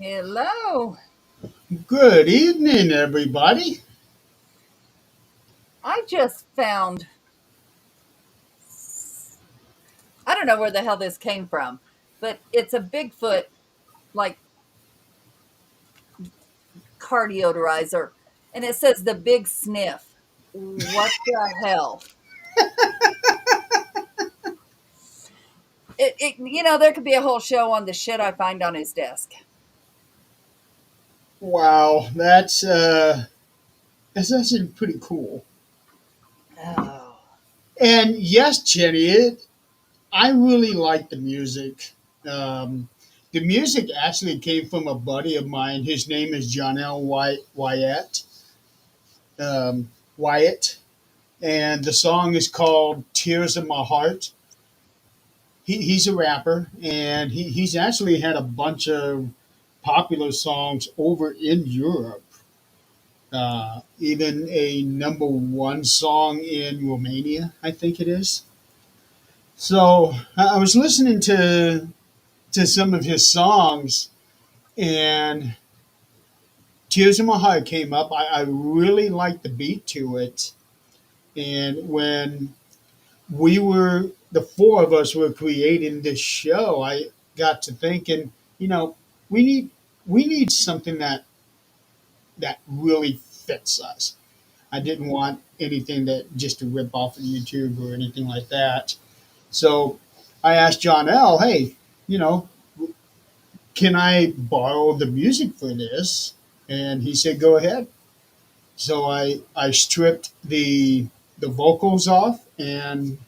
Hello. Good evening, everybody. I just found, I don't know where the hell this came from, but it's a Bigfoot like car deodorizer and it says the big sniff. What the hell? There could be a whole show on the shit I find on his desk. Wow, that's actually pretty cool. Oh. And yes, Jenny, I really like the music. Um, the music actually came from a buddy of mine. His name is John L. Wyatt, and the song is called "Tears of My Heart." He's a rapper, and he's actually had a bunch of popular songs over in Europe. Even a number one song in Romania, I think it is. So I was listening to some of his songs, and Tears in My Heart came up. I really liked the beat to it, and when the four of us were creating this show, I got to thinking, we need we need something that really fits us. I didn't want anything that just to rip off of YouTube or anything like that. So I asked John L, hey, you know, can I borrow the music for this? And he said, go ahead. So I stripped the vocals off, and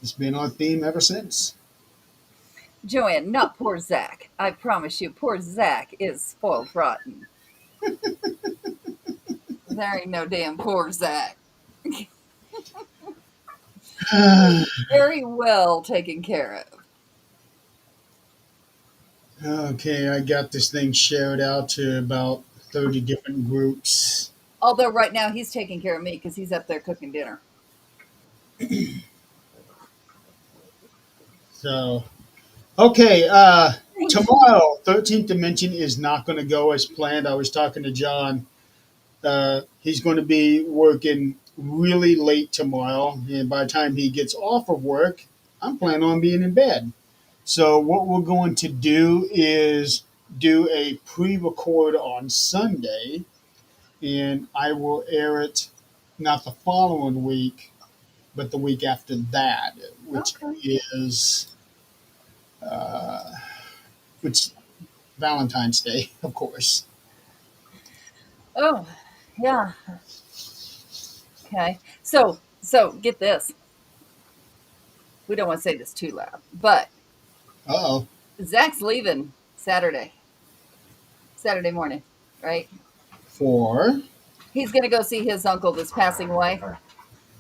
it's been on theme ever since. Joanne, not poor Zach. I promise you, poor Zach is spoiled rotten. There ain't no damn poor Zach. He's very well taken care of. Okay, I got this thing shared out to about 30 different groups. Although right now he's taking care of me because he's up there cooking dinner. So, okay, tomorrow, 13th Dimension is not going to go as planned. I was talking to John. He's going to be working really late tomorrow, and by the time he gets off of work, I'm planning on being in bed. So, what we're going to do is do a pre record on Sunday, and I will air it not the following week, but the week after that, which Okay. is uh, which Valentine's Day, of course. Oh, yeah. Okay. So get this. We don't want to say this too loud, but Uh oh. Zach's leaving Saturday morning, right? For He's going to go see his uncle that's passing away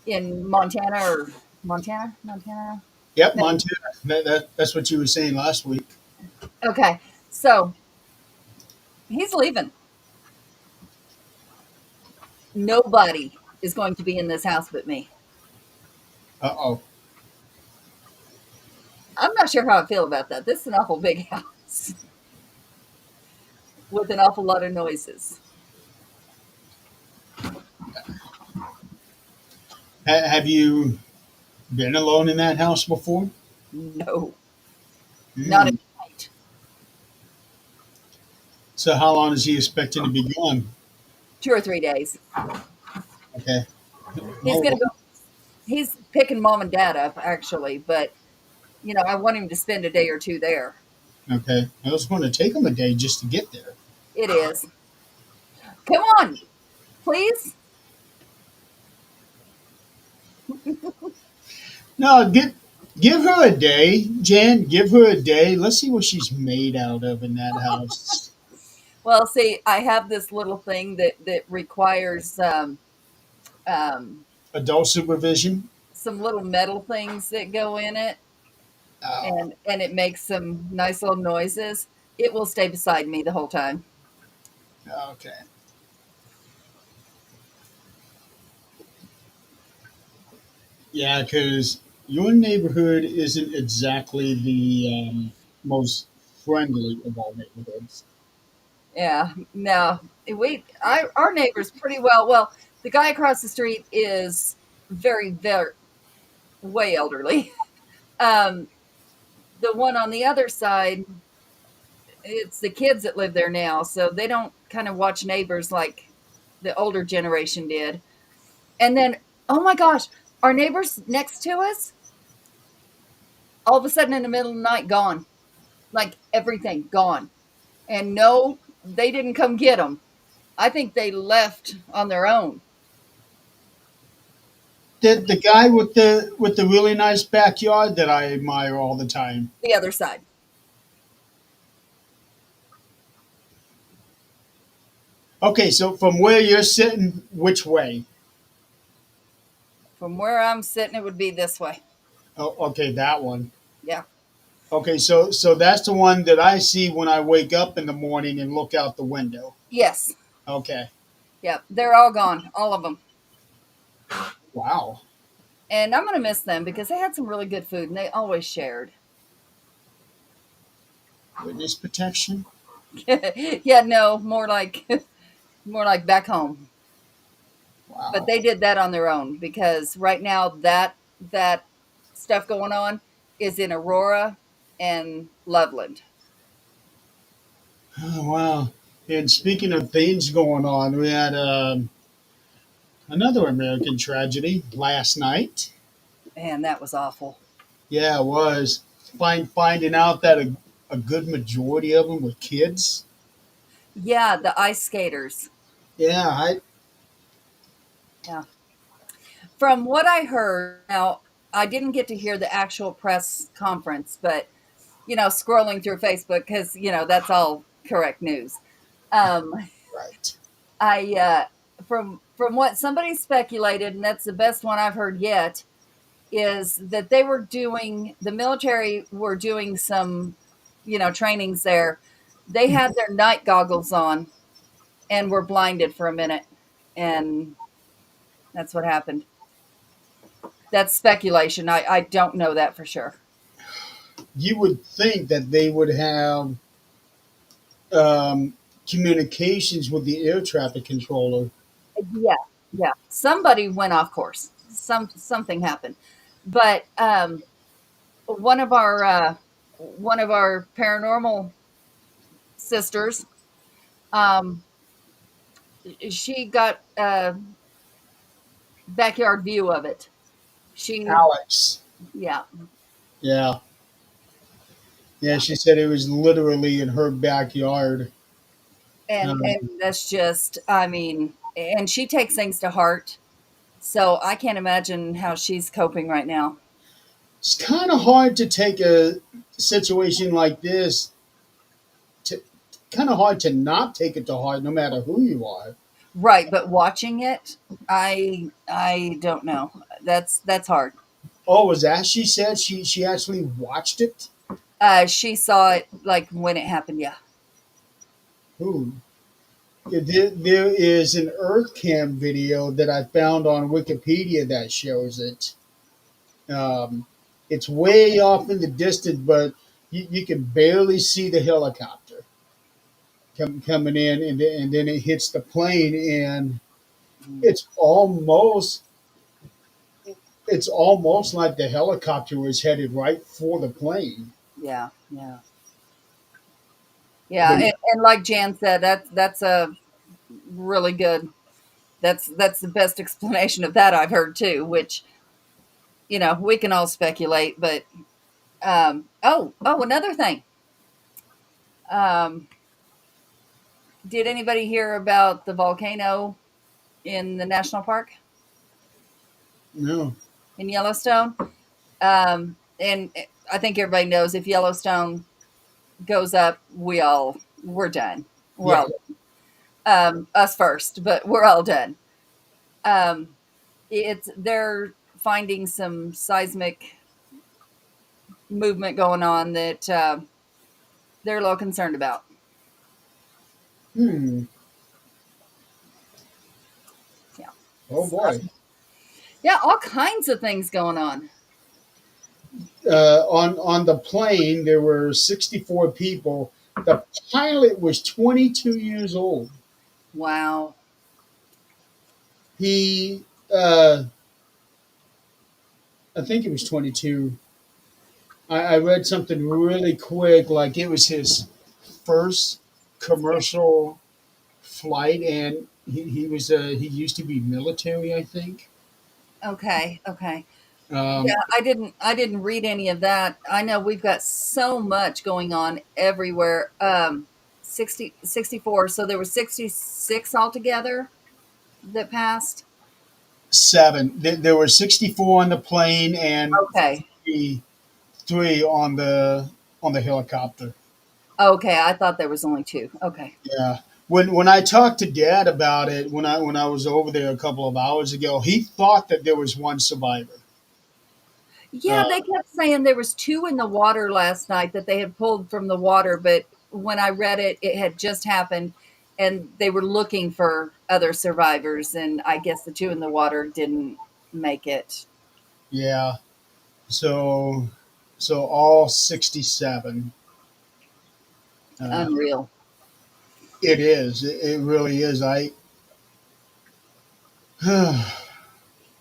in Montana. Yep, No. Montana. That's what you were saying last week. Okay. So he's leaving. Nobody is going to be in this house but me. Uh oh. I'm not sure how I feel about that. This is an awful big house with an awful lot of noises. Have you been alone in that house before? No, not at Hmm. night. So how long is he expecting to be gone? 2 or 3 days. Okay. He's going to Oh, go. He's picking mom and dad up actually, but I want him to spend a day or two there. okay. I was going to take him a day just to get there. It is. Come on, please. No, give her a day, Jan. Give her a day. Let's see what she's made out of in that house. Well, see, I have this little thing that requires um, Adult supervision. some little metal things that go in it, Oh, and it makes some nice little noises. It will stay beside me the whole time. okay. Yeah, because your neighborhood isn't exactly the most. friendly of all neighborhoods. Yeah, no, our neighbors pretty well. Well, the guy across the street is very way elderly. Um, the one on the other side, it's the kids that live there now, so they don't kind of watch neighbors like the older generation did. And then, oh my gosh, our neighbors next to us, all of a sudden in the middle of the night, gone. Like everything gone. And no, they didn't come get them. I think they left on their own. The guy with the really nice backyard that I admire all the time. The other side. Okay, so from where you're sitting, which way? From where I'm sitting, it would be this way. Oh, okay, that one. Yeah. Okay, so that's the one that I see when I wake up in the morning and look out the window. Yes. Okay. Yeah. They're all gone, all of them. Wow. And I'm going to miss them because they had some really good food and they always shared. Witness protection. Yeah, no, more like more like back home. But Wow. they did that on their own because right now that stuff going on is in Aurora and Loveland. Oh, wow. And speaking of things going on, we had another American tragedy last night. Man, that was awful. Yeah, it was. Finding out that a good majority of them were kids. Yeah, the ice skaters. Yeah, I Yeah. From what I heard, now I didn't get to hear the actual press conference, but scrolling through Facebook because that's all correct news. Um, right. I from what somebody speculated, and that's the best one I've heard yet, is that the military were doing some, trainings there. They had their night goggles on and were blinded for a minute, and that's what happened. That's speculation. I don't know that for sure. You would think that they would have um, communications with the air traffic controller. Yeah, yeah. Somebody went off course. Something happened, but one of our uh, one of our paranormal sisters, um, she got a backyard view of it. She, Alex. yeah, Yeah. Yeah, yeah, she said it was literally in her backyard. and Um, that's just, I mean, and she takes things to heart. So I can't imagine how she's coping right now. it's kind of hard to take a situation like this to kind of hard to not take it to heart no matter who you are. Right, but watching it, I don't know. That's hard. Oh, was that she said she actually watched it? She saw it like when it happened. Yeah. Ooh. Yeah, there is an Earth Cam video that I found on Wikipedia that shows it. Um, it's way off in the distance, but you can barely see the helicopter coming in, and then it hits the plane, and it's almost it's almost like the helicopter was headed right for the plane. Yeah, yeah, yeah. But And like Jan said, that's a really good. That's the best explanation of that I've heard too. Which we can all speculate, but another thing. Um, did anybody hear about the volcano in the national park no, in Yellowstone? And I think everybody knows if Yellowstone goes up, we're done. We're yeah, all us first, but we're all done. Um, they're finding some seismic movement going on that they're a little concerned about. hmm, Yeah, oh boy. yeah, all kinds of things going on. on the plane there were 64 people. The pilot was 22 years old. Wow. He, I think it was 22. I read something really quick, like it was his first commercial flight, and he used to be military, I think. Okay. Okay. Yeah, Um, I didn't read any of that. I know we've got so much going on everywhere. 64. So there were 66 altogether that passed. Seven. There were 64 on the plane and Okay. three on the helicopter. Okay, I thought there was only two. Okay. Yeah. When I talked to Dad about it, when I was over there a couple of hours ago, he thought that there was one survivor. Yeah, Uh, they kept saying there was two in the water last night that they had pulled from the water, but when I read it, it had just happened and they were looking for other survivors, and I guess the two in the water didn't make it. yeah. So so all 67. Uh, Unreal. it is. It really is. I.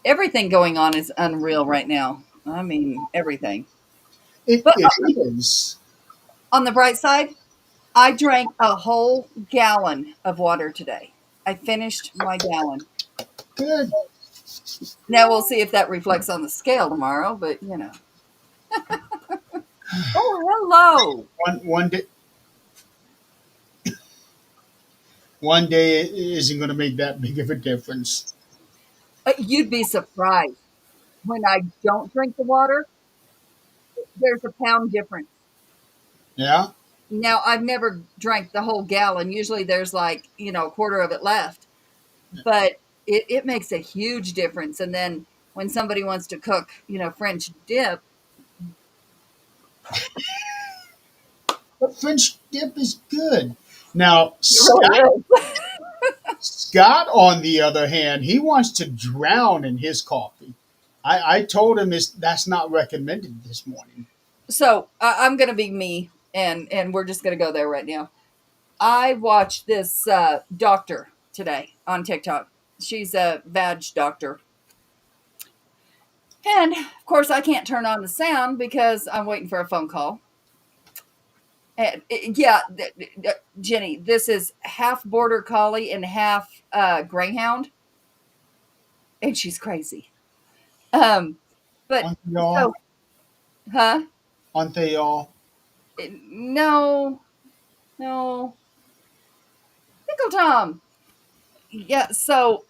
Everything going on is unreal right now. I mean, everything. It But it is. on the bright side, I drank a whole gallon of water today. I finished my gallon. Good. Now we'll see if that reflects on the scale tomorrow, but Oh, hello. One day, one day it isn't going to make that big of a difference. You'd be surprised. When I don't drink the water, there's a pound difference. Yeah. Now, I've never drank the whole gallon. Usually there's like, a quarter of it left, but it makes a huge difference. And then when somebody wants to cook, French dip, But French dip is good. Now, it really is. Scott, on the other hand, he wants to drown in his coffee. I told him that's not recommended this morning. So I'm going to be me, and we're just going to go there right now. I watched this doctor today on TikTok. She's a vag doctor. And of course, I can't turn on the sound because I'm waiting for a phone call. And yeah, Jenny, this is half border collie and half greyhound, and she's crazy. Um, but Aren't they all? so, huh? Aren't they all? No, no, Pickle Tom. Yeah. So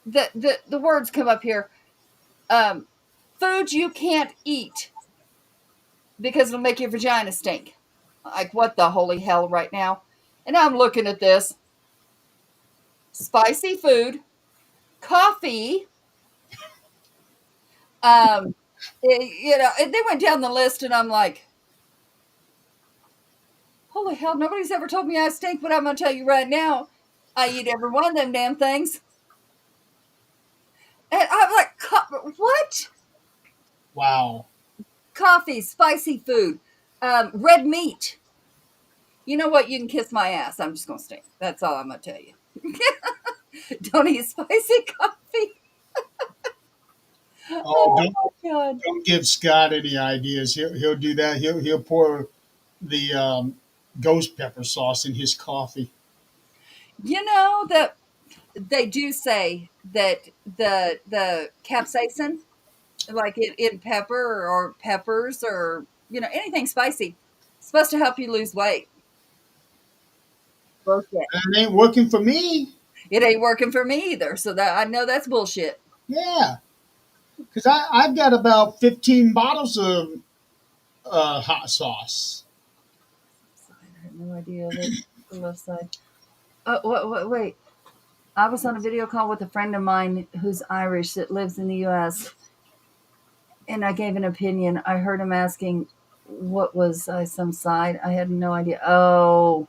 the words come up here. Um, Foods you can't eat because it'll make your vagina stink. Like, what the holy hell right now? And I'm looking at this spicy food, coffee. And they went down the list, and I'm like, holy hell, nobody's ever told me I stink, but I'm going to tell you right now, I eat every one of them damn things. And I'm like, what? Wow. Coffee, spicy food, red meat. You know what? You can kiss my ass. I'm just going to stink. That's all I'm going to tell you. Don't eat spicy coffee. Oh, Oh my God. don't give Scott any ideas. He'll do that. He'll pour the ghost pepper sauce in his coffee. You know that they do say that the capsaicin, like in pepper or peppers or anything spicy, supposed to help you lose weight. Bullshit. And it ain't working for me. It ain't working for me either. So that I know that's bullshit. Yeah, because I've got about 15 bottles of hot sauce. I had no idea that the left side. Wait. I was on a video call with a friend of mine who's Irish that lives in the U.S. and I gave an opinion. I heard him asking, "What was I some side?" I had no idea. Oh,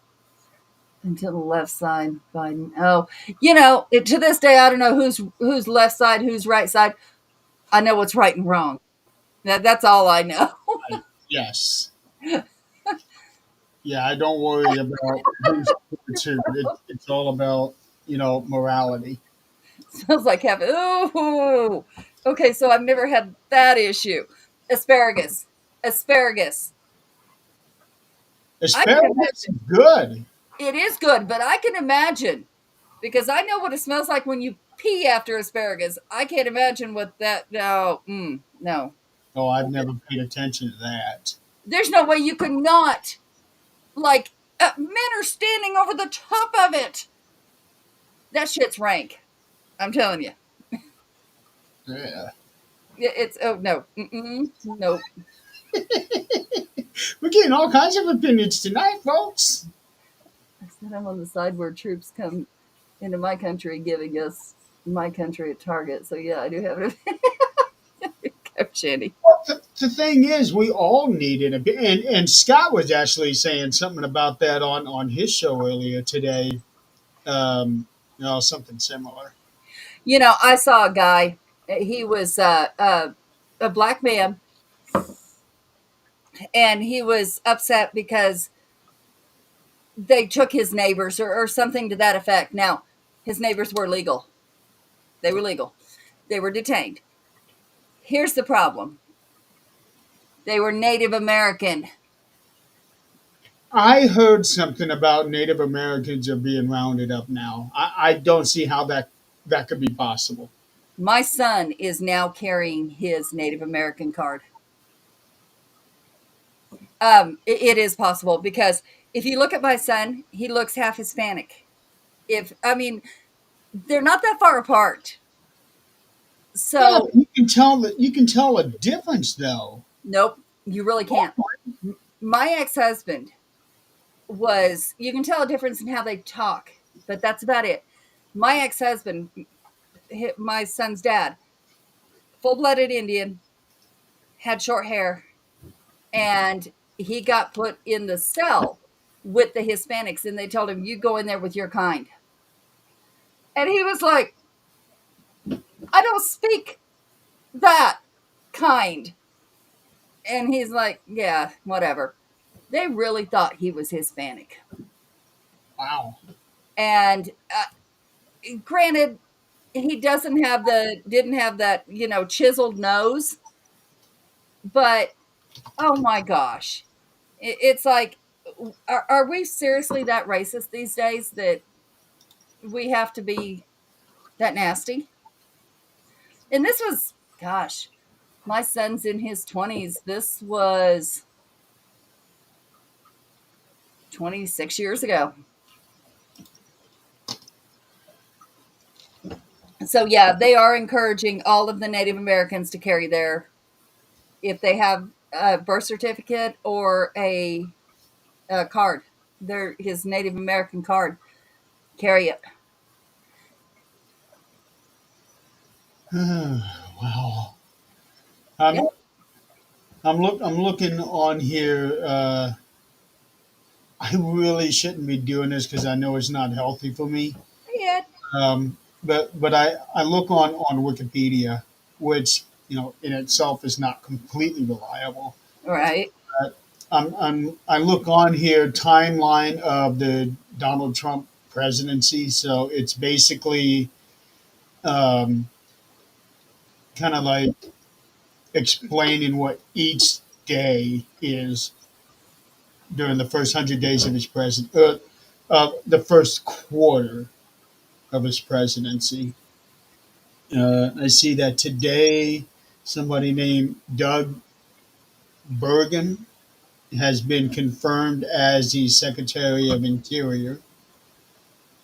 until the left side, Biden. Oh, to this day, I don't know who's left side, who's right side. I know what's right and wrong. That's all I know. Yes. Yeah, I don't worry about who's to. It's all about, morality. Smells like heaven. Ooh. Okay, so I've never had that issue. Asparagus. Asparagus. I can Asparagus imagine. is good. It is good, but I can imagine because I know what it smells like when you pee after asparagus. I can't imagine what that. No, no. Oh, I've never paid attention to that. There's no way you could not. Like, men are standing over the top of it. That shit's rank. I'm telling you. Yeah. It's, oh, no. No. We're getting all kinds of opinions tonight, folks. I said I'm on the side where troops come into my country giving us my country a target. So, yeah, I do have it. Go, Shandy. The thing is, we all need it a bit. And Scott was actually saying something about that on his show earlier today. Something similar. I saw a guy. He was a black man, and he was upset because they took his neighbors or something to that effect. Now, his neighbors were legal. They were legal. They were detained. Here's the problem. They were Native American. I heard something about Native Americans are being rounded up now. I don't see how that could be possible. My son is now carrying his Native American card. It is possible because if you look at my son, he looks half Hispanic. If I mean, they're not that far apart. Yeah, So, you can tell a difference though. nope, you really can't. My ex-husband was, you can tell a difference in how they talk, but that's about it. My ex-husband, my son's dad, full-blooded Indian, had short hair, and he got put in the cell with the Hispanics, and they told him, "You go in there with your kind." And he was like, "I don't speak that kind." And he's like, "Yeah, whatever." They really thought he was Hispanic. Wow. And granted, he didn't have that, chiseled nose, but oh my gosh. It's like, are we seriously that racist these days that we have to be that nasty? And this was, gosh, my son's in his 20s. This was 26 years ago. So, yeah, they are encouraging all of the Native Americans to carry if they have a birth certificate or a card, his Native American card, carry it. Wow. Yeah, I'm I'm looking on here. I really shouldn't be doing this because I know it's not healthy for me. yeah, But I look on Wikipedia, which in itself is not completely reliable. right. I look on here timeline of the Donald Trump presidency, so it's basically um, kind of like explaining what each day is during the first 100 days of his the first quarter of his presidency. I see that today somebody named Doug Bergen has been confirmed as the Secretary of Interior.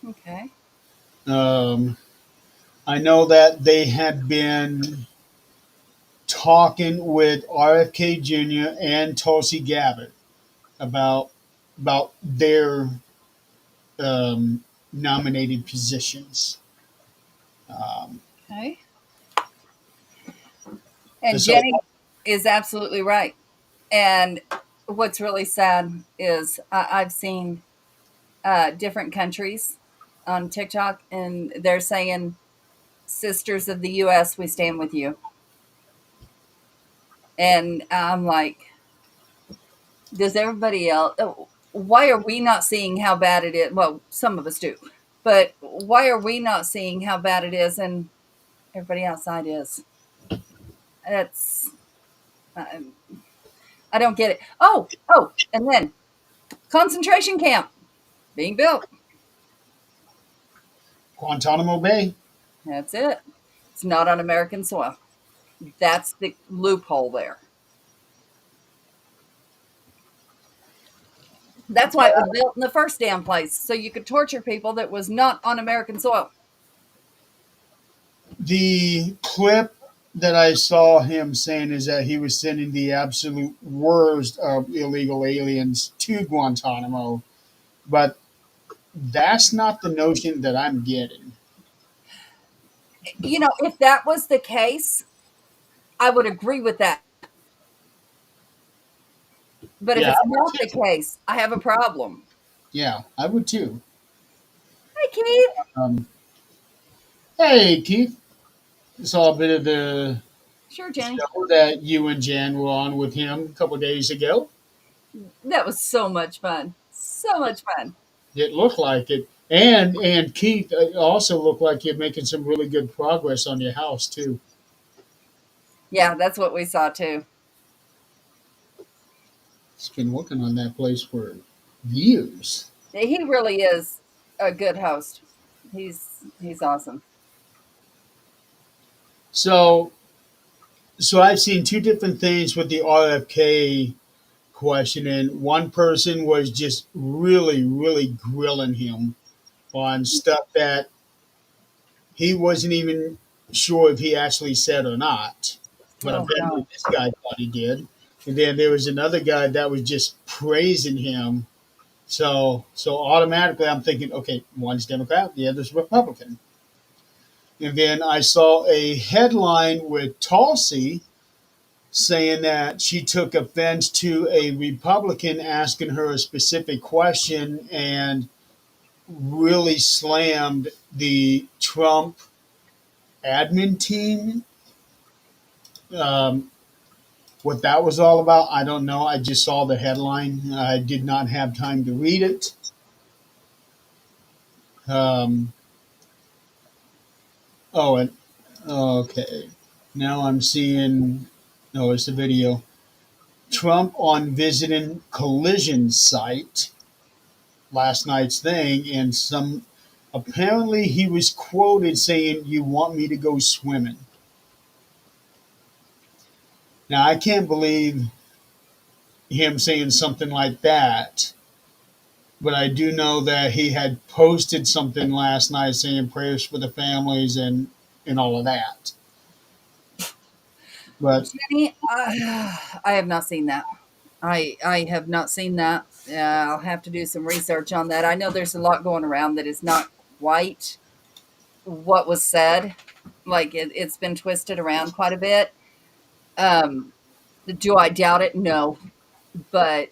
Okay. Um, I know that they had been talking with RFK Jr. and Tulsi Gabbard about their nominated positions. Um, Okay. And so Jenny is absolutely right. And what's really sad is I've seen different countries on TikTok, and they're saying, "Sisters of the U.S., we stand with you." And I'm like, does everybody else? Why are we not seeing how bad it is? Well, some of us do, but why are we not seeing how bad it is, and everybody outside is? It's um, I don't get it. Oh, and then concentration camp being built. Guantanamo Bay. That's it. It's not on American soil. That's the loophole there. That's why it was built in the first damn place, so you could torture people that was not on American soil. The clip that I saw him saying is that he was sending the absolute worst of illegal aliens to Guantanamo, but that's not the notion that I'm getting. If that was the case, I would agree with that. But if Yeah, it's I would not the too. case, I have a problem. Yeah, I would too. Hi, Keith. Um, hey, Keith, saw a bit of the Sure, Jenny. show that you and Jan were on with him a couple days ago. That was so much fun. So much fun. It looked like it, and Keith also looked like you're making some really good progress on your house too. Yeah, that's what we saw too. He's been working on that place for years. He really is a good host. He's awesome. So, so I've seen two different things with the RFK question, and one person was just really, really grilling him on stuff that he wasn't even sure if he actually said or not, but Oh apparently God. this guy thought he did. And then there was another guy that was just praising him. So automatically I'm thinking, okay, one's Democrat, the other's Republican. And then I saw a headline with Tulsi saying that she took offense to a Republican asking her a specific question and really slammed the Trump admin team. Um, what that was all about, I don't know. I just saw the headline. I did not have time to read it. Um, oh, and okay. Now I'm seeing. No, it's the video. Trump on visiting collision site. Last night's thing, and some. Apparently, he was quoted saying, "You want me to go swimming?" Now I can't believe him saying something like that. But I do know that he had posted something last night saying prayers for the families and all of that. But Jenny, I have not seen that. I have not seen that. I'll have to do some research on that. I know there's a lot going around that is not quite what was said. Like it's been twisted around quite a bit. Um, do I doubt it? No, but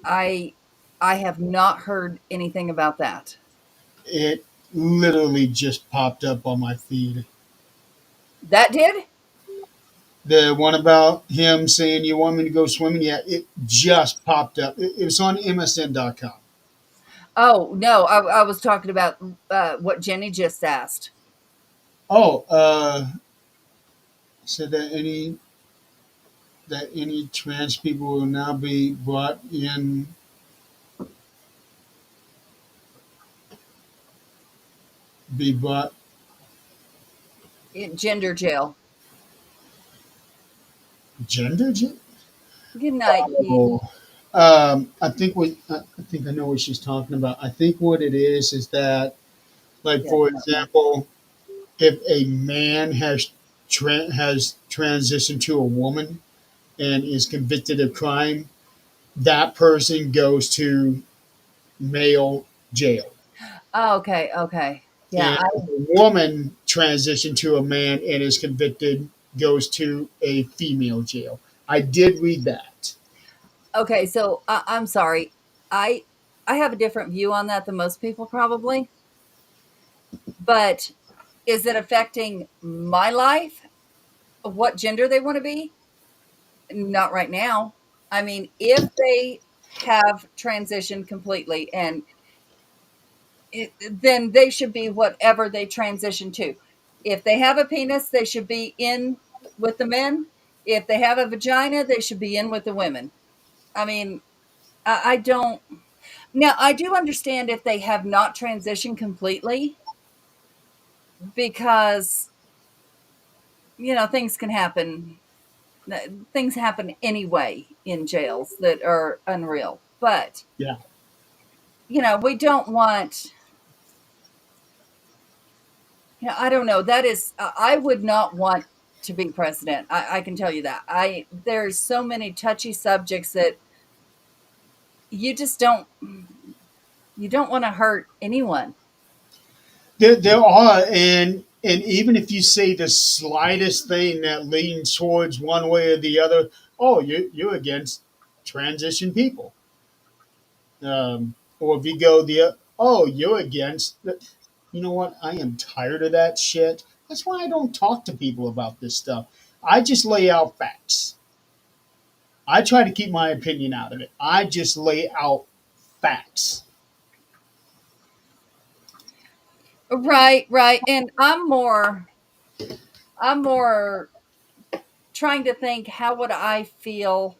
I have not heard anything about that. it literally just popped up on my feed. That did? The one about him saying, "You want me to go swimming?" Yeah, it just popped up. It was on MSN.com. Oh no, I was talking about what Jenny just asked. Oh, said that any trans people will now be brought in, be brought Gender jail. gender. Good night, Keith. Oh, I think I know what she's talking about. I think what it is that, like Yeah, for no, no. example, if a man has transitioned to a woman and is convicted of crime, that person goes to male jail. Oh, okay, okay. Yeah, And if a woman transitioned to a man and is convicted, goes to a female jail. I did read that. okay. So I'm sorry. I I have a different view on that than most people probably. But is it affecting my life? What gender they want to be? Not right now. I mean, if they have transitioned completely and then they should be whatever they transition to. If they have a penis, they should be in with the men. If they have a vagina, they should be in with the women. I mean, I don't. Now, I do understand if they have not transitioned completely because, things can happen. Things happen anyway in jails that are unreal. But, Yeah. we don't want, I don't know. That is, I would not want to be president. I can tell you that. There's so many touchy subjects that you just you don't want to hurt anyone. There are, and even if you say the slightest thing that leans towards one way or the other, oh, you're against transition people. Or if you go oh, you're against. You know what? I am tired of that shit. That's why I don't talk to people about this stuff. I just lay out facts. I try to keep my opinion out of it. I just lay out facts. Right, right. And I'm more trying to think, how would I feel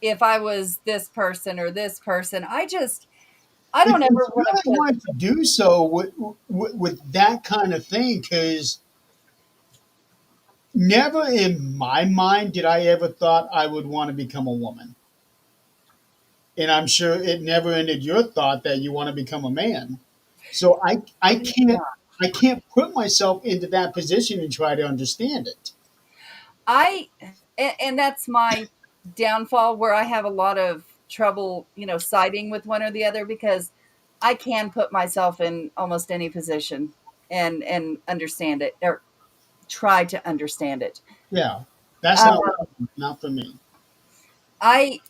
if I was this person or this person? I don't It's ever want to really put. hard to do so with that kind of thing because never in my mind did I ever thought I would want to become a woman. And I'm sure it never entered your thought that you want to become a man. So I can't put myself into that position and try to understand it. I and that's my downfall, where I have a lot of trouble, siding with one or the other, because I can put myself in almost any position and understand it, or try to understand it. Yeah, that's Uh, not for me. I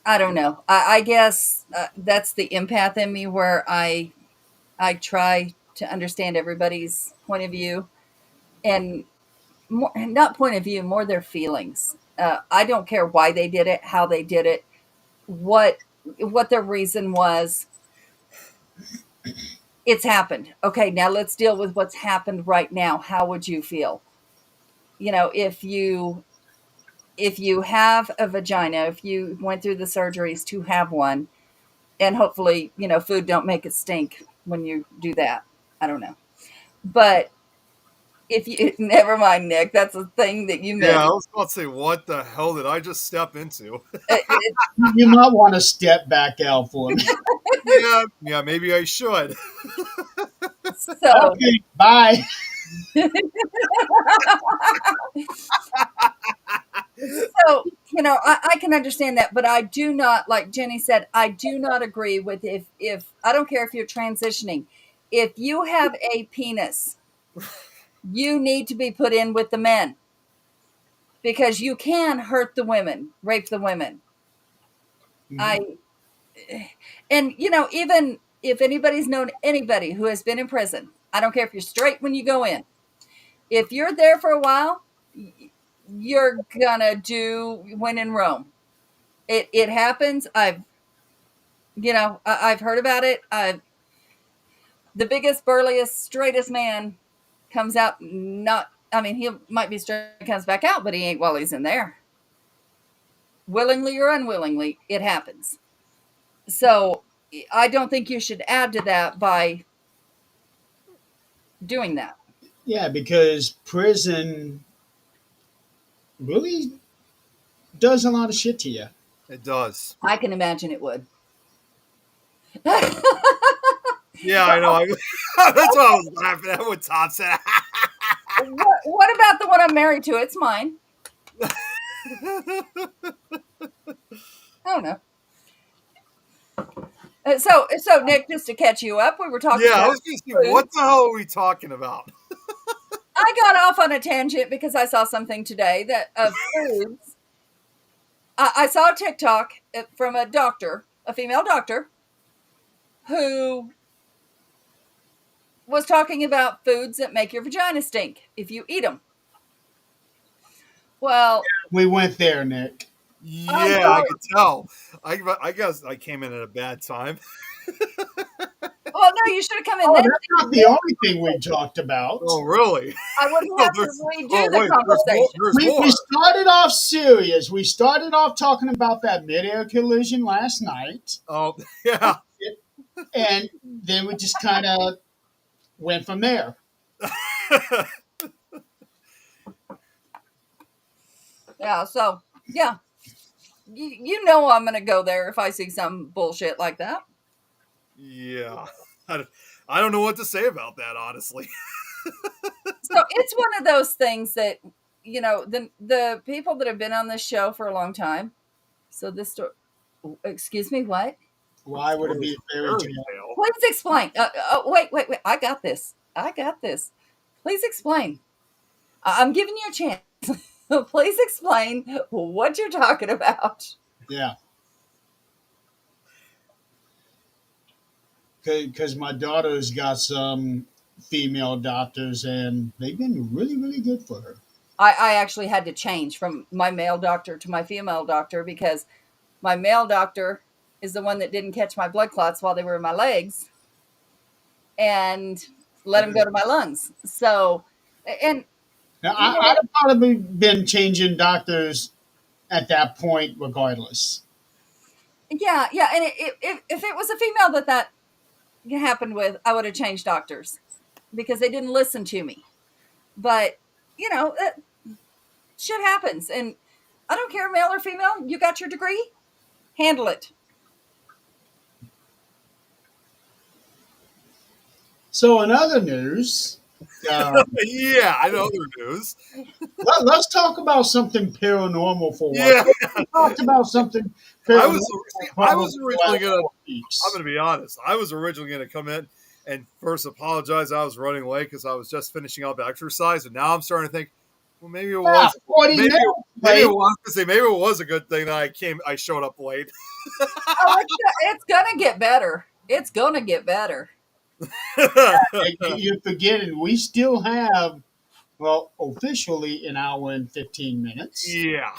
I don't know. I guess that's the empath in me, where I try to understand everybody's point of view, and more, not point of view, more their feelings. I don't care why they did it, how they did it, what what their reason was. It's happened. Okay, now let's deal with what's happened right now. How would you feel? If you have a vagina, if you went through the surgeries to have one, and hopefully, food don't make it stink when you do that. I don't know. But if you never mind, Nick, that's a thing that you Yeah, I missed. was about to say, what the hell did I just step into? It, You might want to step back out for me. Yeah, yeah, maybe I should. so Okay, bye. So, I can understand that, but I do not, like Jenny said, I do not agree with, if I don't care if you're transitioning, if you have a penis, you need to be put in with the men, because you can hurt the women, rape the women. Mhm. I and even if anybody's known anybody who has been in prison, I don't care if you're straight when you go in. If you're there for a while, you're gonna do when in Rome. It happens. I've heard about it. The biggest, burliest, straightest man comes out, not, I mean, he might be straight, comes back out, but he ain't while he's in there. Willingly or unwillingly, it happens. So I don't think you should add to that by doing that. Yeah, because prison really does a lot of shit to you. It does. I can imagine it would. Yeah, I know. That's what I was laughing at what Todd said. What about the one I'm married to? It's mine. I don't know. So Nick, just to catch you up, we were talking Yeah, I about was going to say, food. what the hell are we talking about? I got off on a tangent because I saw something today that of foods. I saw a TikTok from a doctor, a female doctor, who was talking about foods that make your vagina stink if you eat them. Well, We went there, Nick. I'm Yeah, I sorry. could tell. I guess I came in at a bad time. Well, no, you should have come in Oh, then. that's not the only thing we talked Oh, about. really? I would Oh, have to there's. redo Oh, the wait. There's more. conversation. There's We more. started off serious. We started off talking about that midair collision last night, Oh, yeah. and then we just kind of went from there. Yeah, so yeah, you know I'm gonna go there if I see some bullshit like that. Yeah. I don't know what to say about that, honestly. So it's one of those things that the people that have been on this show for a long time. So this story, excuse me, what? Why would it be a fairy Fairy tale? tale. Please explain. Wait. I got this. I got this. Please explain. I'm giving you a chance. Please explain what you're talking about. Yeah, because my daughter's got some female doctors, and they've been really, really good for her. I actually had to change from my male doctor to my female doctor because my male doctor is the one that didn't catch my blood clots while they were in my legs and let them go to my lungs. So, and Now, you know I'd what? have probably been changing doctors at that point, regardless. Yeah. And if it was a female that happened with, I would have changed doctors because they didn't listen to me. But shit happens, and I don't care, male or female. You got your degree, handle it. So, in other news, um, Yeah, I know other news. let's talk about something paranormal for once. Yeah, We talked about something I paranormal was. See, I probably was the originally last gonna. 4 weeks. I'm gonna be honest. I was originally gonna come in and first apologize. I was running late because I was just finishing up exercise, and now I'm starting to think, well, maybe it Yeah, was. 40 Maybe minutes maybe it late. was. To say maybe it was a good thing that I showed up late. Oh, it's gonna get better. It's gonna get better. And you're forgetting we still have, well, officially an hour and 15 minutes. Yeah,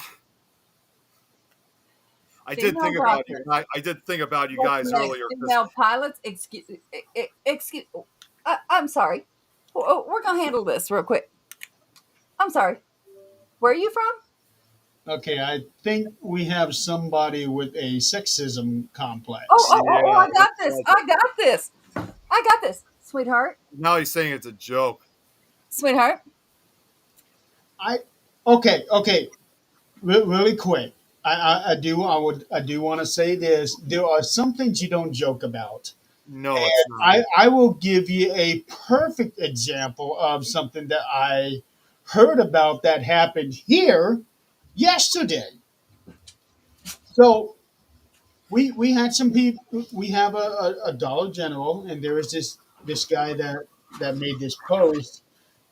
I did Female think about you doctors, guys. I did think about you wait a guys minute, earlier because female pilots. Excuse. I'm sorry. We're gonna handle this real quick. I'm sorry. Where are you from? Okay, I think we have somebody with a sexism Oh, complex. oh, oh, oh! yeah, I got this. I got this. I got this, sweetheart. now he's saying it's a joke. Sweetheart. I okay, really quick. I do want to say this. There are some things you don't joke about. No, it's And not. I will give you a perfect example of something that I heard about that happened here yesterday. So we had some people. We have a Dollar General, and there was this guy that made this post.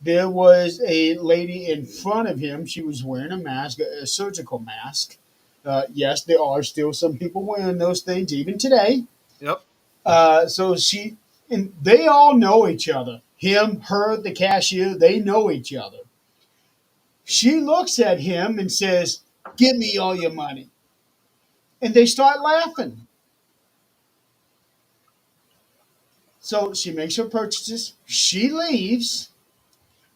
There was a lady in front of him. She was wearing a mask, a surgical mask. Yes, there are still some people wearing those things even today. Yep. So she and they all know each other. Him, her, the cashier, they know each other. She looks at him and says, "Give me all your money." And they start laughing. So she makes her purchases. She leaves.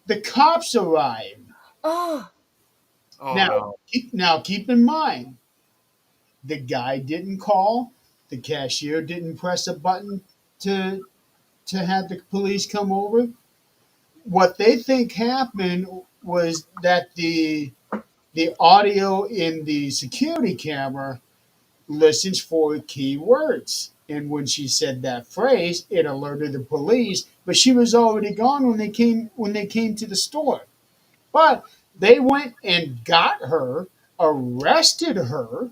The cops arrive. Oh, Oh Now, no. keep in mind, the guy didn't call. The cashier didn't press a button to have the police come over. What they think happened was that the audio in the security camera listens for key words. And when she said that phrase, it alerted the police, but she was already gone when they came to the store. But they went and got her, arrested her,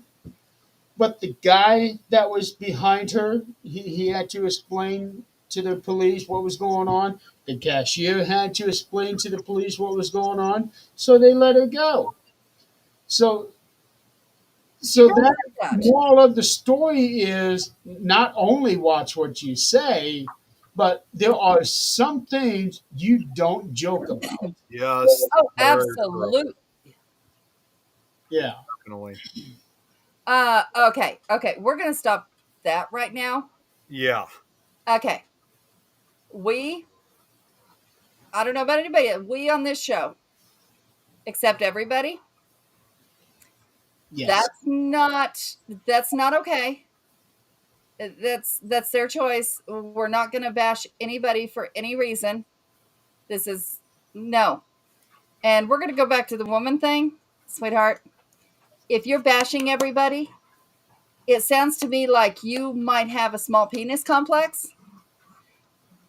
but the guy that was behind her, he had to explain to the police what was going on. The cashier had to explain to the police what was going on. So they let her go. So so don't that like that. moral of the story is not only watch what you say, but there are some things you don't joke about. Yes, Oh, very true. absolutely. Yeah. Definitely. Okay. We're gonna stop that right now. Yeah. Okay. We, I don't know about anybody, we on this show accept everybody. Yes. That's not okay. That's their choice. We're not gonna bash anybody for any reason. This is no. And we're gonna go back to the woman thing, sweetheart. If you're bashing everybody, it sounds to me like you might have a small penis complex.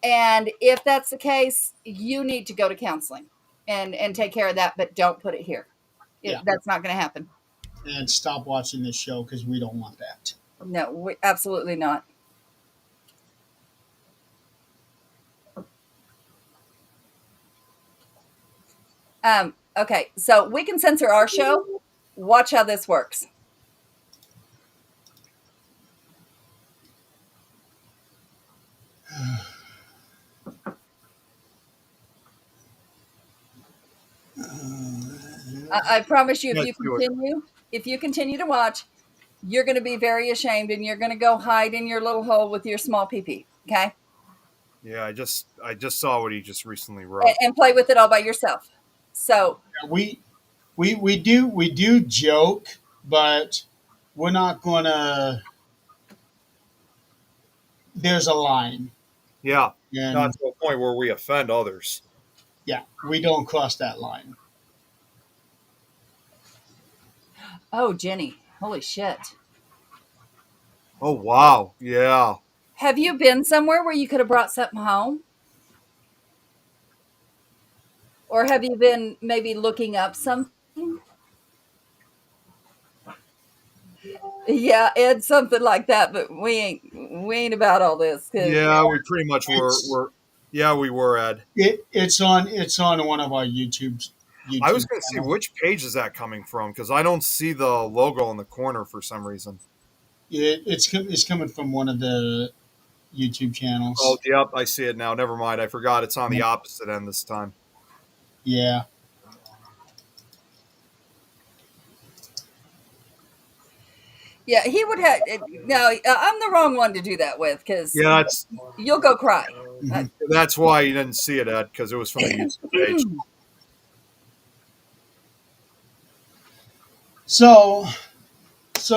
And if that's the case, you need to go to counseling and take care of that, but don't put it here. Yeah. That's not going to happen. And stop watching this show because we don't want that. No, absolutely not. Okay, so we can censor our show. Watch how this works. I promise you, Let's do it. if you continue to watch, you're going to be very ashamed, and you're going to go hide in your little hole with your small pee-pee. Okay, Yeah, I just saw what he just recently wrote. and play with it all by yourself. So We do joke, but we're not gonna. There's a line, Yeah. and Not to a point where we offend others. yeah, we don't cross that line. oh, Jenny, holy shit. Oh wow. Yeah. Have you been somewhere where you could have brought something home? Or have you been maybe looking up something? Yeah, Ed, something like that, but we ain't about all this because Yeah, we pretty much It's were yeah, we were, Ed. it's on one of our YouTube I was YouTube going to see channels. which page is that coming from because I don't see the logo in the corner for some reason. It's coming from one of the YouTube Oh, channels. yep, I see it now. Never mind. I forgot it's on the opposite end this time. Yeah. yeah, he would have. No, I'm the wrong one to do that with because Yeah, you'll go cry. Mhm. that's why you didn't see it, Ed, because it was from the YouTube page. So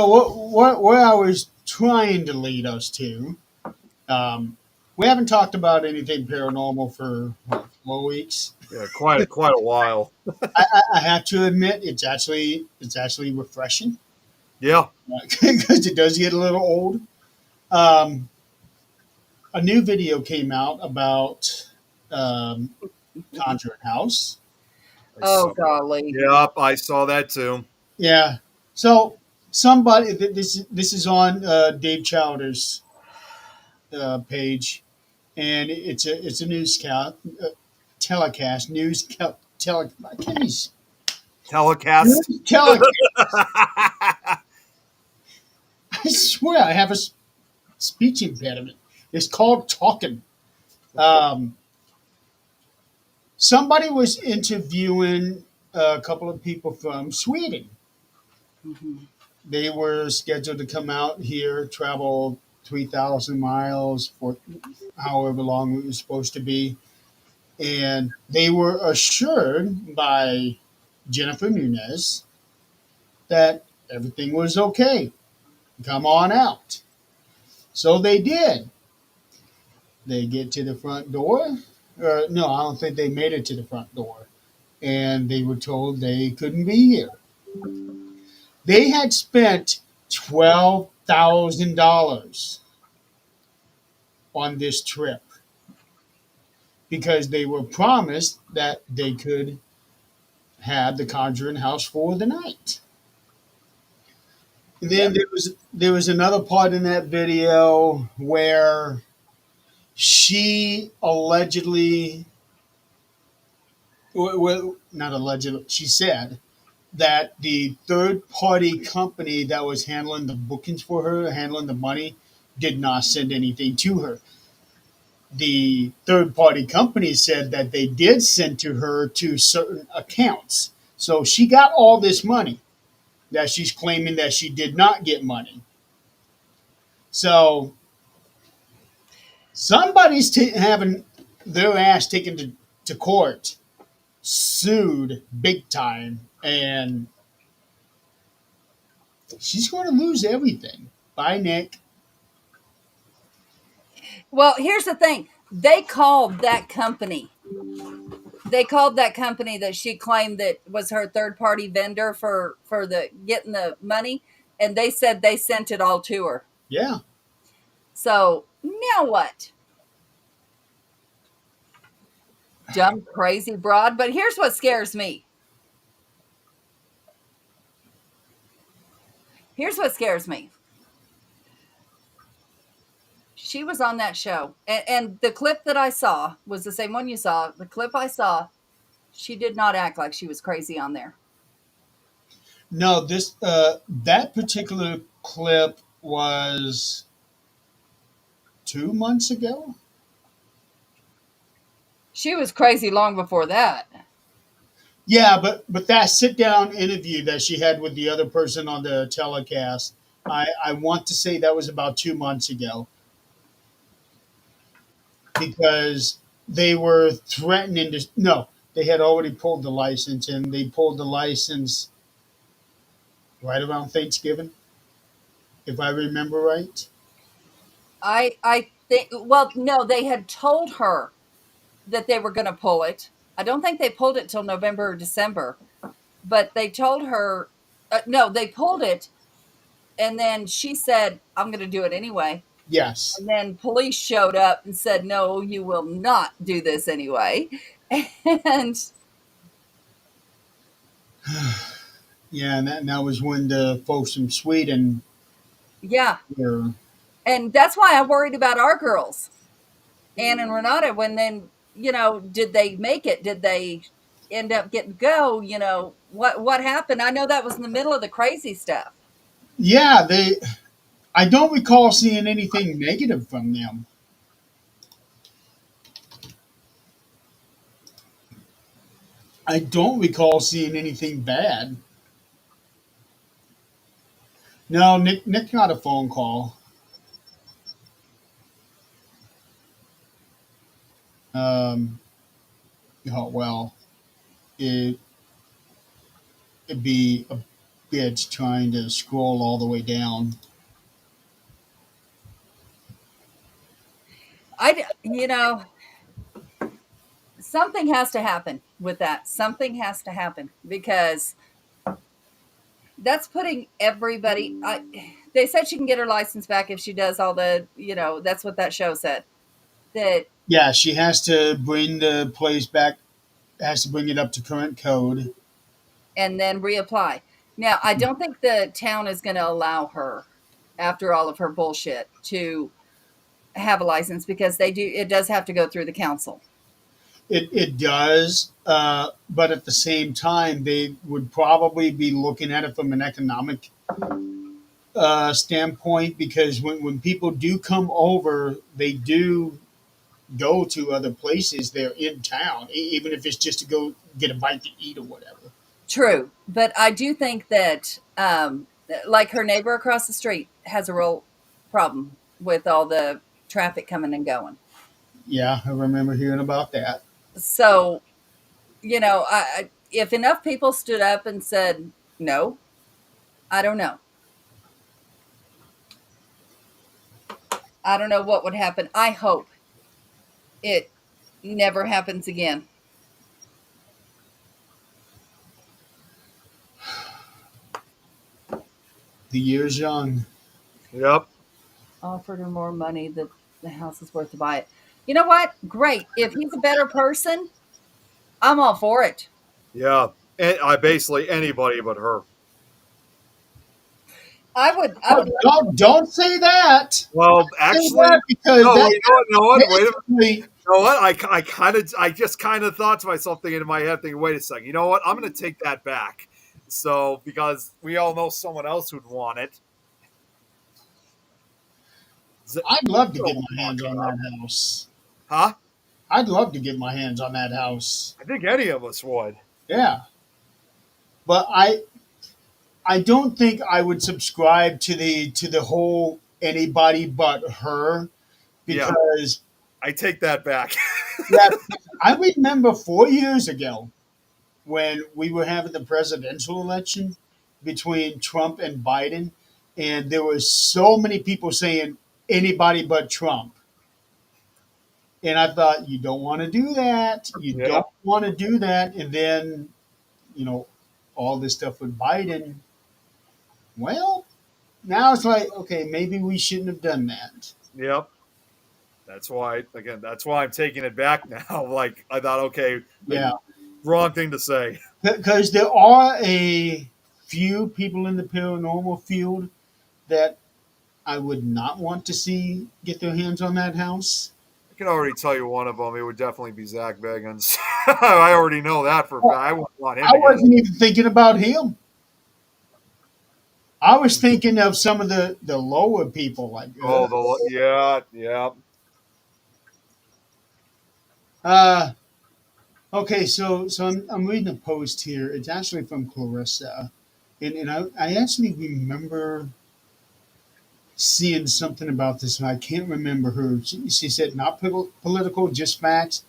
what where I was trying to lead us to, um, we haven't talked about anything paranormal for what, 4 weeks. Yeah, quite a while. I have to admit it's actually refreshing Yeah. because it does get a little old. Um, a new video came out about Conjuring House. I Oh saw. golly. Yep, I saw that too. Yeah. So somebody this is on Dave Chowder's page, and it's a newscast telecast I can't even Telecast. telecast. I swear I have a speech impediment. It's called talking. Um, somebody was interviewing a couple of people from Sweden. Mhm. They were scheduled to come out here, travel 3,000 miles for however long it was supposed to be. And they were assured by Jennifer Nunez that everything was okay. Come on out. So they did. They get to the front door. No, I don't think they made it to the front door. And they were told they couldn't be here. They had spent $12,000 on this trip because they were promised that they could have the Conjuring House for the night. And then there was another part in that video where she allegedly, well, not allegedly, she said that the third party company that was handling the bookings for her, handling the money, did not send anything to her. The third party company said that they did send to her to certain accounts. So she got all this money. that she's claiming that she did not get money. So somebody's having their ass taken to court, sued big time, and she's going to lose everything. Bye, Nick. Well, here's the thing. They called that company. They called that company that she claimed that was her third party vendor for the getting the money, and they said they sent it all to her. Yeah. So now what? Dumb, crazy broad. But here's what scares me. Here's what scares me. She was on that show, and the clip that I saw was the same one you saw. The clip I saw, she did not act like she was crazy on there. No, this that particular clip was 2 months ago. She was crazy long before that. Yeah, but that sit down interview that she had with the other person on the telecast, I want to say that was about 2 months ago, because they were threatening to, no, they had already pulled the license, and they pulled the license right around Thanksgiving, if I remember right. I think, well, no, they had told her that they were going to pull it. I don't think they pulled it till November or December, but they told her, no, they pulled it, and then she said, I'm going to do it anyway. Yes. And then police showed up and said, no, you will not do this anyway. And Yeah, and that was when the folks from Sweden yeah, were. and that's why I worried about our girls, Anne and Renata, when then, did they make it? Did they end up getting to go? What happened? I know that was in the middle of the crazy stuff. Yeah, they. I don't recall seeing anything negative from them. I don't recall seeing anything bad. No, Nick got a phone call. Um, oh, well, it, it'd be a bitch trying to scroll all the way down. You know, something has to happen with that. Something has to happen because that's putting everybody. They said she can get her license back if she does all the. That's what that show said. That Yeah, she has to bring the place back, has to bring it up to current code. and then reapply. Now, I don't think the town is going to allow her, after all of her bullshit, to have a license because they do. It does have to go through the council. It does, but at the same time, they would probably be looking at it from an economic standpoint, because when people do come over, they do go to other places. They're in town, even if it's just to go get a bite to eat or whatever. True, but I do think that, like her neighbor across the street has a real problem with all the traffic coming and going. Yeah, I remember hearing about that. So, if enough people stood up and said no, I don't know. I don't know what would happen. I hope it never happens again. The year's young. Yep. Offered her more money that the house is worth to buy it. You know what? Great. If he's a better person, I'm all for it. Yeah. And I basically anybody but her. I would Don't say that. Well, Say actually, that, because no. that You know what? No one. Wait a minute. basically, You know what? I just kind of thought to myself, thinking in my head, thinking, wait a second. You know what? I'm going to take that back. So because we all know someone else who'd want it. I'd love to You know get what my I'm hands on talking about. that house. Huh? I'd love to get my hands on that house. I think any of us would. Yeah, but I don't think I would subscribe to the whole anybody but her Yeah, because I take that back. yeah, I remember 4 years ago when we were having the presidential election between Trump and Biden, and there were so many people saying anybody but Trump. And I thought, you don't want to do that. You Yeah. don't want to do that. And then, you know, all this stuff with Biden. Well, now it's like, okay, maybe we shouldn't have done that. Yep. That's why, again, that's why I'm taking it back now. Like, I thought, okay, Yeah. wrong thing to say. Because there are a few people in the paranormal field that I would not want to see get their hands on that house. I can already tell you one of them. It would definitely be Zach Bagans. I already know that for a fact. I wouldn't want him I to get it. wasn't even thinking about him. I was thinking of some of the lower people, like, Oh, yeah, yeah. uh, okay, so I'm reading a post here. It's actually from Clarissa, and I actually remember seeing something about this, and I can't remember who. She said, not political, just facts.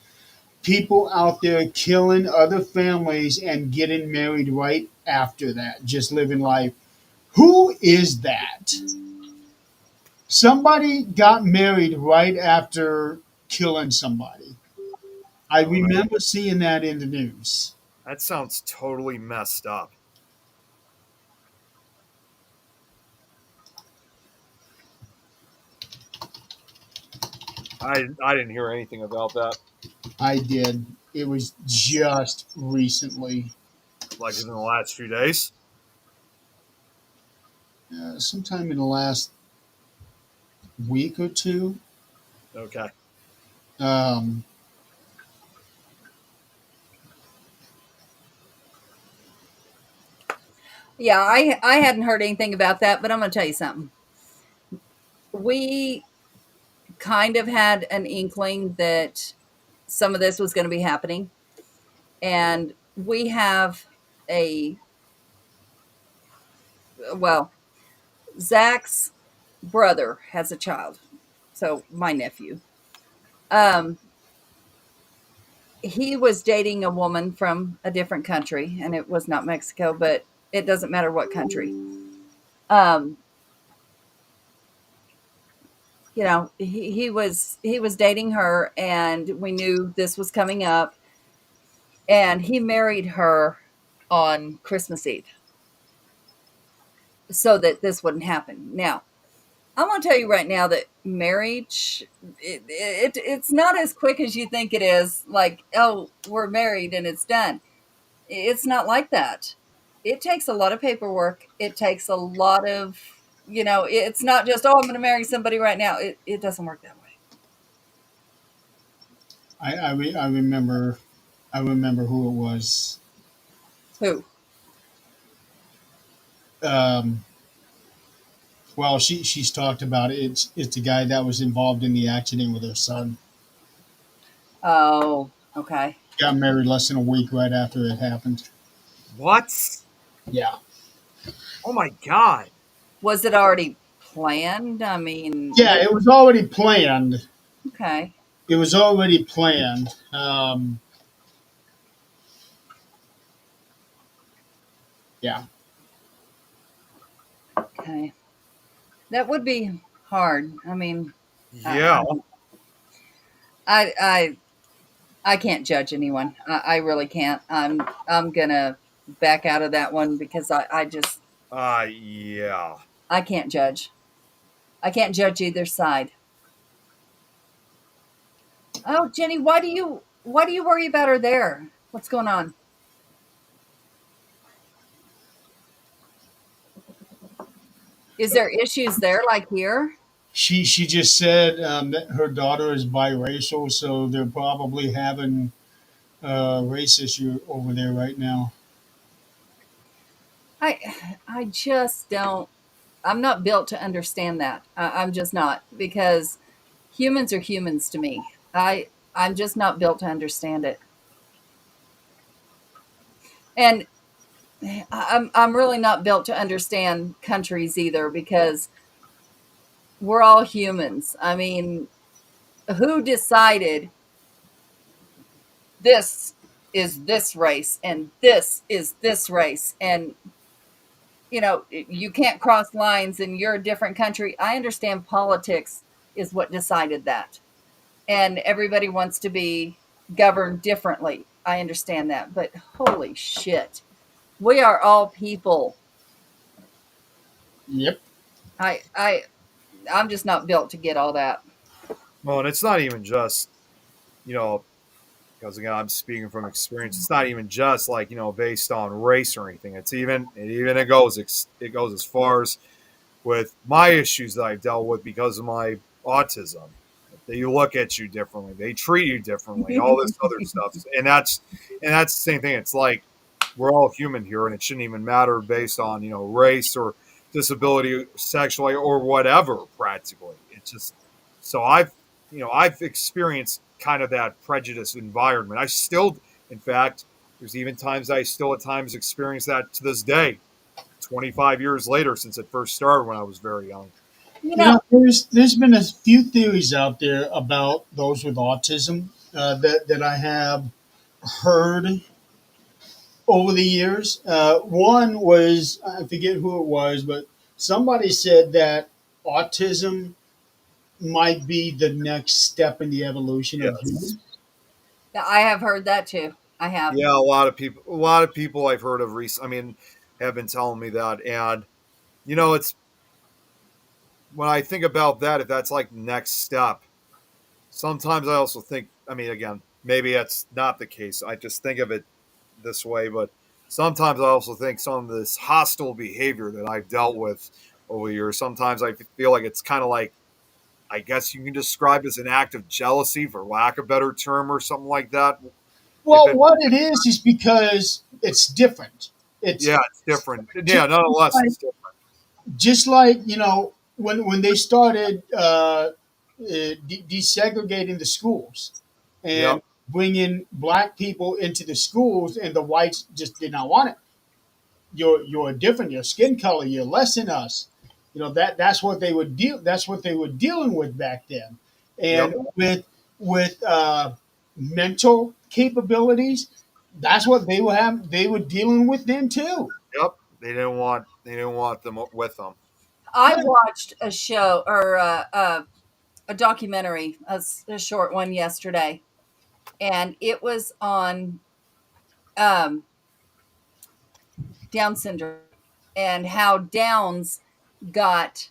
People out there killing other families and getting married right after that, just living life. Who is that? Somebody got married right after killing somebody. I Oh, remember seeing that in the news. that sounds totally messed up. I didn't hear anything about that. I did. It was just recently, Like in the last few days. sometime in the last week or two. Okay. Um, Yeah, I hadn't heard anything about that, but I'm going to tell you something. We kind of had an inkling that some of this was going to be happening, and we have a well, Zach's brother has a child, so my nephew. Um, he was dating a woman from a different country, and it was not Mexico, but it doesn't matter what country. Um, he was dating her, and we knew this was coming up, and he married her on Christmas Eve so that this wouldn't happen. Now, I'm going to tell you right now that marriage, it's not as quick as you think it is. Like, oh, we're married and it's done. It's not like that. It takes a lot of paperwork. It takes a lot of, it's not just, oh, I'm going to marry somebody right now. It doesn't work that way. I remember, I remember who it was. Who? Um, well, she's talked about it. It's the guy that was involved in the accident with her son. Oh, okay. Got married less than a week right after it happened. What? Yeah. Oh my god. Was it already planned? I mean, Yeah, it was already planned. okay. It was already planned. Yeah. Okay. That would be hard. I mean, Yeah. I, I, I can't judge anyone. I really can't. I'm gonna back out of that one because I just Yeah. I can't judge. I can't judge either side. Oh, Jenny, why do you worry about her there? What's going on? Is there issues there like here? She just said that her daughter is biracial, so they're probably having a race issue over there right now. I just don't. I'm not built to understand that. I'm just not because humans are humans to me. I'm just not built to understand it. And I'm really not built to understand countries either, because we're all humans. I mean, who decided this is this race and this is this race? And you can't cross lines and you're a different country. I understand politics is what decided that. And everybody wants to be governed differently. I understand that. But holy shit. We are all people. Yep. I I'm just not built to get all that. Well, and it's not even just, you know, because again, I'm speaking from experience. It's not even just like based on race or anything. It goes as far as with my issues that I've dealt with because of my autism. They look at you differently. They treat you differently. All this other stuff, and that's the same thing. It's like we're all human here, and it shouldn't even matter based on race or disability, sexually or whatever. Practically, it's just so I've experienced kind of that prejudice environment. I still, in fact, there's even times I still at times experience that to this day, 25 years later since it first started when I was very young. You You know, know, there's been a few theories out there about those with autism that I have heard over the years. One was, I forget who it was, but somebody said that autism might be the next step in the evolution of Yes. humans. I have heard that too. I have. Yeah, a lot of people I've heard of I mean, have been telling me that, and it's when I think about that, if that's like the next step. Sometimes I also think, I mean, again, maybe that's not the case. I just think of it this way, but sometimes I also think some of this hostile behavior that I've dealt with over the years, sometimes I feel like it's kind of like, I guess you can describe it as an act of jealousy, for lack of a better term, or something like that. If Well, it, what it is because it's different. It's yeah, it's different. just Yeah, nonetheless, like, it's different. when they started desegregating the schools and Yep, bringing black people into the schools, and the whites just did not want it. You're different. Your skin color. You're less than us. That's what they would deal. That's what they were dealing with back then. And yep, with mental capabilities, that's what they were having. They were dealing with then too. yep. They didn't want them with them. I watched a show or a documentary, a short one yesterday, and it was on um, Down syndrome and how Downs got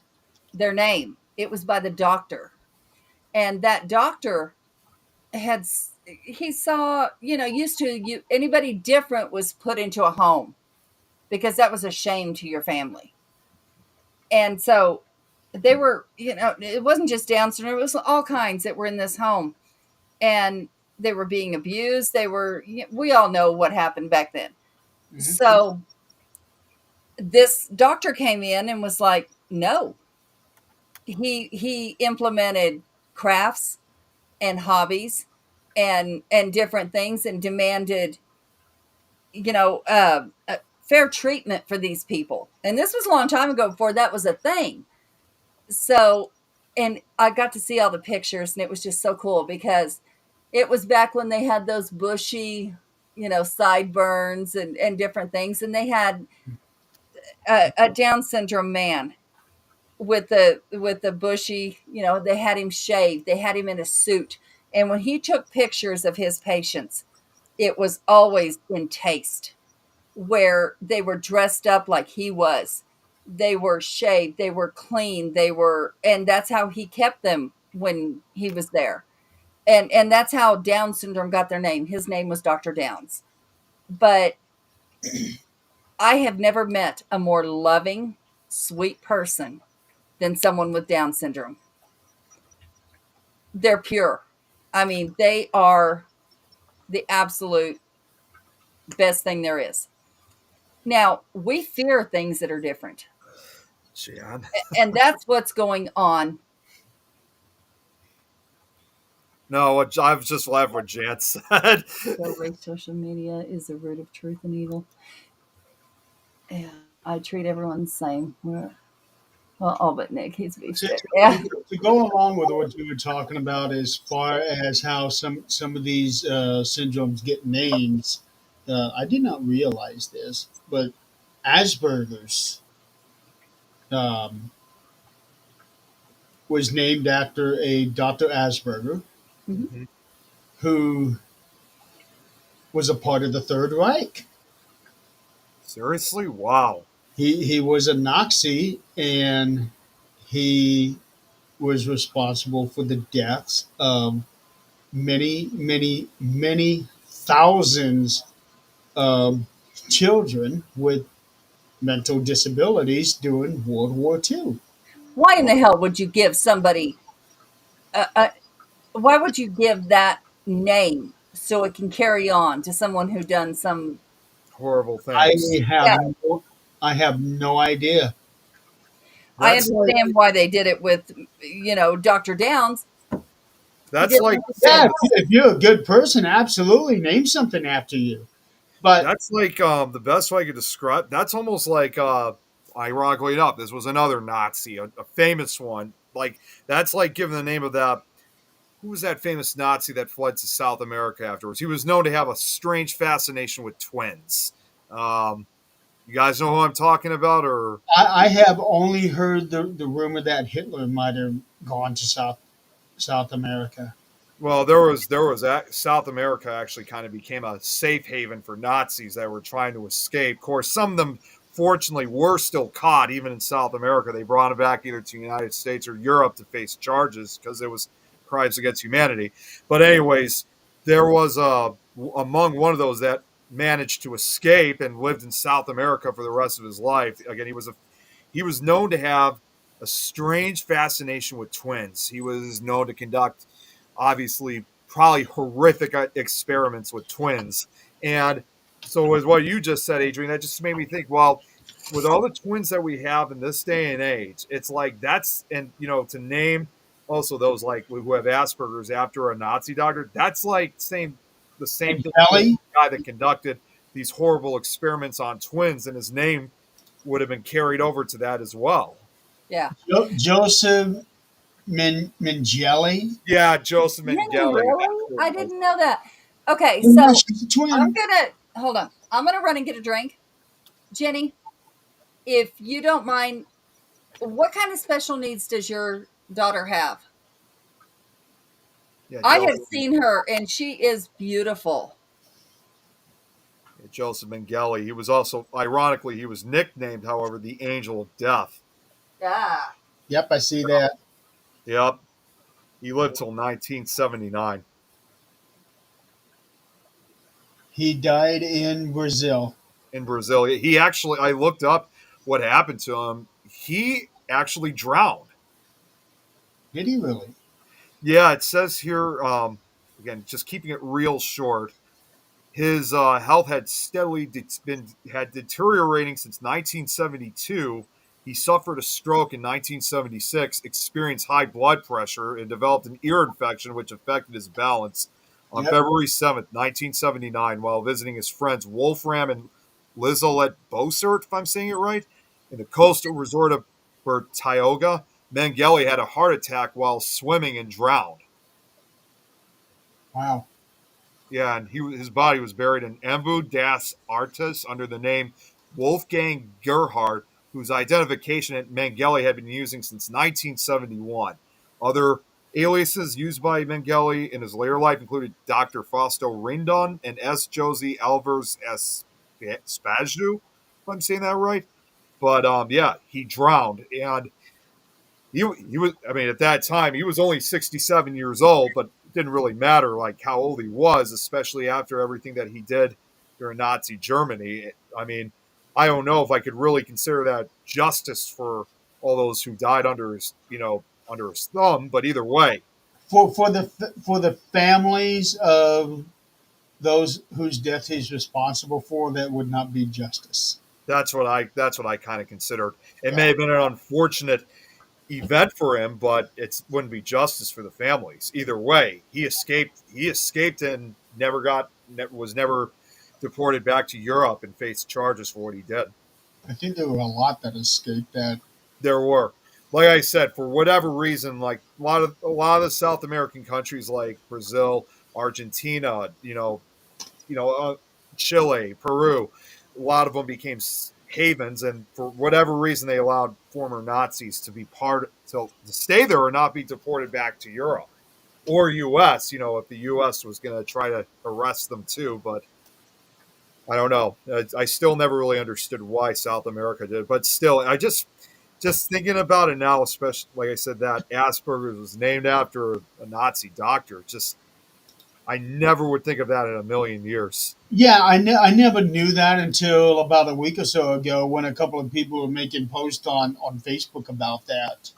their name. It was by the doctor, and that doctor had he saw used to you anybody different was put into a home because that was a shame to your family, and so they were it wasn't just Down syndrome, it was all kinds that were in this home, and they were being abused. We all know what happened back then. Mhm. So this doctor came in and was like, no. He implemented crafts and hobbies and different things, and demanded fair treatment for these people. And this was a long time ago before that was a thing. So, and I got to see all the pictures, and it was just so cool because it was back when they had those bushy, sideburns and different things. And they had a Down syndrome man with the bushy, they had him shaved, they had him in a suit. And when he took pictures of his patients, it was always in taste, where they were dressed up like he was. They were shaved, they were clean, and that's how he kept them when he was there. And that's how Down syndrome got their name. His name was Dr. Downs. But I have never met a more loving, sweet person than someone with Down syndrome. They're pure. I mean, they are the absolute best thing there is. Now, we fear things that are different, Jan. and that's what's going on. No, I was just laughing what Jan said. So, social media is the root of truth and evil. Yeah, I treat everyone the same. Well, all but Nick. He's a beef To, stick. to, Yeah. to go along with what you were talking about, as far as how some of these syndromes get names, I did not realize this, but Asperger's um, was named after a Dr. Asperger Mhm. Mhm. who was a part of the Third Reich. Seriously, wow. He was a Nazi, and he was responsible for the deaths of many thousands of children with mental disabilities during World War II. Why in the hell would you give somebody? A, why would you give that name so it can carry on to someone who done some? Horrible I things. have Yeah, no, I have no idea. I That's like understand why they did it with, Dr. Downs. He that's didn't like understand. Yeah, if you're a good person, absolutely name something after you. But that's like the best way I could describe. That's almost like ironically enough, this was another Nazi, a famous one. Like that's like giving the name of that. Who was that famous Nazi that fled to South America afterwards? He was known to have a strange fascination with twins. Um, you guys know who I'm talking about, or I have only heard the rumor that Hitler might have gone to South America. well, there was South America actually kind of became a safe haven for Nazis that were trying to escape. Of course, some of them fortunately were still caught even in South America. They brought them back either to the United States or Europe to face charges because it was crimes against humanity. But anyways, there was among one of those that managed to escape and lived in South America for the rest of his life. Again, he was known to have a strange fascination with twins. He was known to conduct obviously probably horrific experiments with twins. And so, with what you just said, Adrian, that just made me think, well, with all the twins that we have in this day and age, it's like that's, and to name also those like who have Asperger's after a Nazi doctor, that's like the same And thing for the Kelly, guy that conducted these horrible experiments on twins, and his name would have been carried over to that as well. Yeah. Joseph Mengele. Yeah, Joseph Really? Mengele. That's Really? who it I was. didn't know that. Okay, Oh, so yeah, she's a I'm twin. gonna hold on. I'm gonna run and get a drink. Jenny, if you don't mind, what kind of special needs does your daughter have? Yeah, I have Joseph. seen her and she is beautiful. Joseph Mengele. He was also, ironically, he was nicknamed, however, the Angel of Death. Yeah. Yep, I see that. Yep, he lived till 1979 He died in Brazil. in Brazil. He actually, I looked up what happened to him. He actually drowned. Did he really? Yeah, it says here, again, just keeping it real short. His health had steadily been had deteriorating since 1972. He suffered a stroke in 1976, experienced high blood pressure, and developed an ear infection, which affected his balance. On Yep. February 7th, 1979, while visiting his friends Wolfram and Lizolet Bossert, if I'm saying it right, in the coastal resort of Bertioga, Mengele had a heart attack while swimming and drowned. Wow. Yeah, and his body was buried in Embu das Artes under the name Wolfgang Gerhard, whose identification at Mengele had been using since 1971. Other aliases used by Mengele in his later life included Dr. Fausto Rindon and S. Josie Alvarez S. Spazdu, if I'm saying that right. But yeah, he drowned, and he was, I mean, at that time he was only 67 years old, but it didn't really matter like how old he was, especially after everything that he did during Nazi Germany. I mean, I don't know if I could really consider that justice for all those who died under his under his thumb, but either way, For the families of those whose death he's responsible for, that would not be justice. that's what I kind of considered. It Yeah. may have been an unfortunate event for him, but it wouldn't be justice for the families. Either way, he escaped. He escaped and was never deported back to Europe and faced charges for what he did. I think there were a lot that escaped that. There were, like I said, for whatever reason, like a lot of the South American countries, like Brazil, Argentina, Chile, Peru, a lot of them became havens, and for whatever reason, they allowed former Nazis to be to stay there or not be deported back to Europe or U.S. If the U.S. was going to try to arrest them too, but I don't know. I still never really understood why South America did, but still, I just thinking about it now, especially like I said, that Asperger's was named after a Nazi doctor. Just I never would think of that in a million years. Yeah, I never knew that until about a week or so ago when a couple of people were making posts on Facebook about that.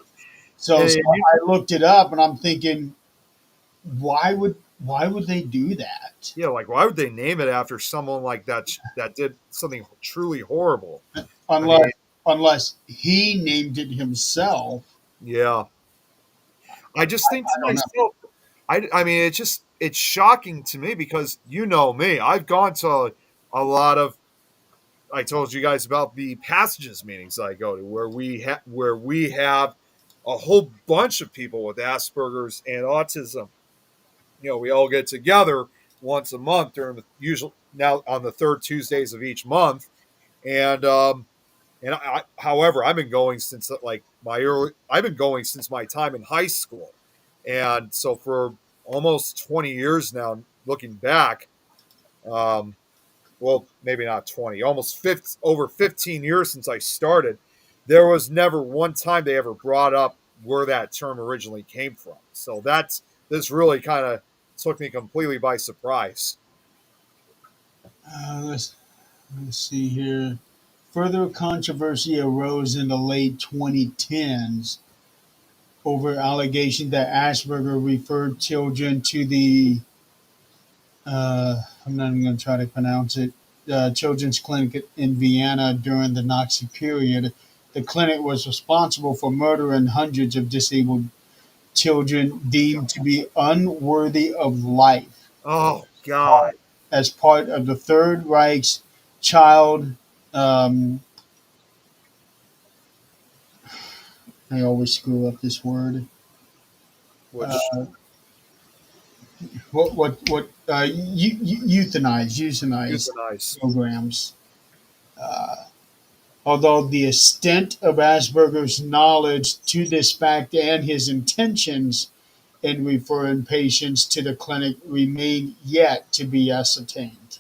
So And I looked it up and I'm thinking, why would they do that? yeah, like why would they name it after someone like that did something truly horrible? I mean, Unless unless he named it himself. yeah. I just think to I don't know. myself, I mean, it's shocking to me because you know me. I've gone to a lot of. I told you guys about the passages meetings I go to where we have a whole bunch of people with Asperger's and autism. We all get together once a month during the usual now on the third Tuesdays of each month, and however, I've been going since I've been going since my time in high school, and so for almost 20 years now, looking back, um, well, maybe not 20, over 15 years since I started, there was never one time they ever brought up where that term originally came from. So this really kind of took me completely by surprise. Let's see here. Further controversy arose in the late 2010s over allegation that Asperger referred children to the I'm not even going to try to pronounce it. Children's Clinic in Vienna during the Nazi period. The clinic was responsible for murdering hundreds of disabled children deemed to be unworthy of life Oh God. as part of the Third Reich's child. Um, I always screw up this word. Which Uh, euthanize euthanized. programs. Although the extent of Asperger's knowledge to this fact and his intentions in referring patients to the clinic remain yet to be ascertained.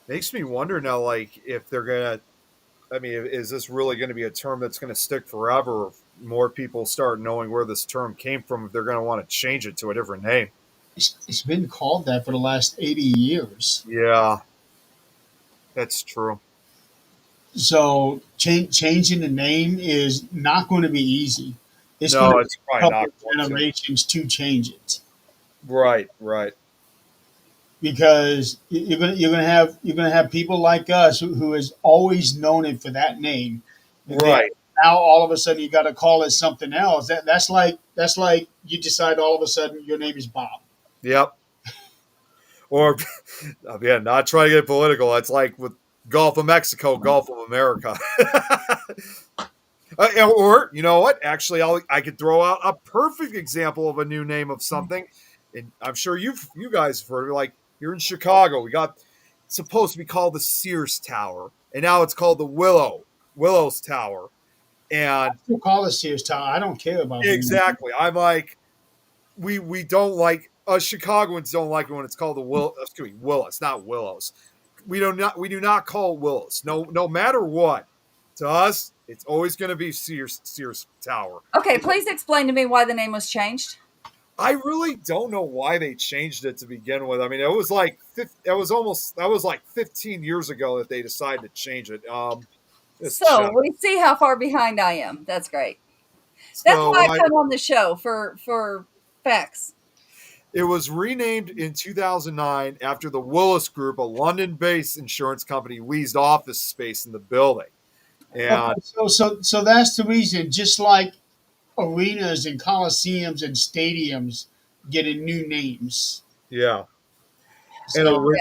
Makes me wonder now, like if they're gonna. I mean, is this really going to be a term that's going to stick forever? If more people start knowing where this term came from, if they're going to want to change it to a different name. It's been called that for the last 80 years. Yeah, that's true. So changing the name is not going to be easy. It's going to No, take it's a probably couple not of going to. generations to change it Right, right, because you're gonna have people like us who has always known it for that name, and then right. now all of a sudden you got to call it something else. That's like you decide all of a sudden your name is Bob. Yep. Or again, not trying to get political. It's like with Gulf of Mexico, Gulf of America. Or you know what? Actually, I could throw out a perfect example of a new name of something, and I'm sure you guys have heard of it. Like here in Chicago, we got it's supposed to be called the Sears Tower, and now it's called the Willows Tower. And Still call it Sears Tower. I don't care about the name. exactly, I'm like we don't like us Chicagoans don't like it when it's called the excuse me, Willis, not Willows. We do not call it Willis. No matter what. To us, it's always going to be Sears Tower. Okay, please explain to me why the name was changed. I really don't know why they changed it to begin with. I mean, that was like 15 years ago that they decided to change it. Let's So check. we see how far behind I am. That's great. That's So why I come on the show for facts. it was renamed in 2009 after the Willis Group, a London-based insurance company, leased office space in the building. Okay, And so that's the reason. Just like arenas and coliseums and stadiums getting new names. yeah, and So ori-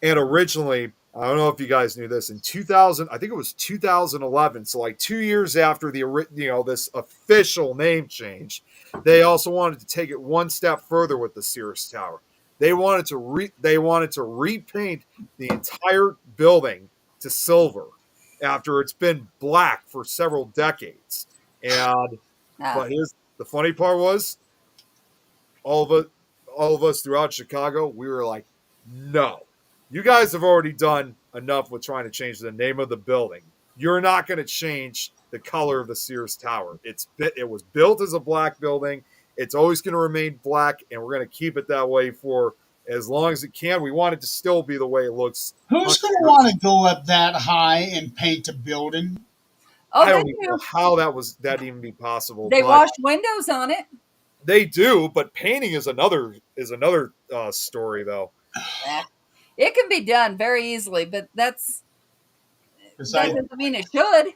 and originally I don't know if you guys knew this. In 2000, I think it was 2011. So like 2 years after this official name change, they also wanted to take it one step further with the Sears Tower. They wanted to repaint the entire building to silver after it's been black for several decades. And Ah, but here's the funny part was all of us all of us throughout Chicago, we were like, no, you guys have already done enough with trying to change the name of the building. You're not going to change the color of the Sears Tower. It was built as a black building. It's always going to remain black, and we're going to keep it that way for as long as it can. We want it to still be the way it looks. Who's going to want to go up that high and paint a building? oh, I they don't even know do. how that even be possible, They but wash windows on it. they do. But painting is another story, though. Eh, it can be done very easily, but that Besides, doesn't mean it should.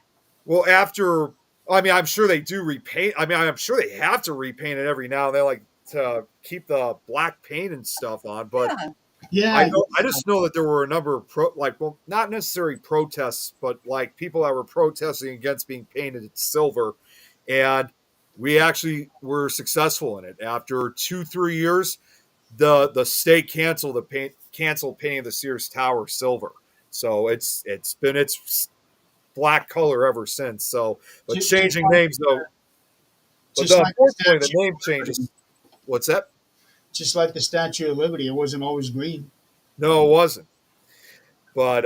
Well, I'm sure they do repaint. I'm sure they have to repaint it every now and then, like to keep the black paint and stuff on. But Yeah. yeah, I just know that there were a number of not necessarily protests, but like people that were protesting against being painted silver, and we actually were successful in it. After 2-3 years, the state canceled painting the Sears Tower silver. So it's been its black color ever since. So, but just, changing names though, but just like the unfortunately the Statue name of changes. Liberty. What's that? Just like the Statue of Liberty, it wasn't always green. No, it wasn't. But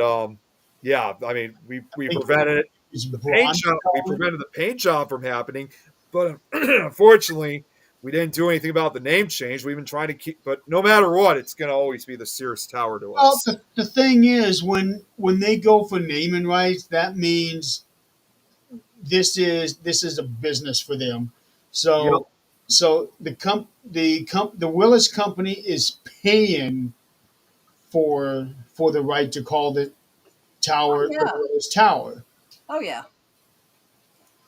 yeah, we I think prevented it. it's The paint bronze job. We color. prevented the paint job from happening, but unfortunately, we didn't do anything about the name change. We've been trying to keep, but no matter what, it's going to always be the Sears Tower to Well, us. the thing is, when they go for naming rights, that means this is a business for them. Yep. So the Willis Company is paying for the right to call the Oh tower the yeah. Willis Tower. Oh yeah.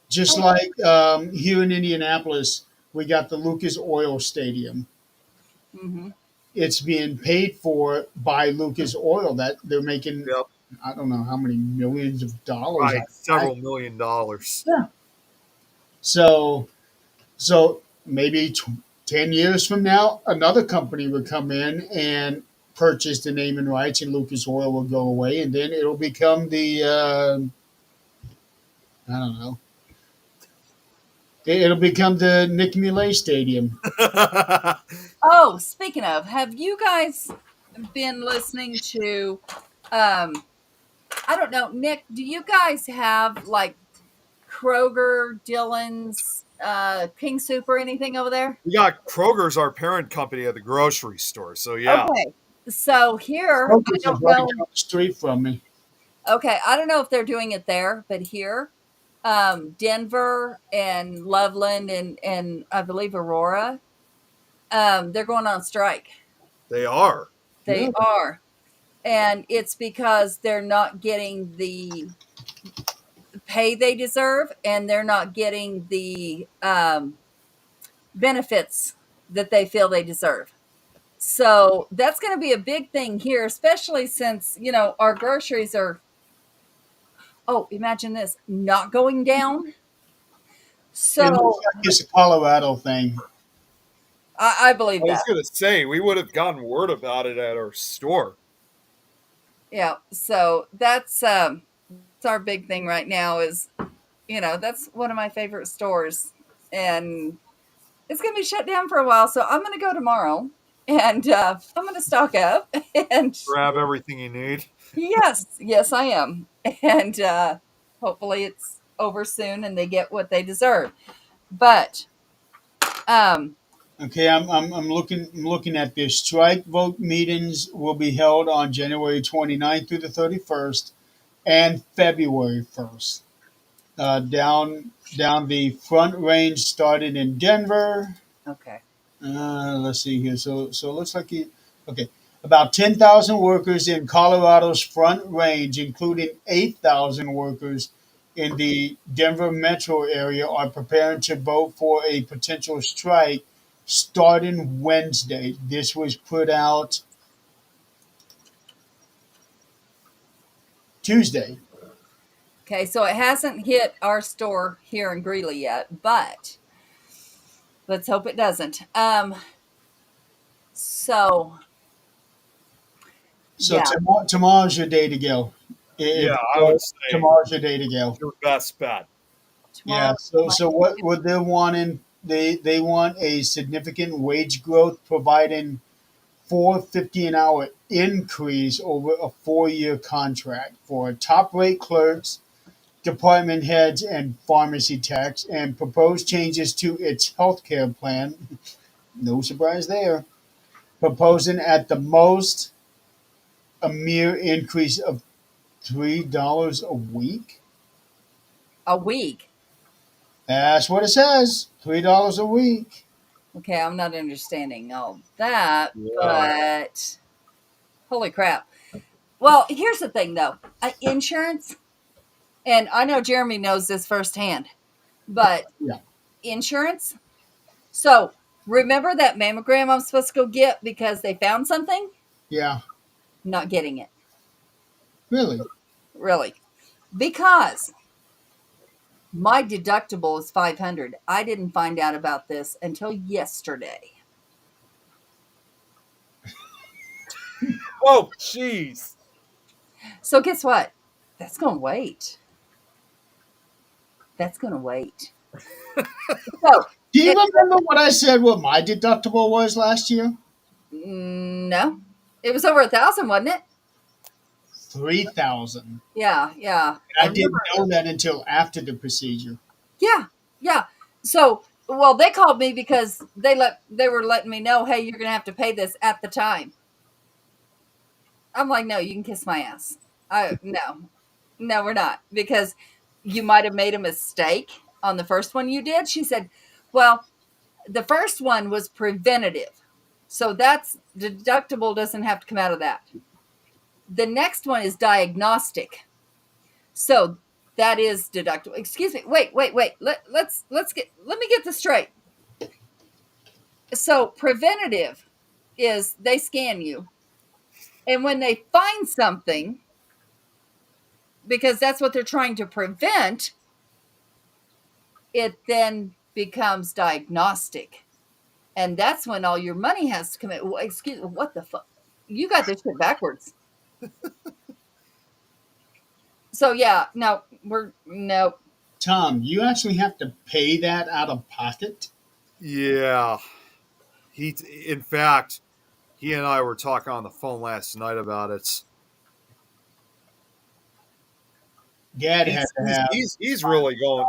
Just Oh, like here in Indianapolis, we got the Lucas Oil Stadium. mm-hmm. It's being paid for by Lucas Oil. That they're making, Yep. I don't know how many millions of dollars. Right. Several $1 million. Yeah. So so maybe 10 years from now, another company would come in and purchase the naming rights, and Lucas Oil will go away, and then it'll become the I don't know. It'll become the Nick Mulay Stadium. Oh, speaking of, have you guys been listening to? I don't know, Nick. Do you guys have like Kroger, Dillon's, King Soup, or anything over there? We got Kroger's our parent company at the grocery store. So yeah, Okay. So here, I Focus is don't right know. down the street from me. Okay, I don't know if they're doing it there, but here, Denver and Loveland and I believe Aurora, they're going on strike. they are. They Really? are, and it's because they're not getting the pay they deserve, and they're not getting the benefits that they feel they deserve. So that's going to be a big thing here, especially since our groceries are. Oh, imagine this not going down. It looks So like it's a Colorado thing. I believe I was that. gonna say we would have gotten word about it at our store. Yeah. So that's our big thing right now is, that's one of my favorite stores, and it's going to be shut down for a while. So I'm going to go tomorrow, and I'm going to stock up. And Grab everything you need. yes, I am. And hopefully it's over soon and they get what they deserve. But um, Okay, I'm looking at this. Strike vote meetings will be held on January 29th through the 31st and February 1st. Down the Front Range started in Denver. okay. Let's see here. So it looks like okay. About 10,000 workers in Colorado's Front Range, including 8,000 workers in the Denver metro area, are preparing to vote for a potential strike starting Wednesday. This was put out Tuesday. Okay, so it hasn't hit our store here in Greeley yet, but let's hope it doesn't. So So yeah, tomorrow's your day to go. Yeah, If I would say tomorrow's your day to go. your best bet. Yeah. tomorrow. So what they're wanting, they want a significant wage growth, providing $4.50 an hour increase over a 4-year contract for top rate clerks, department heads, and pharmacy techs, and proposed changes to its healthcare plan. No surprise there. Proposing at the most a mere increase of $3 a week. A week. That's what it says. $3 a week. Okay, I'm not understanding all that, Yeah. but holy crap. Well, here's the thing though. Insurance, and I know Jeremy knows this firsthand, but Yeah. insurance. So remember that mammogram I'm supposed to go get because they found something? Yeah. Not getting it, Really. really. Because my deductible is 500. I didn't find out about this until yesterday. Oh, jeez. So guess what? That's going to wait. That's going to wait. So, Do you it, remember what I said what my deductible was last year? no, it was over 1,000, wasn't it? 3,000. Yeah, yeah. I I didn't remember. know that until after the procedure. Yeah, yeah. So, well, they called me because they were letting me know, hey, you're going to have to pay this at the time. I'm like, no, you can kiss my ass. No, we're not, because you might have made a mistake on the first one you did. She said, well, the first one was preventative. So that's deductible doesn't have to come out of that. The next one is diagnostic. So that is deductible. Excuse me. Wait. Let me get this straight. So preventative is they scan you. And when they find something, because that's what they're trying to prevent, it then becomes diagnostic. And that's when all your money has to come in. Well, excuse me, what the fuck? You got this shit backwards. So yeah, no, we're no. Tom, you actually have to pay that out of pocket? Yeah. He, in fact, he and I were talking on the phone last night about it. Dad had to have He's really going.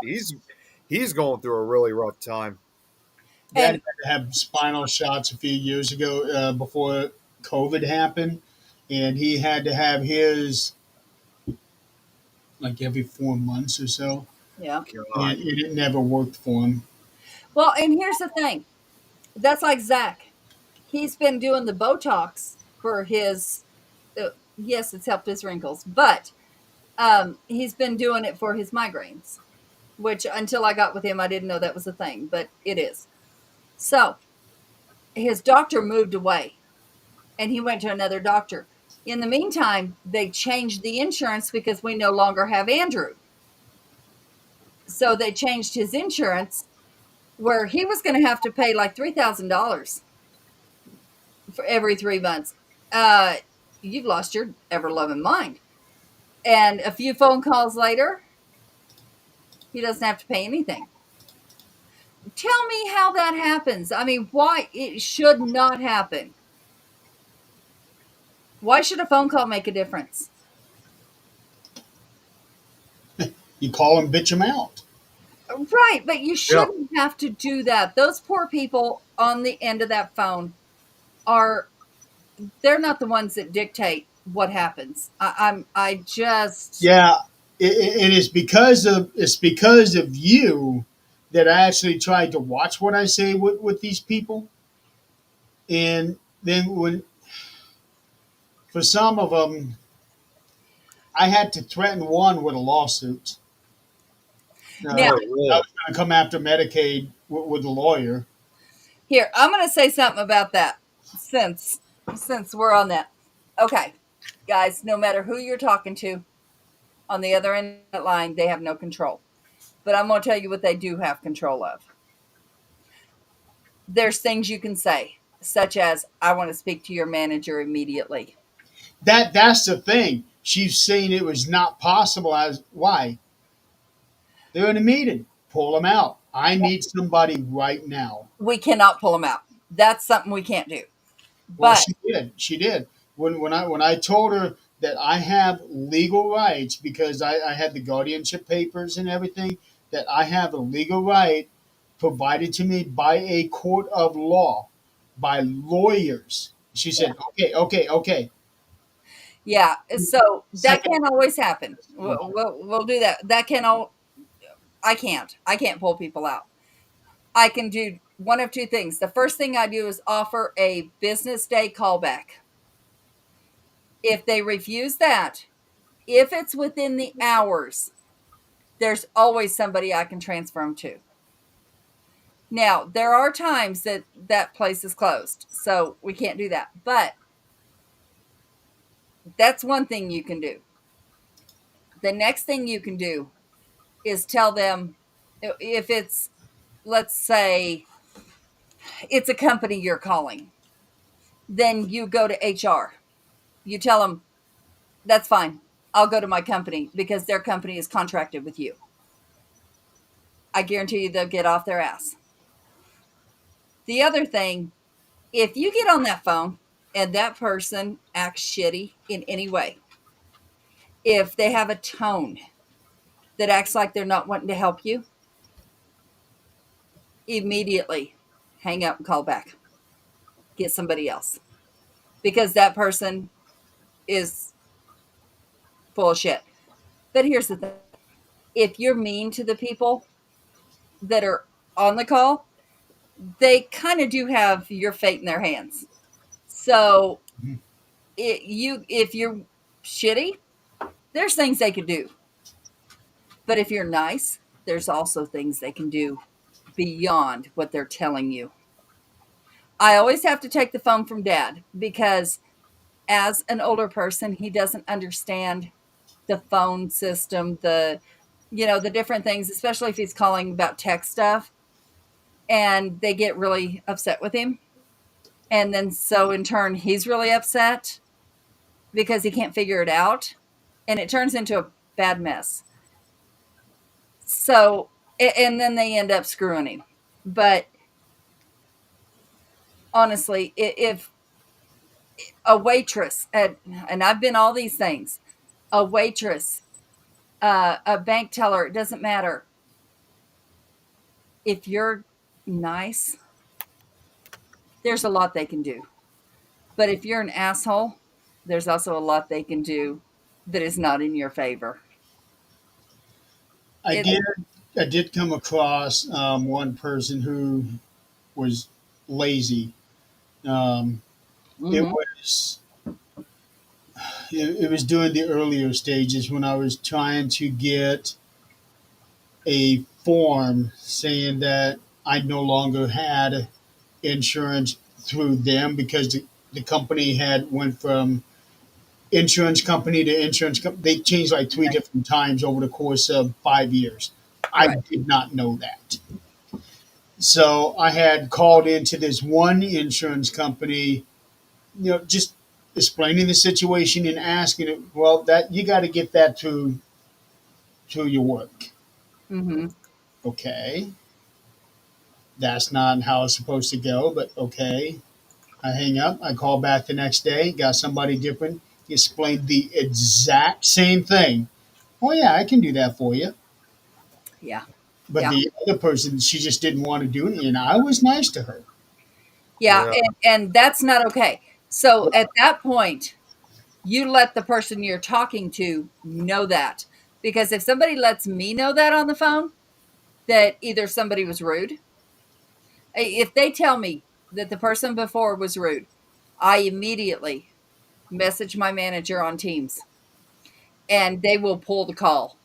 He's going through a really rough time. Dad And had to have spinal shots a few years ago before COVID happened, and he had to have his like every 4 months or so, yeah. God. and it never worked for him. Well, and here's the thing. That's like Zach. He's been doing the Botox for his. Yes, it's helped his wrinkles, but he's been doing it for his migraines. Which until I got with him, I didn't know that was a thing, but it is. So his doctor moved away, and he went to another doctor. In the meantime, they changed the insurance because we no longer have Andrew. So they changed his insurance where he was going to have to pay like $3,000 for every 3 months. Uh, you've lost your ever loving mind. And a few phone calls later, he doesn't have to pay anything. Tell me how that happens. I mean, why it should not happen. Why should a phone call make a difference? You call him, bitch him out. Right, but you Yeah. shouldn't have to do that. Those poor people on the end of that phone are they're not the ones that dictate what happens. I just Yeah, it is because of you that I actually tried to watch what I say with these people, and then when for some of them, I had to threaten one with a lawsuit. now Oh, I really? was going to come after Medicaid with a lawyer. here, I'm gonna say something about that since we're on that. Okay, guys, no matter who you're talking to, On the other end of that line, they have no control. But I'm going to tell you what they do have control of. There's things you can say, such as, I want to speak to your manager immediately. That's the thing. She's saying it was not possible. As why? They're in a meeting. Pull them out. I need somebody right now. We cannot pull them out. That's something we can't do. Well, But she did. She did. When I told her that I have legal rights because I had the guardianship papers and everything, that I have a legal right provided to me by a court of law, by lawyers. She said, "Okay, okay, okay." yeah, so that Second, can't always happen. We'll do that. That can all. I can't. I can't pull people out. I can do one of two things. The first thing I do is offer a business day callback. If they refuse that, if it's within the hours, there's always somebody I can transfer them to. Now, there are times that that place is closed, so we can't do that. But that's one thing you can do. The next thing you can do is tell them if it's, let's say, it's a company you're calling, then you go to HR. You tell them, that's fine. I'll go to my company because their company is contracted with you. I guarantee you they'll get off their ass. The other thing, if you get on that phone and that person acts shitty in any way, if they have a tone that acts like they're not wanting to help you, immediately hang up and call back. Get somebody else. Because that person is full of shit. But here's the thing, if you're mean to the people that are on the call, they kind of do have your fate in their hands. So if you're shitty, there's things they could do. But if you're nice, there's also things they can do beyond what they're telling you. I always have to take the phone from Dad because as an older person, he doesn't understand the phone system, the different things, especially if he's calling about tech stuff, and they get really upset with him. And then so in turn, he's really upset because he can't figure it out, and it turns into a bad mess. So, and then they end up screwing him. But honestly, if a waitress, and I've been all these things, a waitress, a bank teller, it doesn't matter. If you're nice, there's a lot they can do. But if you're an asshole, there's also a lot they can do that is not in your favor. I It, did. I did come across one person who was lazy. Um, it mhm. was it was during the earlier stages when I was trying to get a form saying that I no longer had insurance through them because the company had went from insurance company to insurance company. They changed like three Okay. different times over the course of 5 years. I Right. did not know that. So I had called into this one insurance company, just explaining the situation and asking it, well, that you got to get that to your work. Hmm. Okay. That's not how it's supposed to go, but okay. I hang up. I call back the next day, got somebody different, explained the exact same thing. Oh, yeah, I can do that for you. Yeah. But Yeah. the other person, she just didn't want to do it. And I was nice to her. Yeah. Yeah. And that's not okay. So at that point, you let the person you're talking to know that. Because if somebody lets me know that on the phone, that either somebody was rude, if they tell me that the person before was rude, I immediately message my manager on Teams and they will pull the call.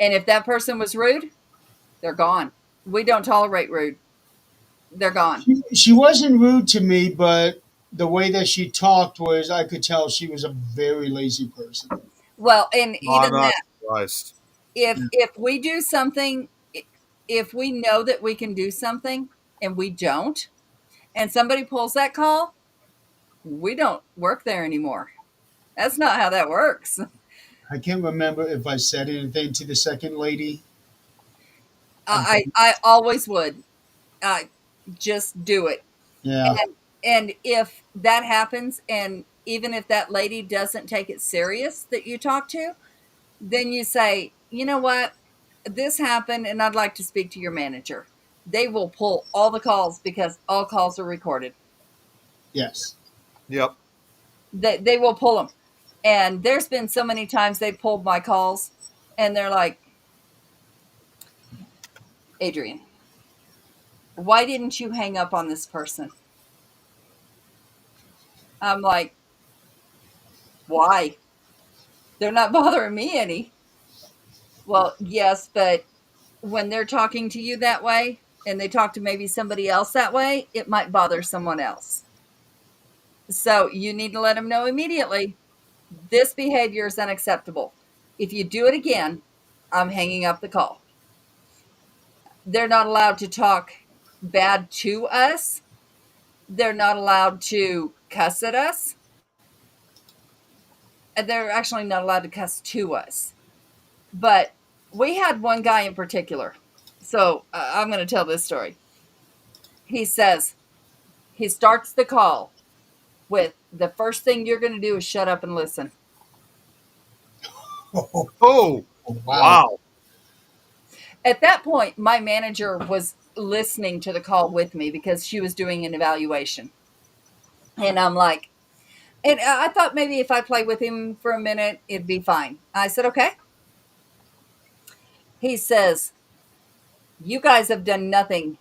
And if that person was rude, they're gone. We don't tolerate rude. They're gone. She wasn't rude to me, but the way that she talked was, I could tell she was a very lazy person. Well, and No, I'm even not that, surprised. if we do something, if we know that we can do something and we don't, and somebody pulls that call, we don't work there anymore. That's not how that works. I can't remember if I said anything to the second lady. I, I always would. Just do it. yeah, And if that happens, and even if that lady doesn't take it serious that you talk to, then you say, you know what, this happened, and I'd like to speak to your manager. They will pull all the calls because all calls are recorded. yes. Yep. They will pull them. And there's been so many times they pulled my calls, and they're like, Adrian, why didn't you hang up on this person? I'm like, why? They're not bothering me any. Well, yes, but when they're talking to you that way and they talk to maybe somebody else that way, it might bother someone else. So you need to let them know immediately this behavior is unacceptable. If you do it again, I'm hanging up the call. They're not allowed to talk bad to us. They're not allowed to cuss at us. And they're actually not allowed to cuss to us. But we had one guy in particular. So I'm going to tell this story. He says, he starts the call with the first thing you're going to do is shut up and listen. Oh, Oh, wow. wow. At that point, my manager was listening to the call with me because she was doing an evaluation. And I'm like, and I thought maybe if I play with him for a minute, it'd be fine. I said, okay. He says, you guys have done nothing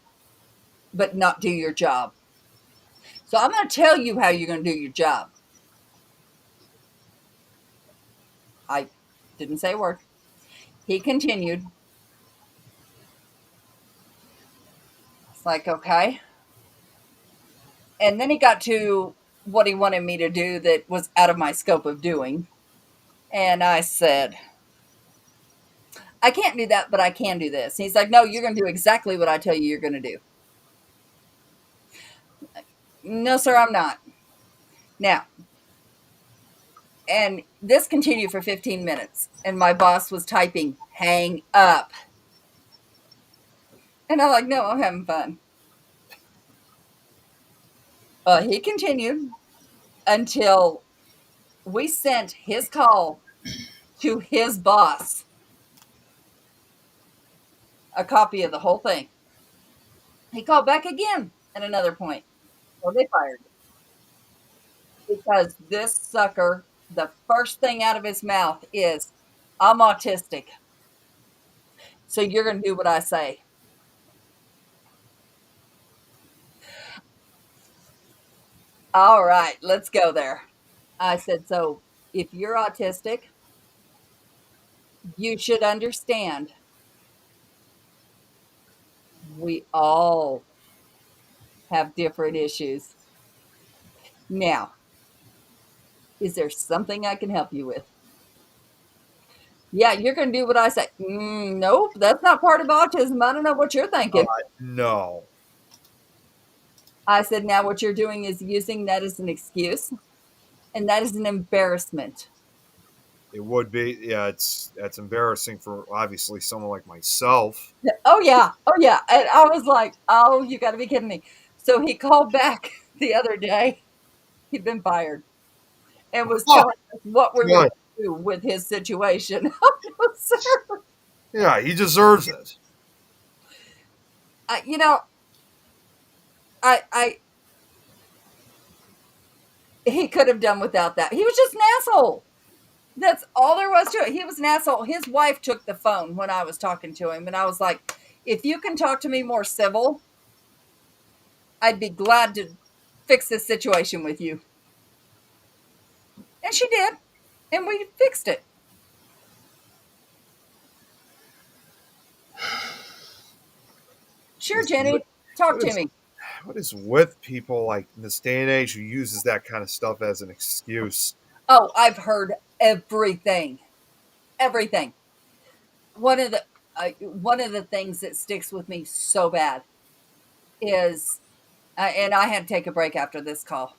but not do your job. So I'm going to tell you how you're going to do your job. I didn't say a word. He continued. It's like, okay. And then he got to what he wanted me to do that was out of my scope of doing. And I said, I can't do that, but I can do this. And he's like, no, you're going to do exactly what I tell you you're going to do. No, sir, I'm not. Now, and this continued for 15 minutes. And my boss was typing, hang up. And I'm like, no, I'm having fun. He continued until we sent his call to his boss, a copy of the whole thing. He called back again at another point. Well, they fired him because this sucker, the first thing out of his mouth is, I'm autistic. So you're going to do what I say. All right, let's go there. I said, so if you're autistic, you should understand we all have different issues. Now, is there something I can help you with? Yeah, you're going to do what I say. Nope, that's not part of autism. I don't know what you're thinking. No. I said, now what you're doing is using that as an excuse, and that is an embarrassment. It would be. Yeah, that's embarrassing for obviously someone like myself. Oh, yeah. Oh, yeah. And I was like, oh, you got to be kidding me. So he called back the other day. He'd been fired and was Oh, telling us what we're going good. to do with his situation. Sir, Yeah, he deserves it. you know, I he could have done without that. He was just an asshole. That's all there was to it. He was an asshole. His wife took the phone when I was talking to him, and I was like, if you can talk to me more civil, I'd be glad to fix this situation with you. And she did, and we fixed it. Sure, Jenny, talk What to is me. what is with people like in this day and age who uses that kind of stuff as an excuse? Oh, I've heard everything. Everything. One of the one of the things that sticks with me so bad is, and I had to take a break after this call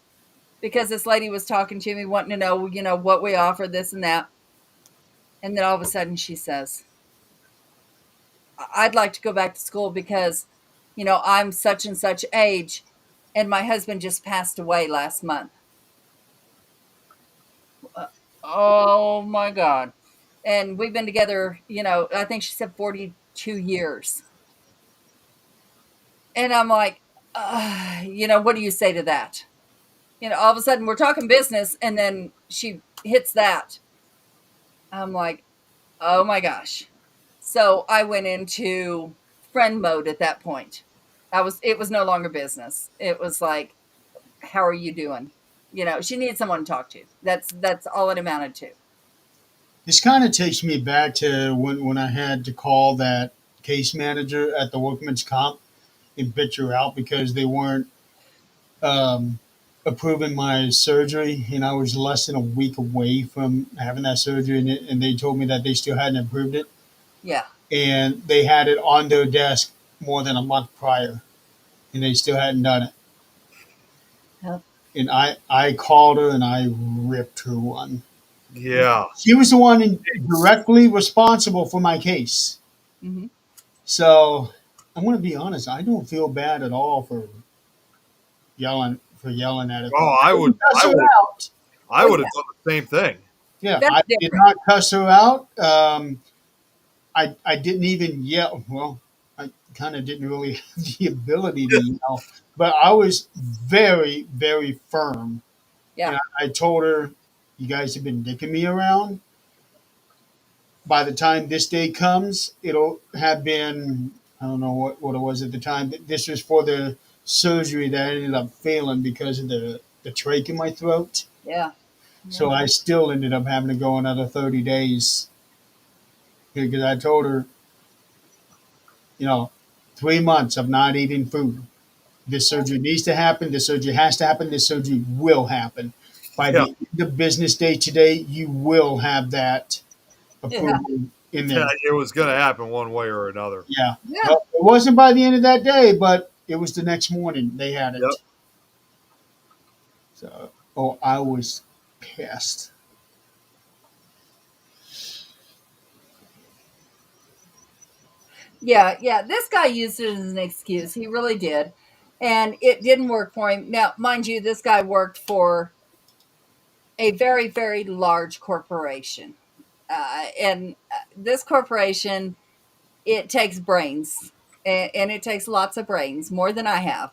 because this lady was talking to me, wanting to know, what we offer, this and that, and then all of a sudden she says, "I'd like to go back to school because, I'm such and such age, and my husband just passed away last month." Oh my God. And we've been together, I think she said 42 years. And I'm like, what do you say to that? All of a sudden we're talking business and then she hits that. I'm like, oh my gosh. So I went into friend mode at that point. It was no longer business. It was like, how are you doing? She needed someone to talk to. That's all it amounted to. This kind of takes me back to when I had to call that case manager at the workman's comp and bitch her out because they weren't um, approving my surgery, and I was less than a week away from having that surgery, and they told me that they still hadn't approved it, Yeah. and they had it on their desk more than a month prior, and they still hadn't done it. Yep. And I called her and I ripped her one. Yeah. She was the one directly responsible for my case. Hmm. So I'm going to be honest. I don't feel bad at all for yelling at her. Oh, I didn't cuss I her would, out. I Well, would yeah, have done the same thing. Yeah, that's I did different. not cuss her out. I didn't even yell. Well, I kind of didn't really have the ability to yell, but I was very, very firm. Yeah. And I told her, "You guys have been dicking me around. By the time this day comes, it'll have been, I don't know what it was at the time, but this was for the surgery that ended up failing because of the trach in my throat. Yeah. Yeah. So I still ended up having to go another 30 days because I told her, you know, 3 months of not eating food. This surgery needs to happen. This surgery has to happen. This surgery will happen. By Yeah. the end of business day today, you will have that Yeah. approval in Yeah, there. it was going to happen one way or another. Yeah. Yeah. Well, it wasn't by the end of that day, but it was the next morning they had Yep. it. So, oh, I was pissed. Yeah. Yeah. This guy used it as an excuse. He really did. And it didn't work for him. Now, mind you, this guy worked for a very, very large corporation. And this corporation, it takes brains, and it takes lots of brains, more than I have,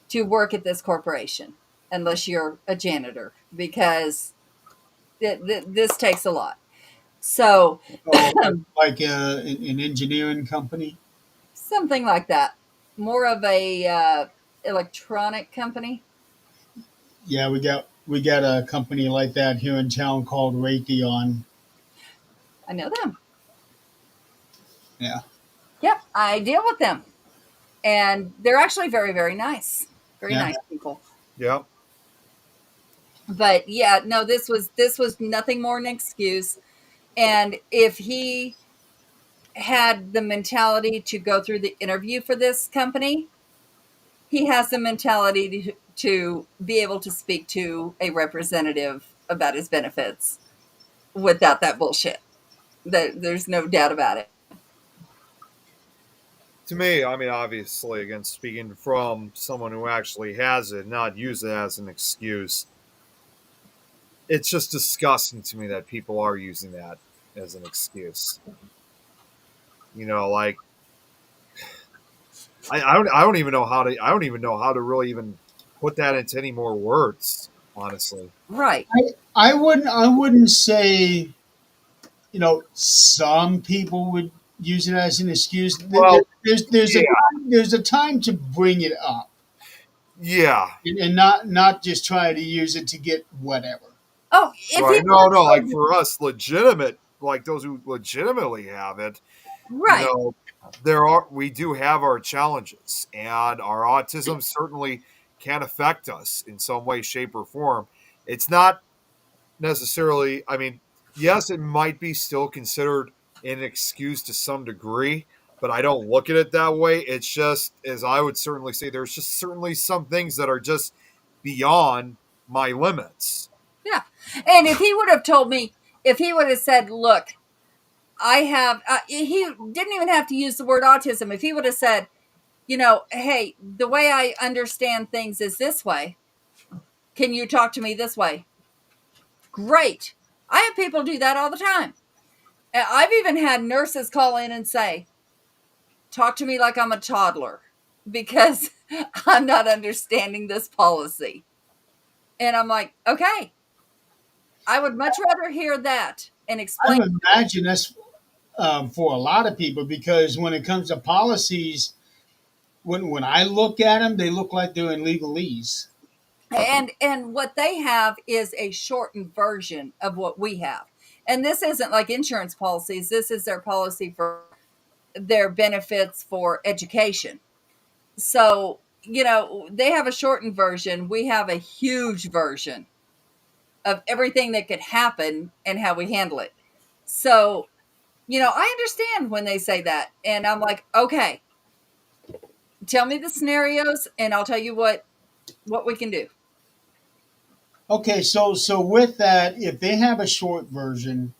to work at this corporation, unless you're a janitor, because this takes a lot. So, Oh, like an engineering company. something like that. More of a electronic company. Yeah, we got a company like that here in town called Raytheon. I know them. Yeah, Yep, I deal with them, and they're actually very, very nice. Very yeah. nice people. Yep. But yeah, no, this was nothing more than an excuse. And if he had the mentality to go through the interview for this company, he has the mentality to be able to speak to a representative about his benefits without that bullshit. There's no doubt about it. To me, I mean, obviously, again, speaking from someone who actually has it, not use it as an excuse, it's just disgusting to me that people are using that as an excuse. Like I don't even know how to really even put that into any more words, honestly. Right. I wouldn't say some people would use it as an excuse. Well, There's yeah, a time to bring it up yeah, and not just try to use it to get whatever. Oh, if he right. No, no, like wants for us, legitimate, like those who legitimately have it, to, you right. know, we do have our challenges, and our autism certainly can affect us in some way, shape, or form. It's not necessarily. I mean, yes, it might be still considered an excuse to some degree, but I don't look at it that way. It's just, as I would certainly say, there's just certainly some things that are just beyond my limits. Yeah. And if he would have told me, if he would have said, look, I have, he didn't even have to use the word autism. If he would have said, hey, the way I understand things is this way. Can you talk to me this way? Great. I have people do that all the time. I've even had nurses call in and say, talk to me like I'm a toddler because I'm not understanding this policy. And I'm like, okay, I would much rather hear that and I explain. would imagine that's for a lot of people because when it comes to policies, when I look at them, they look like they're in legalese. And what they have is a shortened version of what we have. And this isn't like insurance policies. This is their policy for their benefits for education. So, they have a shortened version. We have a huge version of everything that could happen and how we handle it. So, I understand when they say that. And I'm like, okay, tell me the scenarios and I'll tell you what we can do. Okay, so with that, if they have a short version,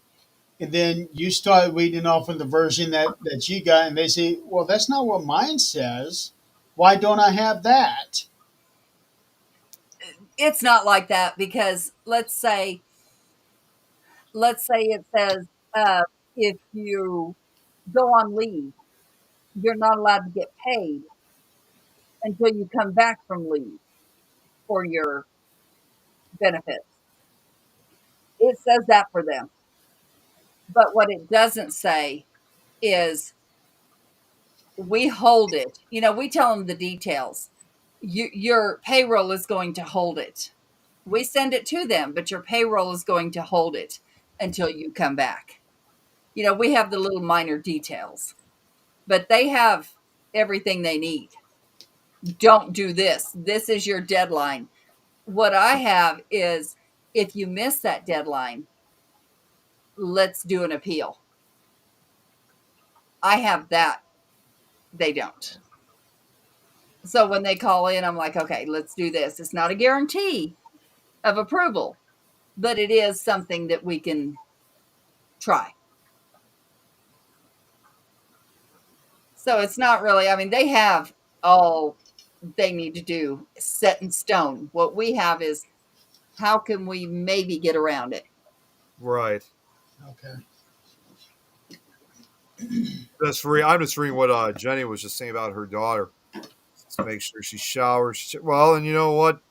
and then you start reading off of the version that you got, and they say, "Well, that's not what mine says. Why don't I have that?" It's not like that because let's say it says if you go on leave, you're not allowed to get paid until you come back from leave for your benefits. It says that for them. But what it doesn't say is we hold it. We tell them the details. Your payroll is going to hold it. We send it to them, but your payroll is going to hold it until you come back. We have the little minor details, but they have everything they need. Don't do this. This is your deadline. What I have is if you miss that deadline, let's do an appeal. I have that. They don't. So when they call in, I'm like, okay, let's do this. It's not a guarantee of approval, but it is something that we can try. So it's not really, I mean, they have all they need to do set in stone. What we have is how can we maybe get around it? Right. Okay. I'm just reading what Jenny was just saying about her daughter. To make sure she showers. Well, and you know what,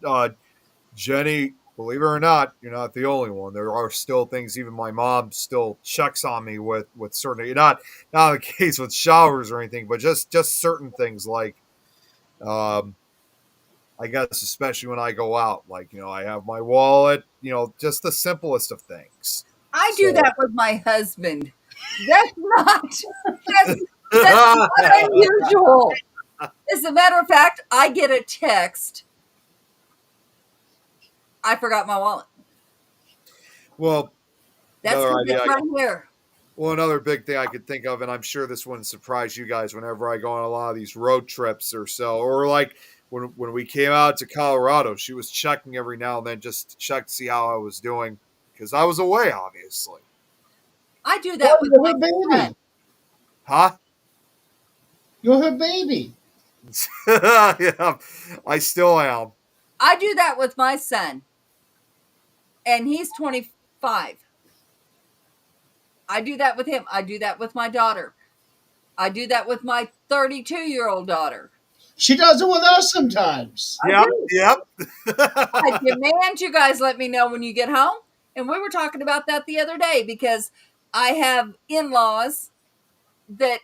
Jenny, believe it or not, you're not the only one. There are still things. Even my mom still checks on me with certain. Not the case with showers or anything, but just certain things like, um, I guess especially when I go out, like I have my wallet. Just the simplest of things. I do So. that with my husband. That's not that's not unusual. As a matter of fact, I get a text. I forgot my wallet. Well, That's another because idea. it's right here. Well, another big thing I could think of, and I'm sure this wouldn't surprise you guys whenever I go on a lot of these road trips or so, or like when we came out to Colorado, she was checking every now and then just to check to see how I was doing because I was away, obviously. I do Oh, that with you're my her baby. son. Huh? You're her baby. Yeah, I still am. I do that with my son, and he's 25. I do that with him. I do that with my daughter. I do that with my 32-year-old daughter. She does it with us sometimes. I Yep, do. yep. I demand you guys let me know when you get home. And we were talking about that the other day because I have in-laws that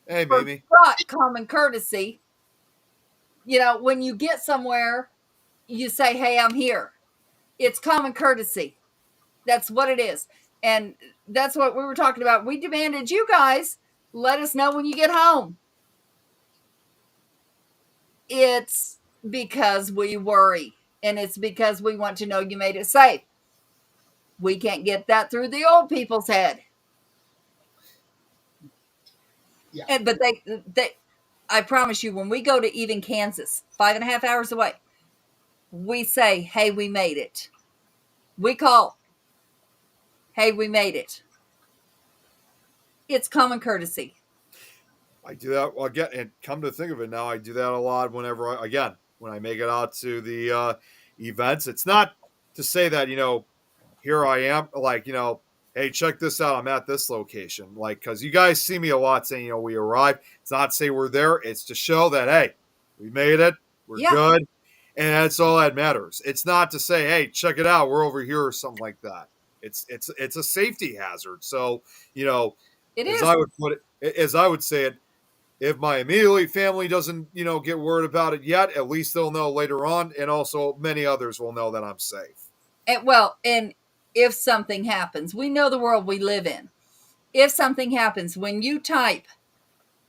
Hey, Mimi. forgot common courtesy. When you get somewhere, you say, hey, I'm here. It's common courtesy. That's what it is. And that's what we were talking about. We demanded you guys let us know when you get home. It's because we worry, and it's because we want to know you made it safe. We can't get that through the old people's head. Yeah. But I promise you, when we go to even Kansas, 5.5 hours away, we say, "Hey, we made it." We call, "Hey, we made it." It's common courtesy. I do that again, and come to think of it now, I do that a lot whenever when I make it out to the events. It's not to say that here I am, like hey, check this out, I'm at this location, like because you guys see me a lot saying we arrived. It's not to say we're there. It's to show that hey, we made it, we're Yeah, good, and that's all that matters. It's not to say hey, check it out, we're over here or something like that. It's a safety hazard. So you know, it as is. I would put it, as I would say it, if my immediate family doesn't, get word about it yet, at least they'll know later on, and also many others will know that I'm safe. And if something happens, we know the world we live in. If something happens, when you type,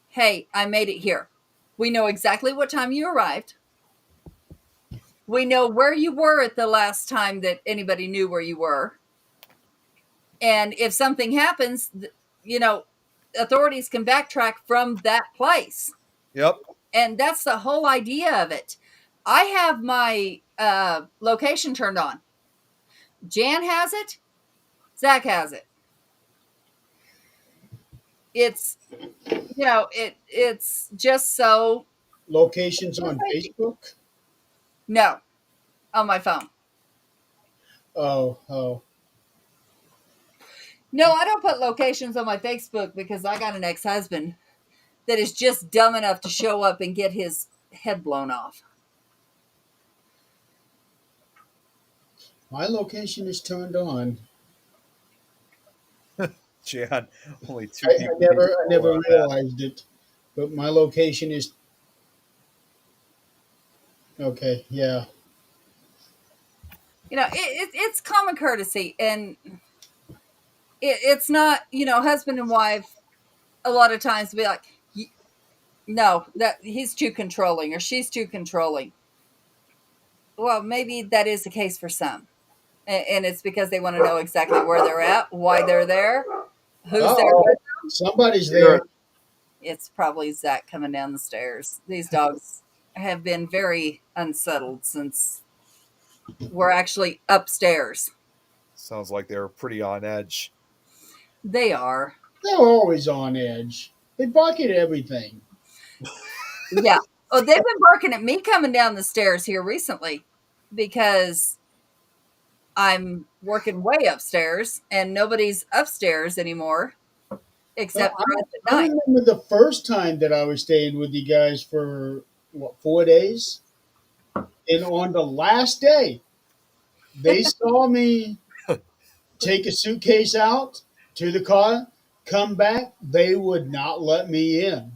"Hey, I made it here," we know exactly what time you arrived. We know where you were at the last time that anybody knew where you were. And if something happens, you know, authorities can backtrack from that place. Yep. And that's the whole idea of it. I have my location turned on. Jan has it. Zach has it. It's it's just so Locations on Facebook. no on my phone. Oh. No, I don't put locations on my Facebook because I got an ex-husband that is just dumb enough to show up and get his head blown off. My location is turned on. Jan, only two I people. never realized it, but my location is okay. Yeah. It's common courtesy, and it's not husband and wife. A lot of times be like, no, that he's too controlling or she's too controlling. Well, maybe that is the case for some, and it's because they want to know exactly where they're at, why they're there, who's there Oh, with. somebody's there. It's probably Zach coming down the stairs. These dogs have been very unsettled since we're actually upstairs. Sounds like they're pretty on edge. They are. They're always on edge. They bark at everything. Yeah. Oh, they've been barking at me coming down the stairs here recently because I'm working way upstairs and nobody's upstairs anymore except Well, for us at I night. remember the first time that I was staying with you guys for 4 days, and on the last day, they saw me take a suitcase out to the car, come back. They would not let me in.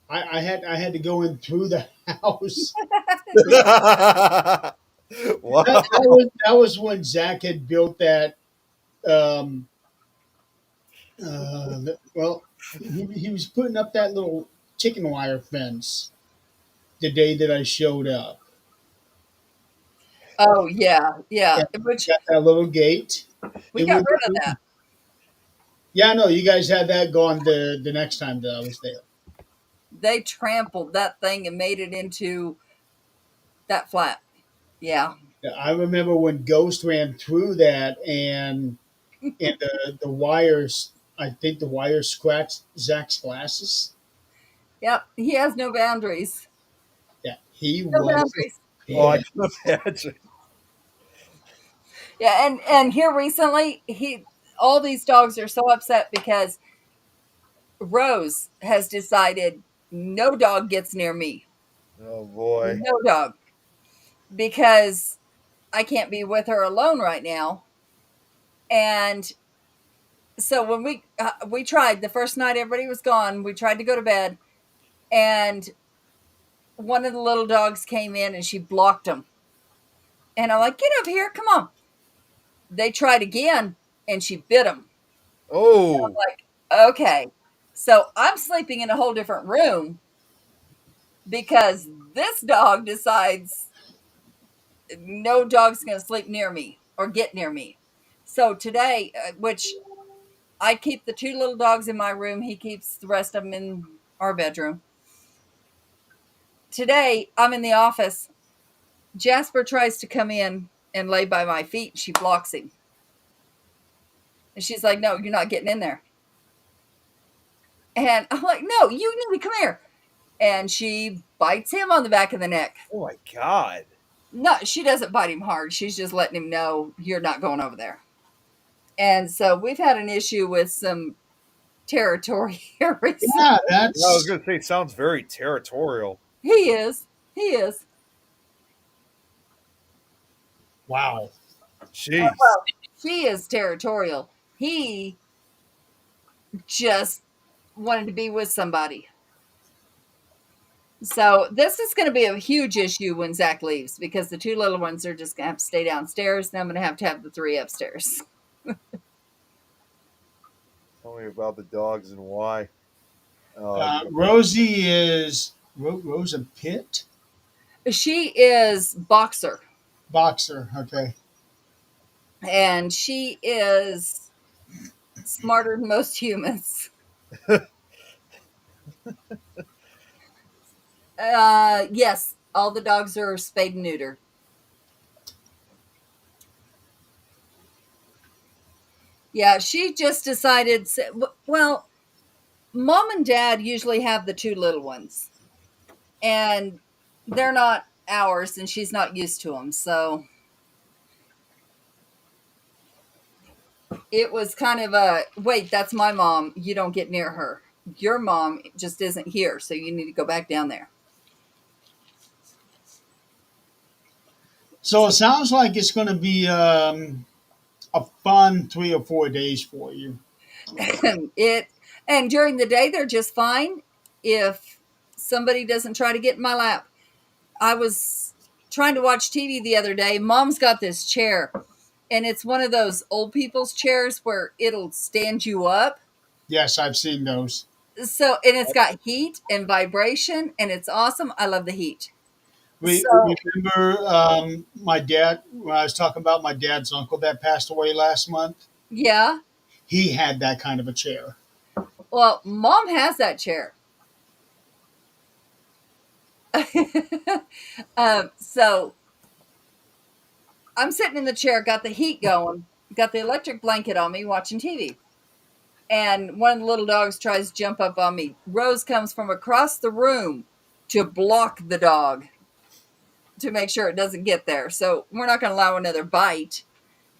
I had to go in through the house. Wow. That was when Zach had built that. Um, well, he was putting up that little chicken wire fence the day that I showed up. Oh yeah, yeah. Yeah, Which got that little gate. we It got was, rid of that. yeah, I know you guys had that gone the next time that I was there. They trampled that thing and made it into that flat. Yeah. Yeah, I remember when Ghost ran through that and the wires. I think the wires scratched Zach's glasses. Yep. He has no boundaries. Yeah, he No was boundaries. Oh, I dead. can imagine. Yeah, and here recently all these dogs are so upset because Rose has decided no dog gets near me. Oh boy. No dog. Because I can't be with her alone right now. And so when we tried the first night everybody was gone, we tried to go to bed and one of the little dogs came in and she blocked him. And I'm like, "Get up here, come on." They tried again and she bit him. I'm Oh. like, "Okay." So I'm sleeping in a whole different room because this dog decides no dog's going to sleep near me. or get near me. So today, which I keep the two little dogs in my room, he keeps the rest of them in our bedroom. Today, I'm in the office. Jasper tries to come in and lay by my feet. She blocks him. And she's like, "No, you're not getting in there." And I'm like, "No, you need to come here." And she bites him on the back of the neck. Oh my god. No, she doesn't bite him hard. She's just letting him know you're not going over there. And so we've had an issue with some territory here recently. Yeah, I was that's gonna say it sounds very territorial. He is. He is. wow. Jeez. She is territorial. He just wanted to be with somebody. So this is going to be a huge issue when Zach leaves because the two little ones are just going to have to stay downstairs, and I'm going to have the three upstairs. Tell me about the dogs and why. Rosie is Rosa Pitt, She is boxer, boxer. Okay. and she is smarter than most humans. Yes, all the dogs are spayed and neutered. Yeah, she just decided. Well, mom and dad usually have the two little ones, and they're not ours, and she's not used to them. So it was kind of a wait, that's my mom. You don't get near her. Your mom just isn't here, so you need to go back down there. So it sounds like it's going to be a fun 3 or 4 days for you. it and during the day they're just fine if somebody doesn't try to get in my lap. I was trying to watch TV the other day. Mom's got this chair, and it's one of those old people's chairs where it'll stand you up. Yes, I've seen those. So, and it's got heat and vibration, and it's awesome. I love the heat. We So, remember my dad when I was talking about my dad's uncle that passed away last month. yeah. He had that kind of a chair. Well, mom has that chair. So I'm sitting in the chair, got the heat going, got the electric blanket on me, watching TV. And one of the little dogs tries to jump up on me. Rose comes from across the room to block the dog to make sure it doesn't get there. So we're not going to allow another bite.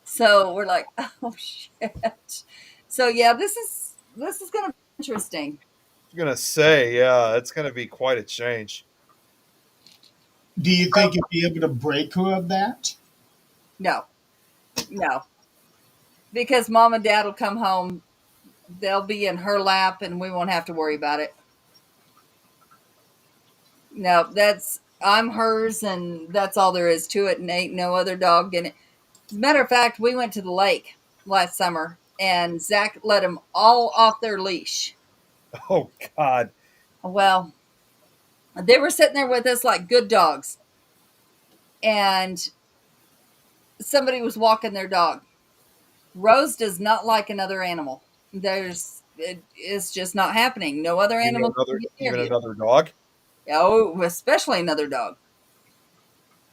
So we're like, oh shit. So yeah, this is going to be interesting. I was gonna say, yeah, it's gonna be quite a change. Do you think you'd be able to break her of that? No, no, because mom and dad will come home. They'll be in her lap, and we won't have to worry about it. No, that's I'm hers, and that's all there is to it. And ain't no other dog in it. As a matter of fact, we went to the lake last summer, and Zach let them all off their leash. Oh god. Well, they were sitting there with us like good dogs, and somebody was walking their dog. Rose does not like another animal. It's just not happening. No other Even animal can another get near even you. another dog? Oh, especially another dog.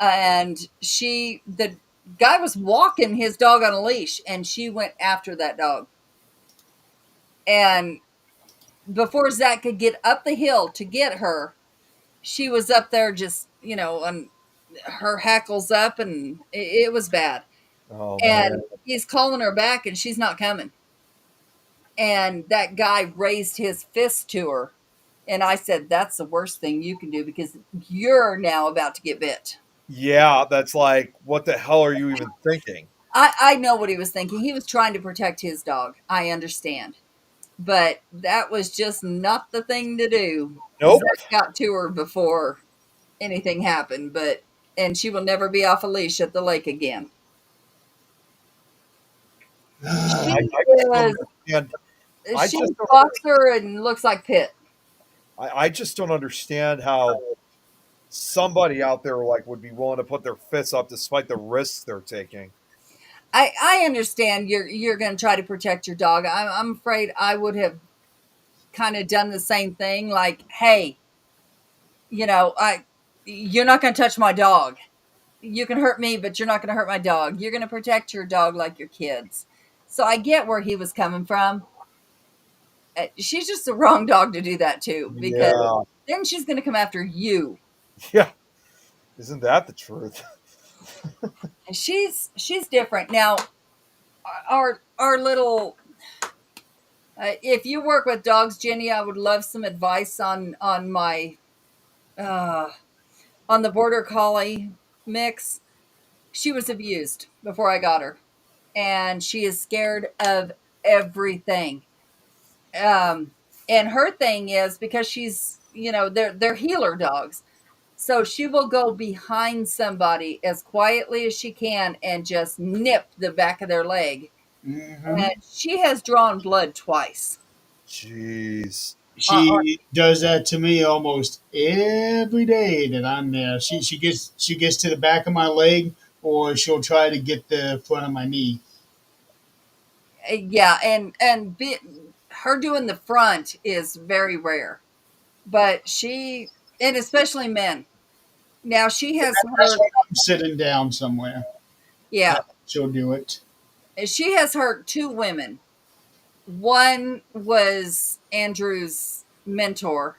And the guy was walking his dog on a leash, and she went after that dog. And before Zach could get up the hill to get her, she was up there just, on her hackles up, and it was bad. Oh man. And he's calling her back, and she's not coming. And that guy raised his fist to her. And I said, that's the worst thing you can do because you're now about to get bit. Yeah, that's like, what the hell are you even thinking? I know what he was thinking. He was trying to protect his dog. I understand. But that was just not the thing to do. Nope. Zach got to her before anything happened, and she will never be off a leash at the lake again. She I just don't is understand. I she's just a don't, boxer and looks like Pitt. I just don't understand how somebody out there like would be willing to put their fists up despite the risks they're taking. I understand you're going to try to protect your dog. I'm afraid I would have kind of done the same thing. Like, hey, you're not going to touch my dog. You can hurt me, but you're not going to hurt my dog. You're going to protect your dog like your kids. So I get where he was coming from. She's just the wrong dog to do that to, because Yeah. then she's going to come after you. Yeah. Isn't that the truth? And she's different now. Our little. If you work with dogs, Jenny, I would love some advice on my uh, on the border collie mix. She was abused before I got her, and she is scared of everything. Um, and her thing is, because she's, they're healer dogs. So she will go behind somebody as quietly as she can and just nip the back of their leg. Hmm. And she has drawn blood twice. Jeez. Uh, She does that to me almost every day that I'm there. She gets to the back of my leg, or she'll try to get the front of my knee. yeah, her doing the front is very rare, but and especially men. Now she has That's hurt, when I'm sitting down somewhere. yeah, She'll do it. she has hurt two women. One was Andrew's mentor,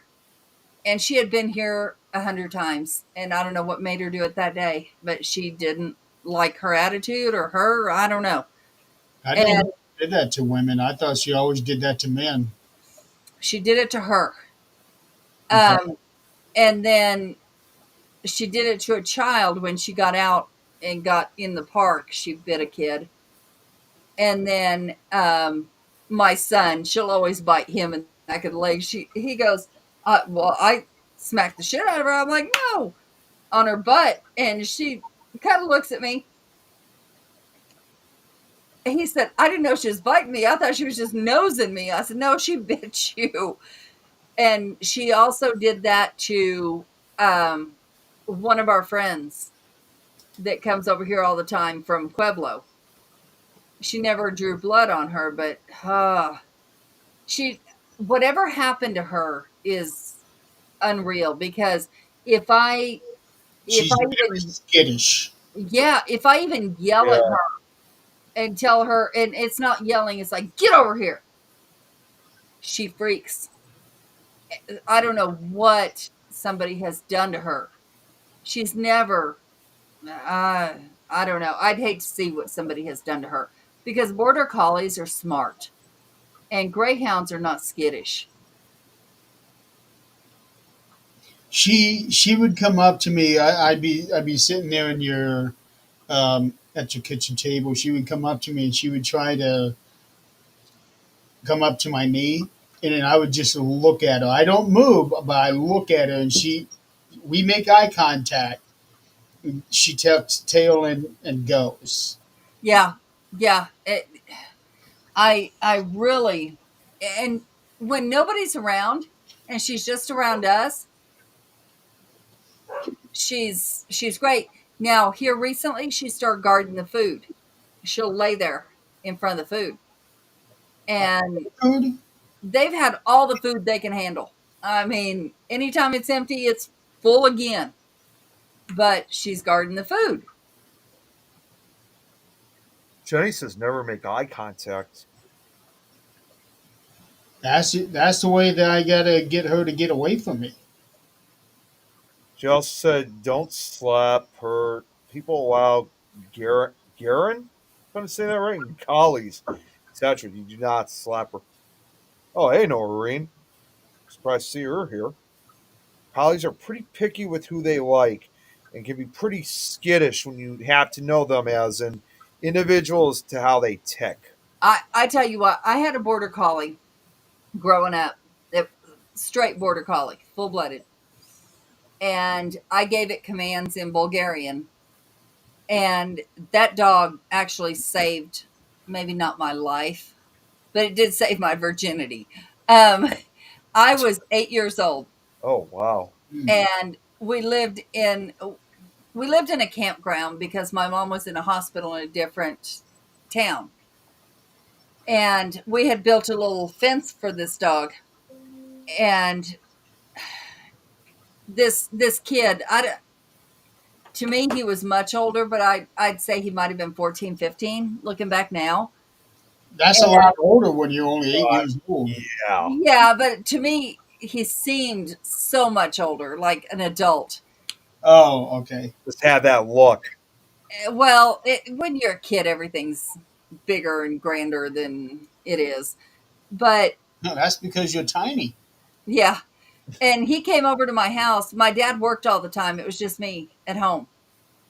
and she had been here 100 times, and I don't know what made her do it that day, but she didn't like her attitude or her, I don't know. I didn't know And she did that to women. I thought she always did that to men. she did it to her. Okay. Um, and then she did it to a child when she got out and got in the park. She bit a kid. And then my son, she'll always bite him in the back of the leg. He goes, well, I smacked the shit out of her. I'm like, no, on her butt. And she kind of looks at me. And he said, I didn't know she was biting me. I thought she was just nosing me. I said, no, she bit you. And she also did that to um, one of our friends that comes over here all the time from Pueblo. She never drew blood on her, but she, whatever happened to her is unreal, because if I if She's I very even skittish. yeah, if I even yell at Yeah. her and tell her, and it's not yelling, it's like, get over here, she freaks. I don't know what somebody has done to her. She's never uh, I don't know. I'd hate to see what somebody has done to her, because border collies are smart and greyhounds are not skittish. She would come up to me. I'd be sitting there in your at your kitchen table. She would come up to me and she would try to come up to my knee, and then I would just look at her. I don't move, but I look at her, and we make eye contact. She tucks tail and goes. Yeah, yeah. I really, and when nobody's around and she's just around us, she's great. Now here recently, she started guarding the food. She'll lay there in front of the food, and Food. they've had all the food they can handle. I mean, anytime it's empty, it's full again. But she's guarding the food. Jenny says never make eye contact. That's it. That's the way that I gotta get her to get away from me. She also said don't slap her. People allow Garen, if I'm going to say that right, and collies, etc. You do not slap her. Oh, hey, Noreen. Surprised to see her here. Collies are pretty picky with who they like and can be pretty skittish when you have to know them as an individual as to how they tick. I tell you what, I had a border collie growing up, that straight border collie, full blooded, and I gave it commands in Bulgarian, and that dog actually saved, maybe not my life, but it did save my virginity. Um, I was 8 years old, Oh, wow. Hmm. and we lived in a campground because my mom was in a hospital in a different. town. And we had built a little fence for this dog. And this kid, to me, he was much older, but I'd say he might have been 14, 15, looking back now. That's a And, lot older when you're only 8 Uh, years old. yeah. yeah, but to me, he seemed so much older, like an adult. Oh, okay. Just had that look. Well, when you're a kid, everything's bigger and grander than it is. But No, that's because you're tiny. yeah, and he came over to my house. My dad worked all the time. It was just me at home.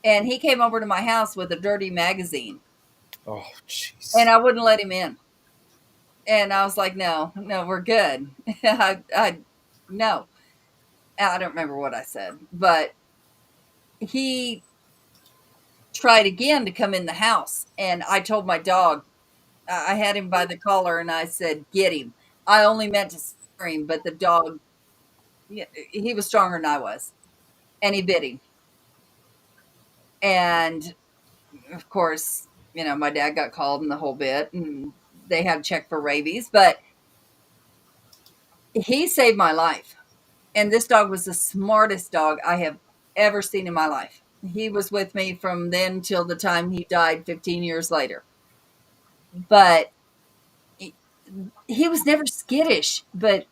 And he came over to my house with a dirty magazine, Oh, and jeez. I wouldn't let him in. And I was like, no, no, we're good. No, I don't remember what I said, but he tried again to come in the house. And I told my dog, I had him by the collar and I said, get him. I only meant to scare him, but the dog, he was stronger than I was. And he bit him. And of course, my dad got called and the whole bit, and they had to check for rabies, but he saved my life. And this dog was the smartest dog I have ever seen in my life. He was with me from then till the time he died 15 years later. But he was never skittish. But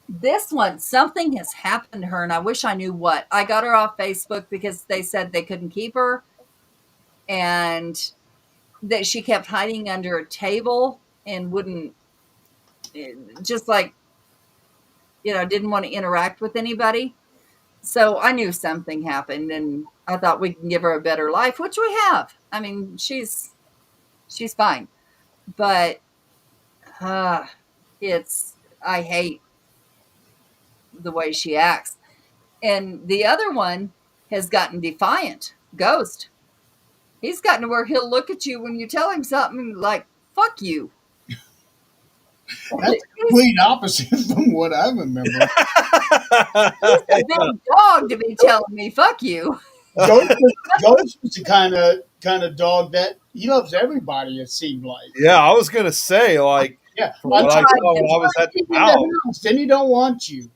this one, something has happened to her, and I wish I knew what. I got her off Facebook because they said they couldn't keep her, and that she kept hiding under a table and wouldn't, just like, didn't want to interact with anybody. So I knew something happened, and I thought we can give her a better life, which we have. I mean, she's fine, but uh, I hate the way she acts. And the other one has gotten defiant. Ghost. He's gotten to where he'll look at you when you tell him something like "fuck you." That's the He's, complete opposite from what I remember. he's a big dog to be telling me "fuck you." Ghost, Ghost was the kind of dog that he loves everybody. It seemed like. Yeah, I was gonna say, like, Yeah, from He what I until tried saw to. when I was at you the get in house. the house, then he don't want you.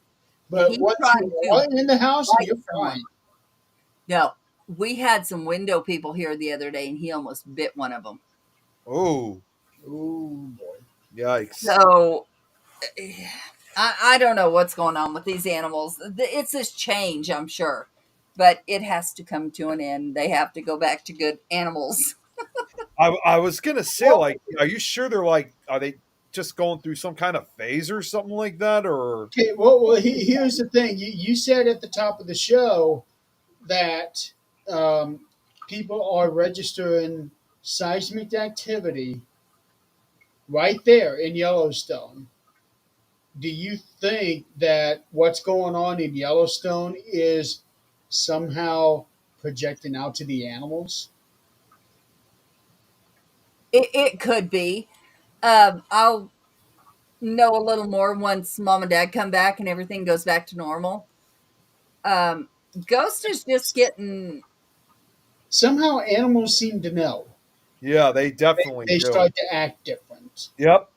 But He once tried you're to in the house, bite you're someone. fine. No, we had some window people here the other day, and he almost bit one of them. Oh, Oh boy. yikes! So I don't know what's going on with these animals. It's this change, I'm sure, but it has to come to an end. They have to go back to good animals. I was gonna say, Well, like, are you sure they're like, are they just going through some kind of phase or something like that, or okay. Well, here's the thing. You said at the top of the show that um, people are registering seismic activity right there in Yellowstone. Do you think that what's going on in Yellowstone is somehow projecting out to the animals? It could be. I'll know a little more once mom and dad come back and everything goes back to normal. Um, Ghost is just getting. Somehow animals seem to know. yeah, they definitely They do. start to act different. Yep.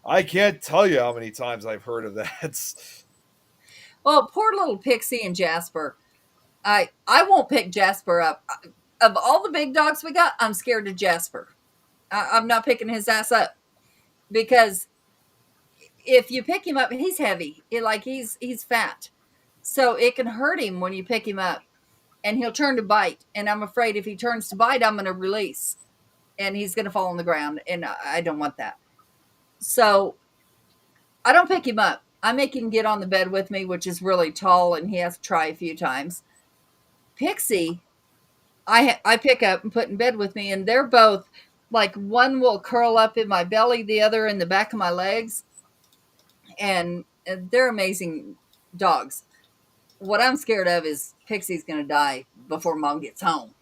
I can't tell you how many times I've heard of that. Well, poor little Pixie and Jasper. I won't pick Jasper up. Of all the big dogs we got, I'm scared of Jasper. I'm not picking his ass up because if you pick him up, he's heavy. He's fat, so it can hurt him when you pick him up, and he'll turn to bite. And I'm afraid if he turns to bite, I'm going to release, and he's going to fall on the ground, and I don't want that. So I don't pick him up. I make him get on the bed with me, which is really tall, and he has to try a few times. Pixie, I pick up and put in bed with me, and they're both like one will curl up in my belly, the other in the back of my legs, and they're amazing dogs. What I'm scared of is Pixie's going to die before mom gets home,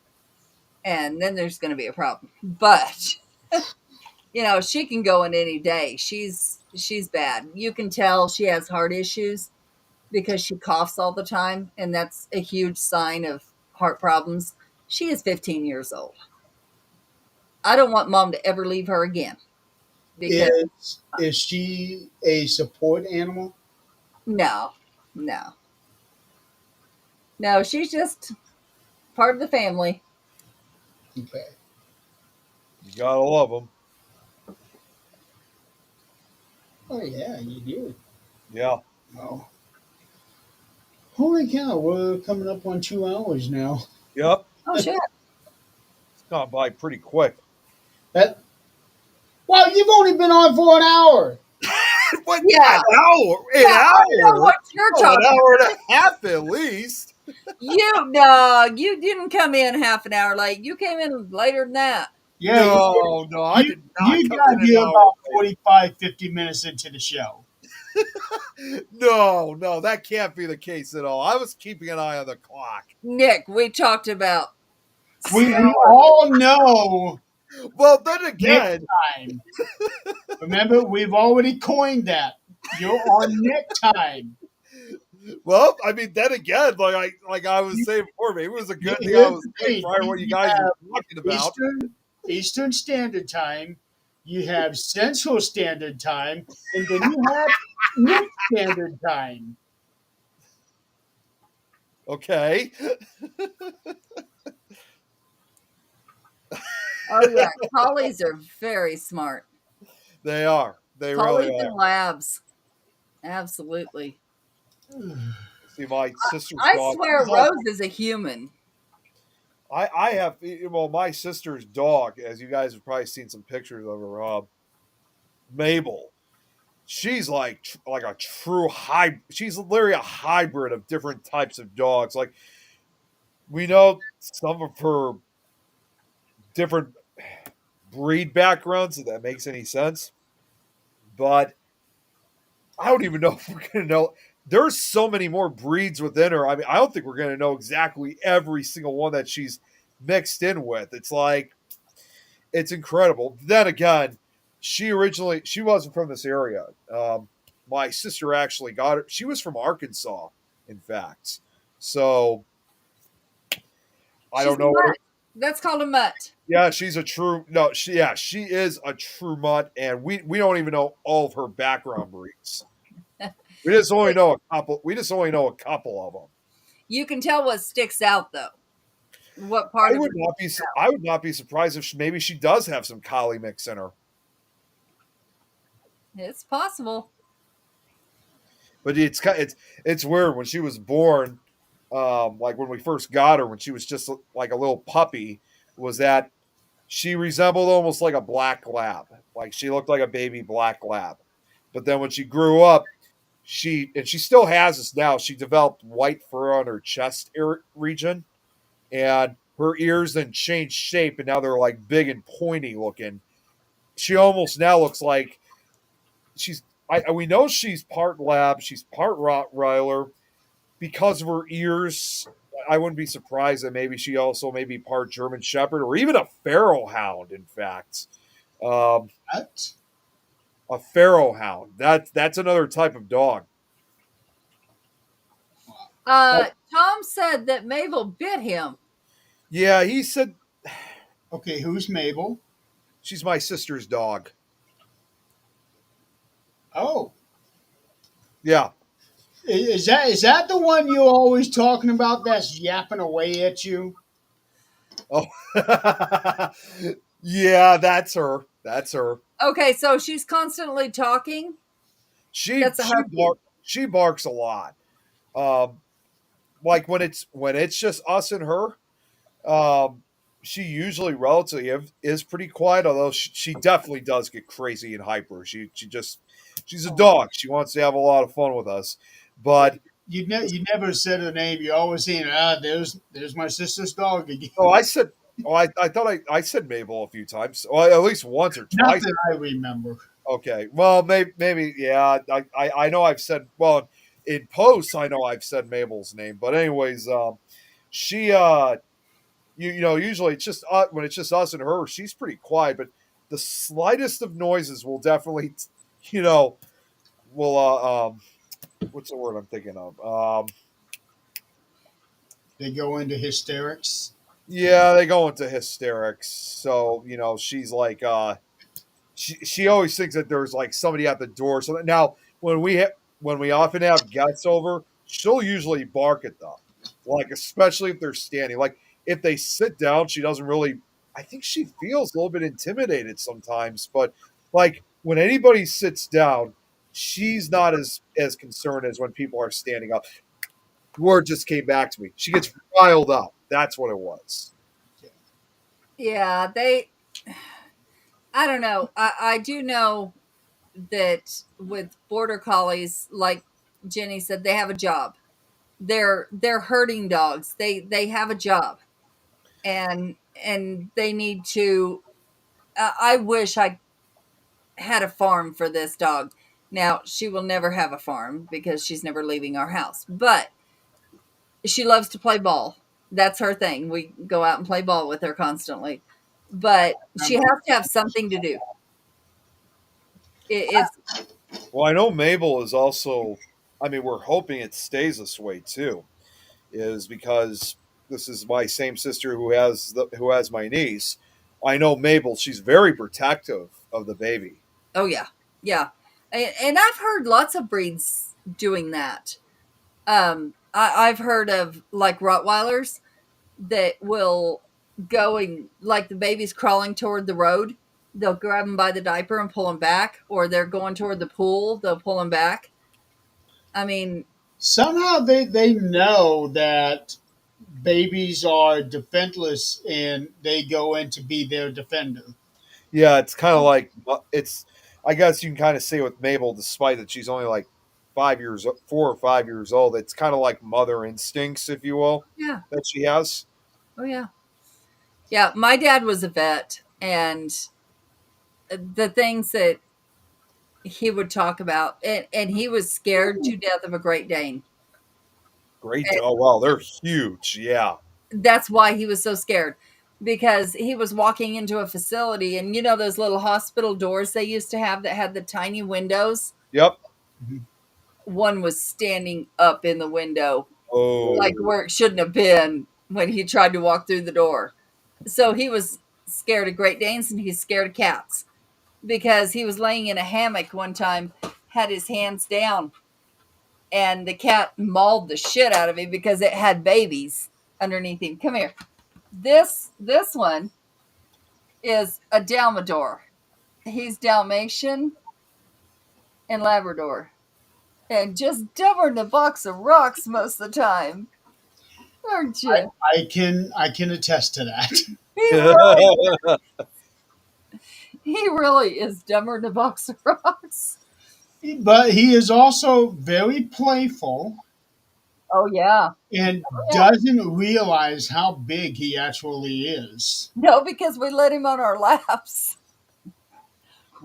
and then there's going to be a problem. But she can go in any day. She's bad. You can tell she has heart issues because she coughs all the time, and that's a huge sign of heart problems. She is 15 years old. I don't want mom to ever leave her again because Is she a support animal? no, no, no, she's just part of the family. Okay. You gotta love them. Oh yeah, you do. Yeah. Oh, holy cow! We're coming up on 2 hours now. Yep. Oh shit! It's gone by pretty quick. That well, you've only been on for an hour. What? Yeah, An hour? An yeah, I know hour? what you're Oh, an talking. hour and a half at least. You dog, you didn't come in half an hour late. You came in later than that. Yeah, No, no, I you did not you come got in an here hour about late. 45, 50 minutes into the show. No, no, that can't be the case at all. I was keeping an eye on the clock. Nick, we talked about We all know Well, then next again, time. Remember, we've already coined that. You're on next time. well, I mean, then again, like I was saying before, maybe it was a good thing I Here's was the late thing. prior to what you You guys were have talking about. Eastern Standard Time, you have Central Standard Time, and then you have Nick Standard Time. Okay. oh yeah, collies are very smart. They are. They really Collies and are. labs. Absolutely. See, my sister's I dog. swear Rose is a human. I have well, my sister's dog, as you guys have probably seen some pictures of her, Mabel. She's like a true hybrid. She's literally a hybrid of different types of dogs. Like we know some of her different breed backgrounds, if that makes any sense. But I don't even know if we're gonna know. There's so many more breeds within her. I mean, I don't think we're gonna know exactly every single one that she's mixed in with. It's like it's incredible. Then again, she wasn't from this area. My sister actually got her. She was from Arkansas, in fact. So I She's don't a know. mutt. That's called a mutt. Yeah, she's a true no. She is a true mutt, and we don't even know all of her background breeds. We just only know a couple. We just only know a couple of them. You can tell what sticks out though. What part of her? I would not be surprised if maybe she does have some collie mix in her. It's possible. But it's weird when she was born. Like when we first got her, when she was just like a little puppy, was that she resembled almost like a black lab. Like she looked like a baby black lab. But then when she grew up, she still has this now. She developed white fur on her chest region, and her ears then changed shape, and now they're like big and pointy looking. She almost now looks like she's. We know she's part lab, she's part Rottweiler because of her ears. I wouldn't be surprised that maybe she also may be part German Shepherd or even a Pharaoh Hound. In fact, um, What? a Pharaoh Hound. That's another type of dog. Tom said that Mabel bit him. Yeah, he said Okay, who's Mabel? she's my sister's dog. Oh, Yeah. is that the one you're always talking about that's yapping away at you? Oh, yeah, that's her. That's her. Okay, so she's constantly talking. She That's a she husky. she barks a lot. Um, like when it's just us and her. Um, she usually relatively is pretty quiet, although she definitely does get crazy and hyper. She's a dog. She wants to have a lot of fun with us, but You never said her name. You always saying, there's my sister's dog again. oh, I said. Oh, I thought I said Mabel a few times. Well, at least once or Not twice. that I remember. Okay. Well, maybe yeah. I know I've said well in posts. I know I've said Mabel's name, but anyways, she you know usually it's just when it's just us and her, she's pretty quiet. But the slightest of noises will definitely, you know, will what's the word I'm thinking of? They go into hysterics. Yeah, they go into hysterics. So, she's like she always thinks that there's like somebody at the door. So that now when we often have guests over, she'll usually bark at them. Like especially if they're standing. Like if they sit down, she doesn't really I think she feels a little bit intimidated sometimes, but like when anybody sits down, she's not as concerned as when people are standing up. Word just came back to me. She gets riled up. That's what it was. Yeah, I don't know. I do know that with border collies, like Jenny said, they have a job. They're herding dogs. They have a job, and they need to. I wish I had a farm for this dog. Now she will never have a farm because she's never leaving our house. But she loves to play ball. That's her thing. We go out and play ball with her constantly. But she Um, has to have something to do. It's Well, I know Mabel is also. I mean, we're hoping it stays this way too. Is because this is my same sister who has my niece. I know Mabel. She's very protective of the baby. oh yeah, yeah, and I've heard lots of breeds doing that. I've heard of like Rottweilers that will go and like the baby's crawling toward the road, they'll grab them by the diaper and pull them back, or they're going toward the pool, they'll pull them back. I mean, Somehow they know that babies are defenseless and they go in to be their defender. Yeah, it's kind of like it's. I guess you can kind of say with Mabel, despite that she's only like 5 years, 4 or 5 years old, it's kind of like mother instincts, if you will, yeah, that she has. oh yeah, yeah. My dad was a vet, and the things that he would talk about, and he was scared to death of a Great Dane. Great. Oh wow, they're huge. Yeah. That's why he was so scared, because he was walking into a facility, and you know those little hospital doors they used to have that had the tiny windows. Yep. Mhm. One was standing up in the window, like Oh. where it shouldn't have been when he tried to walk through the door. So he was scared of Great Danes, and he's scared of cats, because he was laying in a hammock one time, had his hands down, and the cat mauled the shit out of him because it had babies underneath him. Come here. This one is a Dalmador. He's Dalmatian and Labrador, and just dumber than a box of rocks most of the time, aren't you? I can attest to that. He really, he really is dumber than a box of rocks. But he is also very playful Oh yeah, and yeah. doesn't realize how big he actually is. No, because we let him on our laps.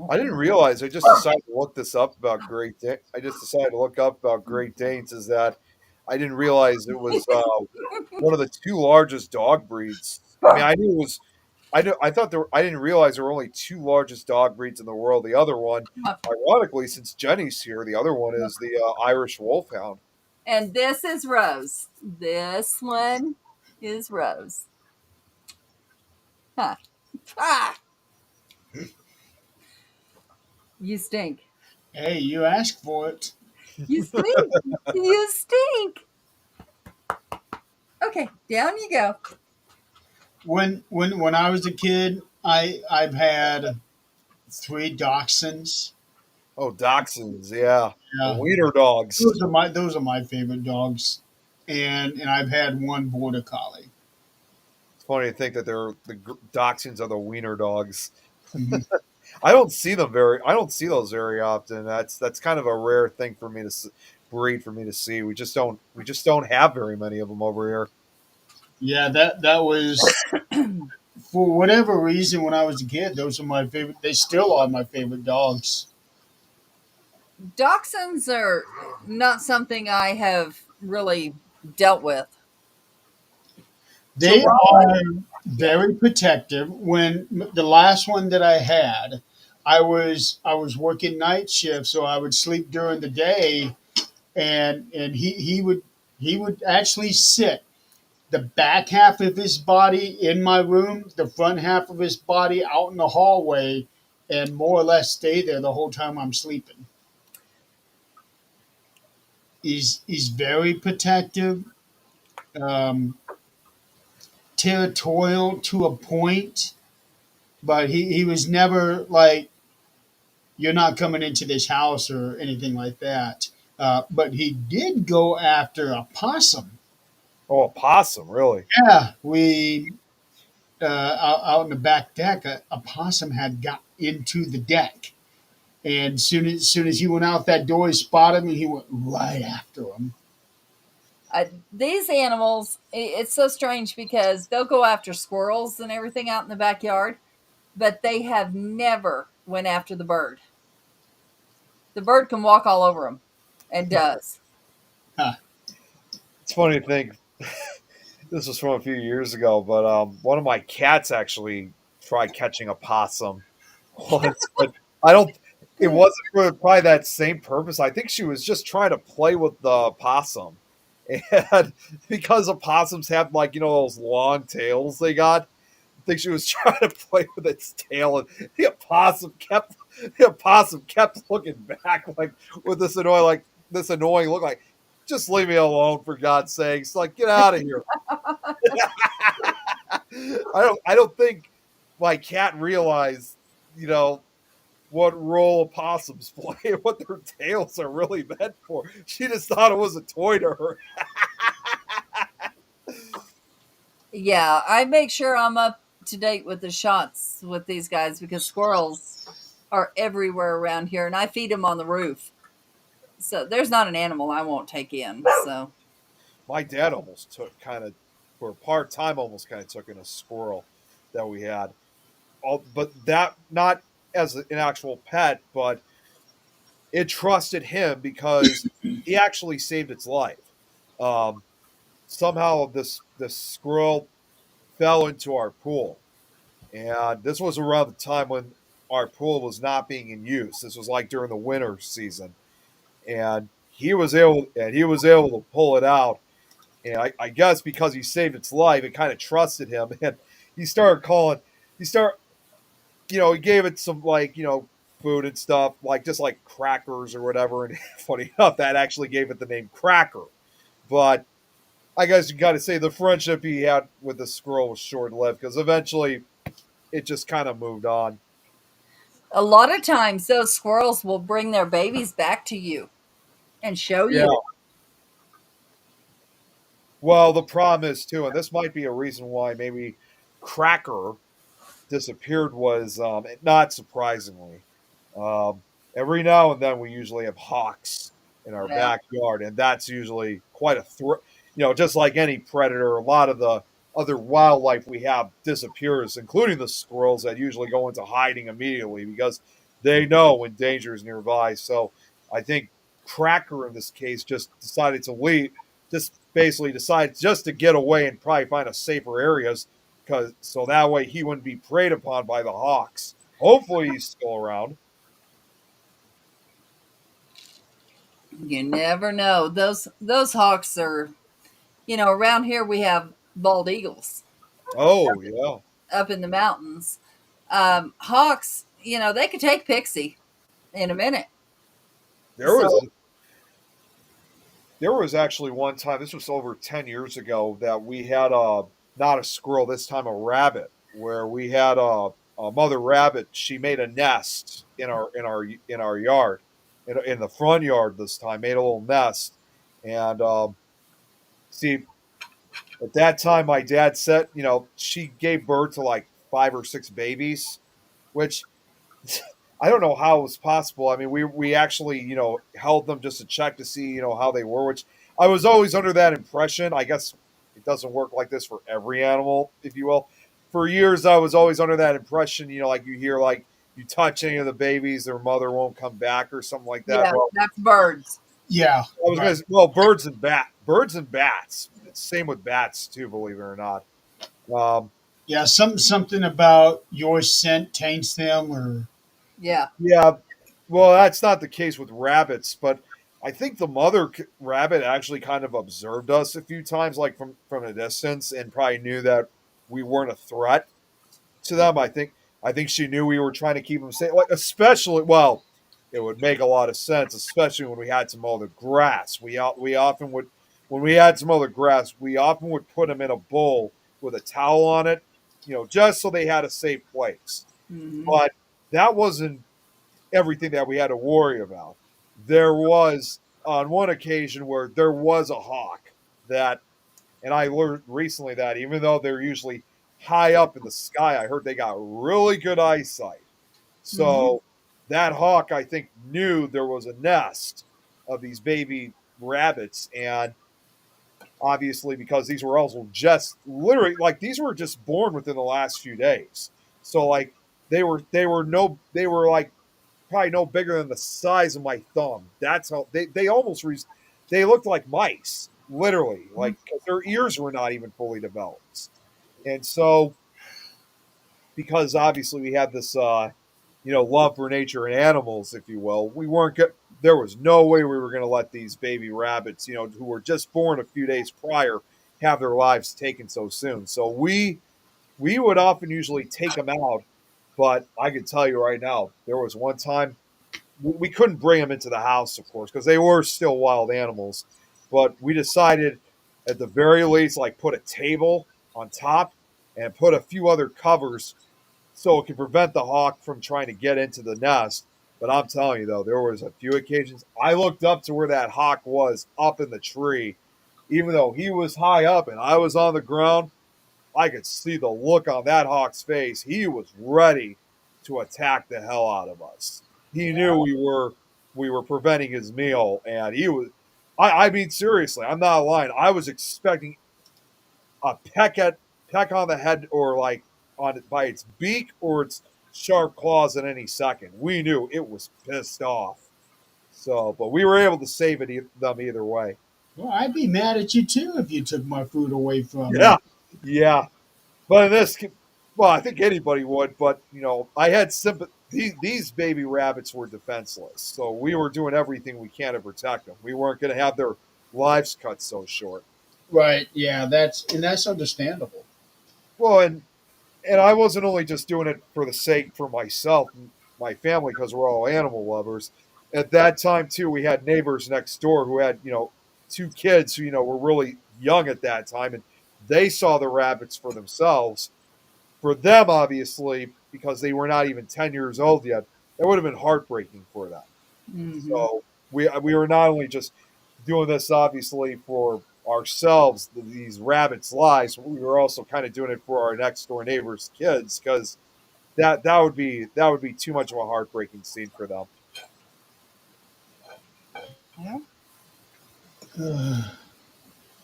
I didn't realize. I just decided to look this up about I just decided to look up about Great Danes. Is that I didn't realize it was one of the two largest dog breeds. I mean, I knew it was. I thought there. I didn't realize there were only two largest dog breeds in the world. The other one, ironically, since Jenny's here, the other one is the Irish Wolfhound. And this is Rose. This one is Rose. Huh. Ah, you stink. Hey, you asked for it. You stink. You stink. Okay, down you go. When I was a kid, I've had three dachshunds. Oh, Dachshunds, yeah, the Yeah, wiener dogs. those are my favorite dogs, and I've had one border collie. It's funny to think that Dachshunds are the wiener dogs. Mhm. I don't see those very often. That's kind of a rare thing for me to breed for me to see. We just don't have very many of them over here. Yeah, that was for whatever reason when I was a kid. Those are my favorite. They still are my favorite dogs. Dachshunds are not something I have really dealt with. They Chihuahua? are very protective. When the last one that I had, I was working night shift, so I would sleep during the day, and he would actually sit the back half of his body in my room, the front half of his body out in the hallway, and more or less stay there the whole time I'm sleeping. He's very protective, um, territorial to a point, but he was never like, you're not coming into this house or anything like that. But he did go after a possum. Oh, a possum, really? Yeah, we out in the back deck, a possum had got into the deck, and soon as he went out that door, he spotted him, and he went right after him. These animals, it's so strange because they'll go after squirrels and everything out in the backyard, but they have never went after the bird. The bird can walk all over them, and does. Huh. It's funny to think this was from a few years ago, but one of my cats actually tried catching a possum once, but I don't. It wasn't for probably that same purpose. I think she was just trying to play with the possum, and because opossums have like those long tails they got, I think she was trying to play with its tail, and the opossum kept looking back like with this annoying look like. Just leave me alone, for God's sakes! Like, get out of here. I don't think my cat realized, you know, what role opossums play and what their tails are really meant for. She just thought it was a toy to her. Yeah, I make sure I'm up to date with the shots with these guys because squirrels are everywhere around here, and I feed them on the roof. So there's not an animal I won't take in. So My dad almost took for part time, almost kind of took in a squirrel that we had. But that not as an actual pet, but it trusted him because he actually saved its life. Um, Somehow this squirrel fell into our pool, and this was around the time when our pool was not being in use. This was like during the winter season, and he was able to pull it out. And I guess because he saved its life, it kind of trusted him, and he started calling. He start he gave it some food and stuff, like just like crackers or whatever. And funny enough, that actually gave it the name Cracker. But I guess you got to say the friendship he had with the squirrel was short lived because eventually it just kind of moved on. a lot of times those squirrels will bring their babies back to you and show Yeah. you. Well, the problem is too, and this might be a reason why maybe Cracker disappeared was not surprisingly. Um, every now and then we usually have hawks in our Yeah. backyard, and that's usually quite a threat. Just like any predator, a lot of the other wildlife we have disappears, including the squirrels that usually go into hiding immediately because they know when danger is nearby. So I think Cracker in this case just decided to leave, just basically decided just to get away and probably find a safer areas because so that way he wouldn't be preyed upon by the hawks. Hopefully he's still around. You never know. Those hawks are, around here we have bald eagles Oh yeah, up in the mountains. Hawks, they could take Pixie in a minute. there was So there was actually one time. This was over 10 years ago that we had a not a squirrel this time a rabbit where we had a mother rabbit. She made a nest in our yard in the front yard this time. Made a little nest and see at that time my dad said she gave birth to like 5 or 6 babies, which I don't know how it was possible. I mean, we actually held them just to check to see how they were. Which I was always under that impression. I guess it doesn't work like this for every animal, if you will. For years, I was always under that impression. Like you hear like you touch any of the babies, their mother won't come back or something like that. yeah, Well, that's birds. Yeah, I was right. going to well, birds and bats. It's same with bats too, believe it or not. Um, Yeah, something about your scent taints them, or Yeah. yeah, well, that's not the case with rabbits, but I think the mother rabbit actually kind of observed us a few times, like from a distance, and probably knew that we weren't a threat to them. I think she knew we were trying to keep them safe. Like especially, well, it would make a lot of sense, especially when we had to mow the grass. We often would when we had to mow the grass, we often would put them in a bowl with a towel on it, just so they had a safe place. Hmm. But that wasn't everything that we had to worry about. There was on one occasion where there was a hawk that, and I learned recently that even though they're usually high up in the sky, I heard they got really good eyesight. Hmm. So that hawk, I think, knew there was a nest of these baby rabbits, and obviously because these were also just literally like these were just born within the last few days. So like they were like probably no bigger than the size of my thumb. That's how they almost they looked like mice, literally, like 'cause their ears were not even fully developed. And so because obviously we had this love for nature and animals, if you will, we weren't there was no way we were going to let these baby rabbits, who were just born a few days prior, have their lives taken so soon. So we would often usually take them out, but I can tell you right now, there was one time we couldn't bring them into the house, of course, because they were still wild animals. But we decided, at the very least, like put a table on top and put a few other covers so it could prevent the hawk from trying to get into the nest. But I'm telling you, though, there was a few occasions I looked up to where that hawk was up in the tree, even though he was high up and I was on the ground. I could see the look on that hawk's face. He was ready to attack the hell out of us. He knew we were preventing his meal, and he was. I mean, seriously, I'm not lying. I was expecting a peck on the head, or like on by its beak or its sharp claws at any second. We knew it was pissed off. So, but we were able to save them either way. Well, I'd be mad at you too if you took my food away from me. Yeah, yeah. But in this, well, I think anybody would. But I had sympathy. These baby rabbits were defenseless, so we were doing everything we can to protect them. We weren't going to have their lives cut so short. Right? Yeah, that's understandable. Well, and I wasn't only just doing it for the sake for myself and my family because we're all animal lovers. At that time too, we had neighbors next door who had two kids who were really young at that time, and they saw the rabbits for themselves. For them, obviously, because they were not even 10 years old yet, it would have been heartbreaking for them. Hmm. So we were not only just doing this, obviously, for ourselves, these rabbits' lives, but we were also kind of doing it for our next door neighbors' kids, because that would be too much of a heartbreaking scene for them. Yeah.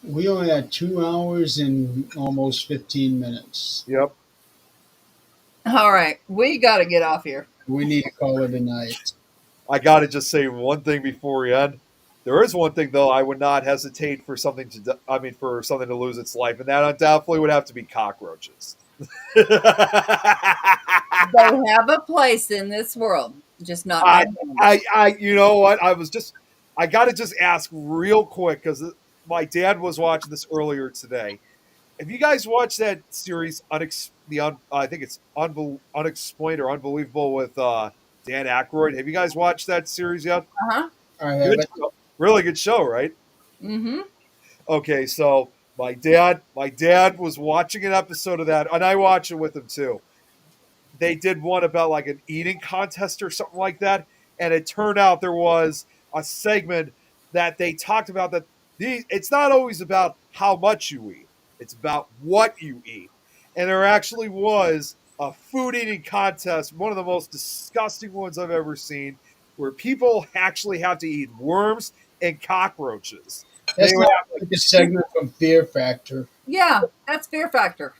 We only had 2 hours and almost 15 minutes. Yep. All right, we got to get off here. We need to call it a night. I got to just say one thing before we end. There is one thing though I would not hesitate for something to I mean for something to lose its life, and that undoubtedly would have to be cockroaches. They have a place in this world, just not I, my family. you know what? I got to just ask real quick because my dad was watching this earlier today. Have you guys watched that series, I think it's Unexplained or Unbelievable with Dan Aykroyd? Have you guys watched that series yet? Uh-huh. I Good haven't. show. Really good show, right? Mm-hmm. Okay, so my dad was watching an episode of that, and I watched it with him too. They did one about like an eating contest or something like that, and it turned out there was a segment that they talked about that it's not always about how much you eat, it's about what you eat. And there actually was a food eating contest, one of the most disgusting ones I've ever seen, where people actually have to eat worms and cockroaches. They That's would not have like like a two. segment from Fear Factor. Yeah, that's Fear Factor.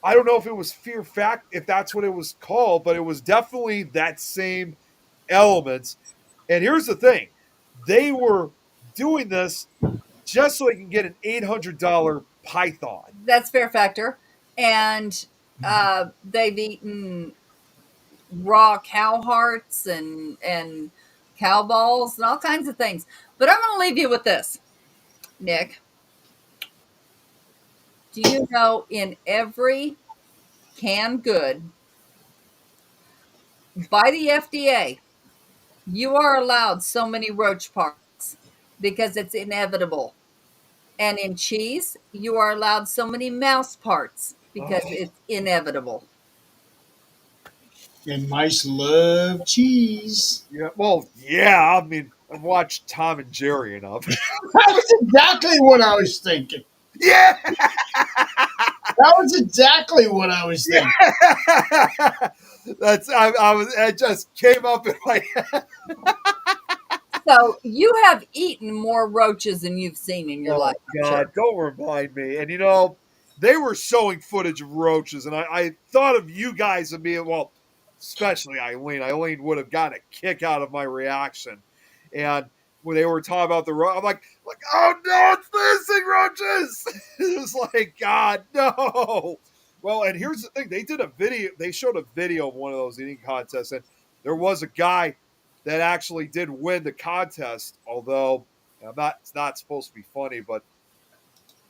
I don't know if it was Fear Fact, if that's what it was called, but it was definitely that same element. And here's the thing: they were doing this just so they can get an $800 python. That's Fear Factor. And they've eaten raw cow hearts and cow balls, and all kinds of things. But I'm going to leave you with this, Nick. Do you know in every canned good by the FDA, you are allowed so many roach parts because it's inevitable. And in cheese, you are allowed so many mouse parts because Oh, it's inevitable. And mice love cheese. yeah. Well, yeah. I mean, I've watched Tom and Jerry enough. That was exactly what I was thinking. Yeah. That was exactly what I was Yeah. thinking. I was. It just came up in my head. So you have eaten more roaches than you've seen in your Oh life, I'm God, sure. don't remind me. And they were showing footage of roaches, and I thought of you guys and being well, especially Eileen. Eileen would have gotten a kick out of my reaction. And when they were talking about the roach, I'm like, oh no, it's missing roaches. It was like, God, no. Well, and here's the thing: they did a video. They showed a video of one of those eating contests, and there was a guy that actually did win the contest. Although it's not supposed to be funny, but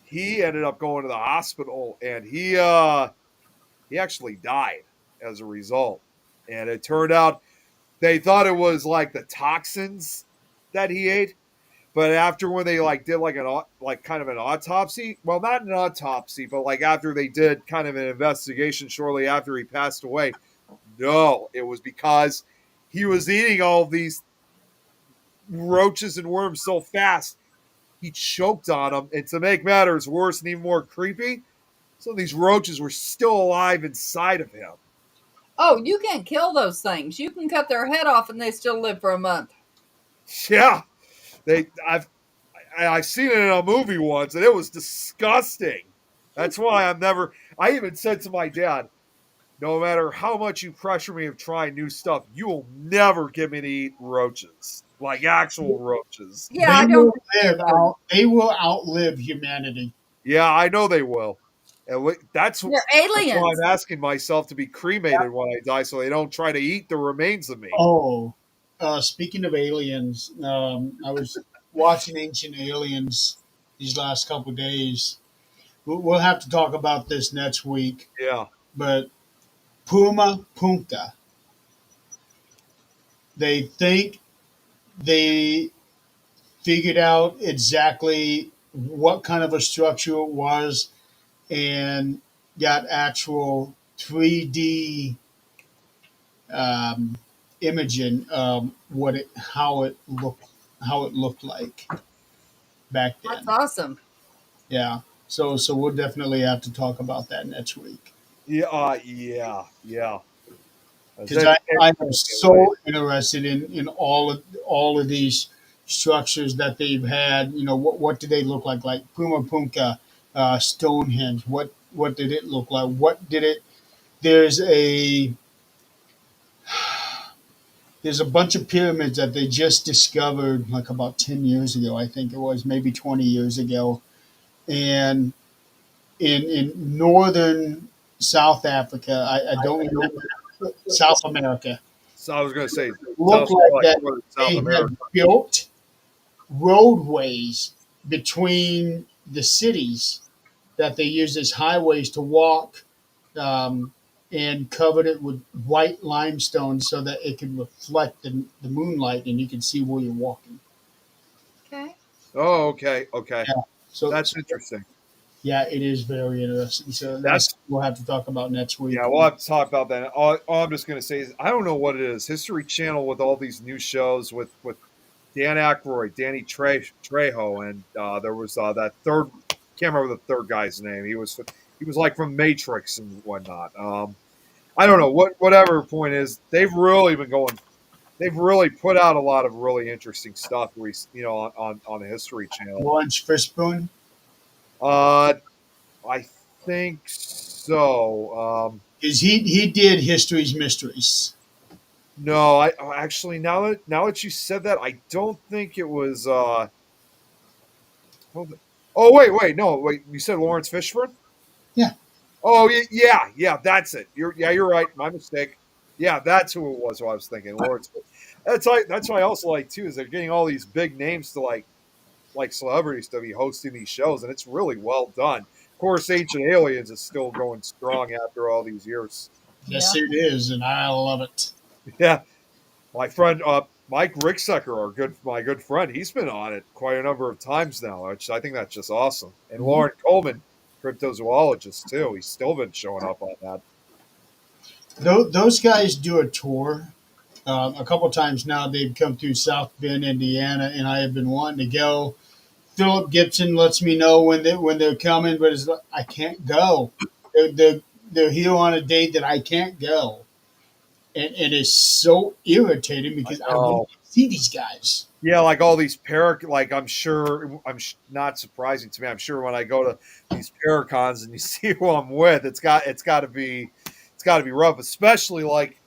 he ended up going to the hospital, and he actually died as a result. And it turned out they thought it was like the toxins that he ate, but after when they like did like kind of an autopsy, well, not an autopsy, but like after they did kind of an investigation shortly after he passed away, no, it was because he was eating all of these roaches and worms so fast he choked on them. And to make matters worse and even more creepy, some of these roaches were still alive inside of him. Oh, you can't kill those things. You can cut their head off and they still live for a month. Yeah, I've seen it in a movie once, and it was disgusting. That's why I'm never. I even said to my dad, no matter how much you pressure me of trying new stuff, you will never get me to eat roaches, like actual roaches. Yeah, I don't think They will outlive humanity. Yeah, I know they will. And they're that's why aliens. I'm asking myself to be cremated when I die, so they don't try to eat the remains of me. Oh, speaking of aliens, I was watching Ancient Aliens these last couple days. We'll have to talk about this next week. Yeah. But Puma Punka, they think they figured out exactly what kind of a structure it was and got actual 3D um, imaging how it looked like back That's then. awesome. Yeah. So we'll definitely have to talk about that next week Yeah. Yeah. because I am so interested in all of these structures that they've had. You know, what do they look like Puma Punka, Stonehenge. What did it look like? What did it? There's a there's a bunch of pyramids that they just discovered like about 10 years ago. I think it was maybe 20 years ago, and in northern South Africa. I don't remember South America. So I was going to say, Looked sounds more like like that Northern they South America. had built roadways between the cities that they used as highways to walk, um, and covered it with white limestone so that it could reflect the moonlight and you can see where you're walking. Okay. Oh, okay. Okay. Yeah. That's So interesting. yeah, it is very interesting. So that's That's, we'll have to talk about next yeah, week. we'll have to talk about that. All I'm just going to say is, I don't know what it is. History Channel with all these new shows with Dan Aykroyd, Trejo, and there was that third. Can't remember the third guy's name. He was like from Matrix and whatnot. I don't know whatever point is. They've really put out a lot of really interesting stuff. On the History Channel. Lawrence Fishburne. Uh, I think so. Is he did History's Mysteries. No, actually now that you said that, I don't think it was. Hold it. Oh wait, no, wait. You said Lawrence Fishburne? Yeah. Oh yeah. That's it. You're right. My mistake. Yeah, that's who it was. Who I was thinking. Lawrence. that's why I also like too is they're getting all these big names to like celebrities to be hosting these shows, and it's really well done. Of course, Ancient Aliens is still going strong after all these years. Yes, Yeah. it is, and I love it. Yeah, my friend Mike Ricksecker, my good friend, he's been on it quite a number of times now, which I think that's just awesome. And Mhm. Lauren Coleman, cryptozoologist too, he's still been showing up on that. Those guys do a tour. A couple times now they've come through South Bend, Indiana, and I have been wanting to go. Philip Gibson lets me know when they're coming, but it's like, I can't go. They're here on a date that I can't go, and it's so irritating I because I want know. to see these guys. Yeah, like all these like I'm sure not surprising to me. I'm sure when I go to these paracons and you see who I'm with, it's got to be rough, especially like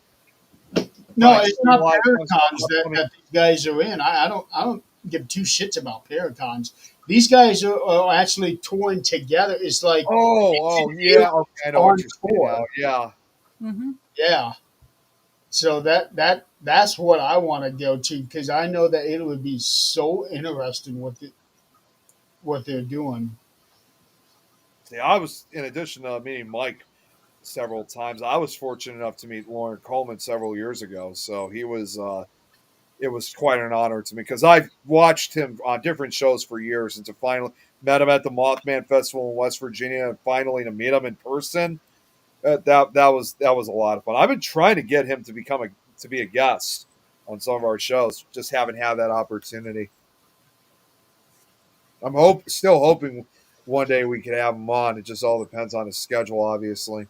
when No, I it's see a not lot of Paracons that these guys are in. I don't give two shits about Paracons. These guys are actually touring together. It's like oh yeah, okay, I know what on you're saying now. tour. Yeah, Hmm. Yeah. So that's what I want to go to because I know that it would be so interesting what they're doing. see, I was in addition to meeting Mike several times. I was fortunate enough to meet Lauren Coleman several years ago, so he was. It was quite an honor to me because I've watched him on different shows for years, and to finally met him at the Mothman Festival in West Virginia, and finally to meet him in person, that was a lot of fun. I've been trying to get him to be a guest on some of our shows, just haven't had that opportunity. Still hoping one day we could have him on. It just all depends on his schedule, obviously.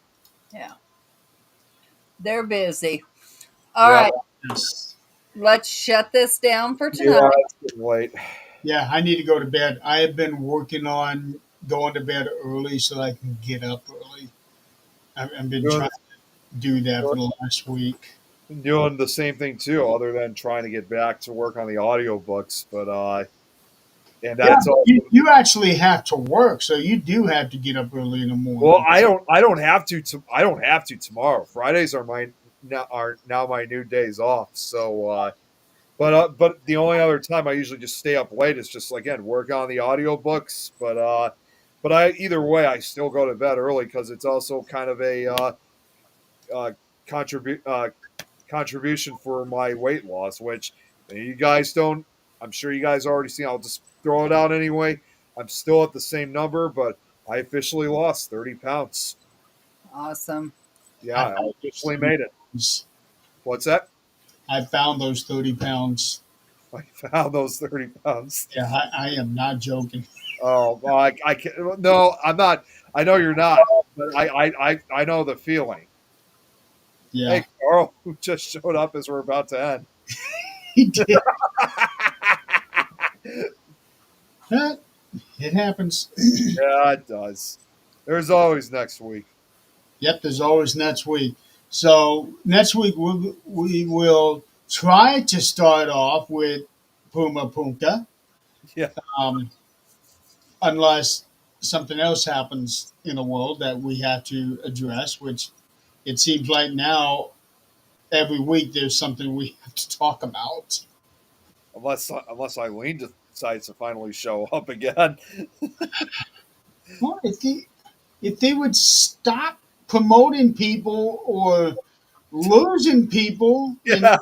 Yeah. They're busy. All Yeah, right. Yes. Let's shut this down for yeah, tonight. it's getting late. Yeah, I need to go to bed. I have been working on going to bed early so I can get up early. I've been Doing, trying to do that for doing, the last week. doing the same thing too, other than trying to get back to work on the audiobooks. But and Yeah, that's but all. you actually have to work, so you do have to get up early in the Well, morning. I don't have to. I don't have to tomorrow. Fridays are now my new days off. So, but the only other time I usually just stay up late is just again work on the audiobooks. But I either way I still go to bed early because it's also kind of a uh, contribute contribution for my weight loss, which you guys don't. I'm sure you guys already seen. I'll just throw it out anyway. I'm still at the same number, but I officially lost 30 pounds. Awesome. I Yeah, I found those officially 30 made it. pounds. What's that? I found those 30 pounds. I found those 30 pounds. Yeah, I am not joking. Oh, well, I can't. No, I'm not. I know you're not, but I know the feeling. Yeah, Hey, Carl, who just showed up as we're about to end. he did. Huh? It happens. Yeah, it does. There's always next week. Yep, there's always next week. So next week we will try to start off with Puma Punta, Yeah, um, unless something else happens in the world that we have to address, which it seems like now every week there's something we have to talk about. unless Eileen decides to finally show up again. Well, if they would stop promoting people or losing people Yeah,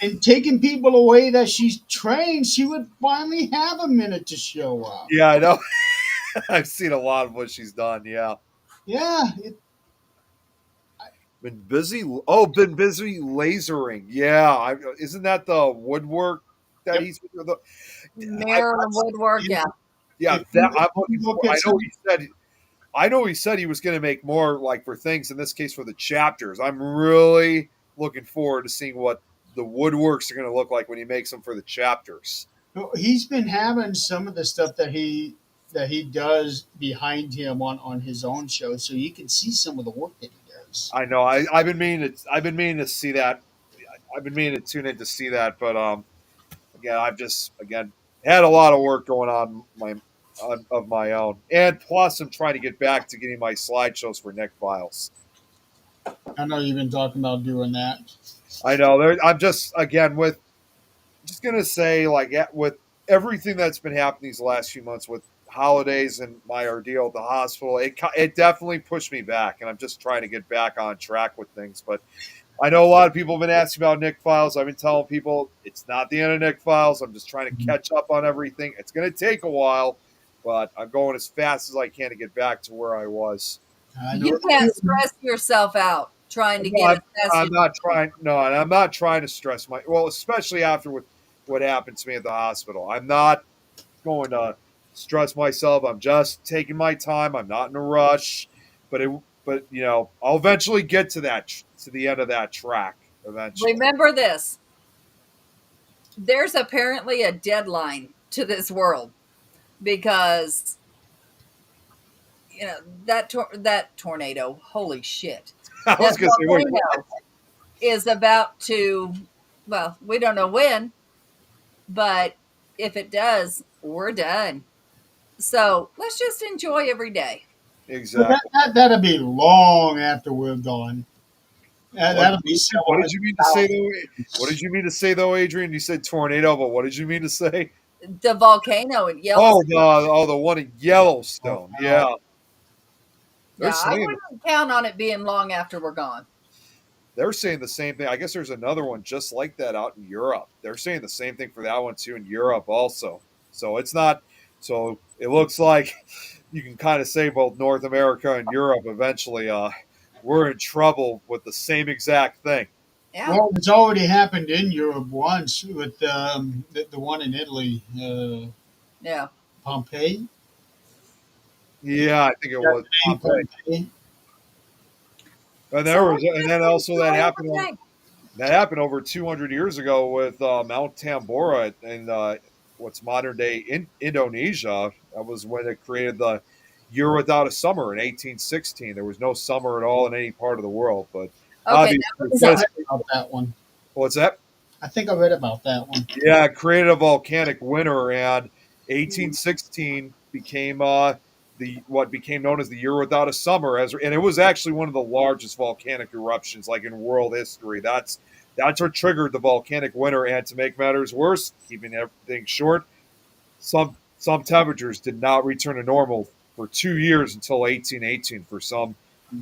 and taking people away that she's trained, she would finally have a minute to show up. yeah, I know. I've seen a lot of what she's done. Yeah, Yeah, been busy lasering. Yeah, isn't that the woodwork that yep. he's? Mirror woodwork. Yeah. Yeah, If that you, I'm if looking you for. look at some, I know he said he was going to make more like for things. In this case, for the chapters, I'm really looking forward to seeing what the woodworks are going to look like when he makes them for the chapters. he's been having some of the stuff that he does behind him on his own show, so you can see some of the work that he does. I know. I've been meaning to see that. I've been meaning to tune in to see that, but again, I've just again had a lot of work going on of my own, and plus I'm trying to get back to getting my slideshows for Nick Files. I know you've been talking about doing that. I know. I'm just again with just gonna say like with everything that's been happening these last few months with holidays and my ordeal at the hospital, it definitely pushed me back, and I'm just trying to get back on track with things. But I know a lot of people have been asking about Nick Files. I've been telling people it's not the end of Nick Files. I'm just trying to catch up on everything. It's going to take a while, but I'm going as fast as I can to get back to where I was. I know. You can't stress yourself out trying to get as fast I'm as not trying. No, and I'm not trying to stress my. Well, especially after what happened to me at the hospital. I'm not going to stress myself. I'm just taking my time. I'm not in a rush, but I'll eventually get to the end of that track eventually. Remember this. There's apparently a deadline to this world because that tornado, holy shit. I was That going to say, wait, volcano is about to, well, we don't know when, but if it does, we're done. So let's just enjoy every day. But exactly. that'll be long after we're gone. That'll be What did you mean to say though? What did you mean to say though, Adrian? You said tornado, but what did you mean to say? The volcano in Oh, Yellowstone. the one in Yellowstone. Yeah, they're Yeah, I saying wouldn't count on it being long after we're gone. they're saying the same thing. I guess there's another one just like that out in Europe. They're saying the same thing for that one too in Europe also. So it's not. So it looks like you can kind of say both North America and Europe eventually. We're in trouble with the same exact thing. Yeah. Well, it's already happened in Europe once with the one in Italy, Yeah. Pompeii. Yeah, I think it was Pompeii. Pompeii. And So and then also that happened. okay. That happened over 200 years ago with Mount Tambora in what's modern day Indonesia. That was when it created the year without a summer in 1816. There was no summer at all in any part of the world. But Okay, obviously, that I was read about that one. what's that? I think I read about that one. Yeah, it created a volcanic winter, and 1816 became the what became known as the year without a summer. And it was actually one of the largest volcanic eruptions, like in world history. That's what triggered the volcanic winter. And to make matters worse, keeping everything short, some temperatures did not return to normal for 2 years until 1818 for some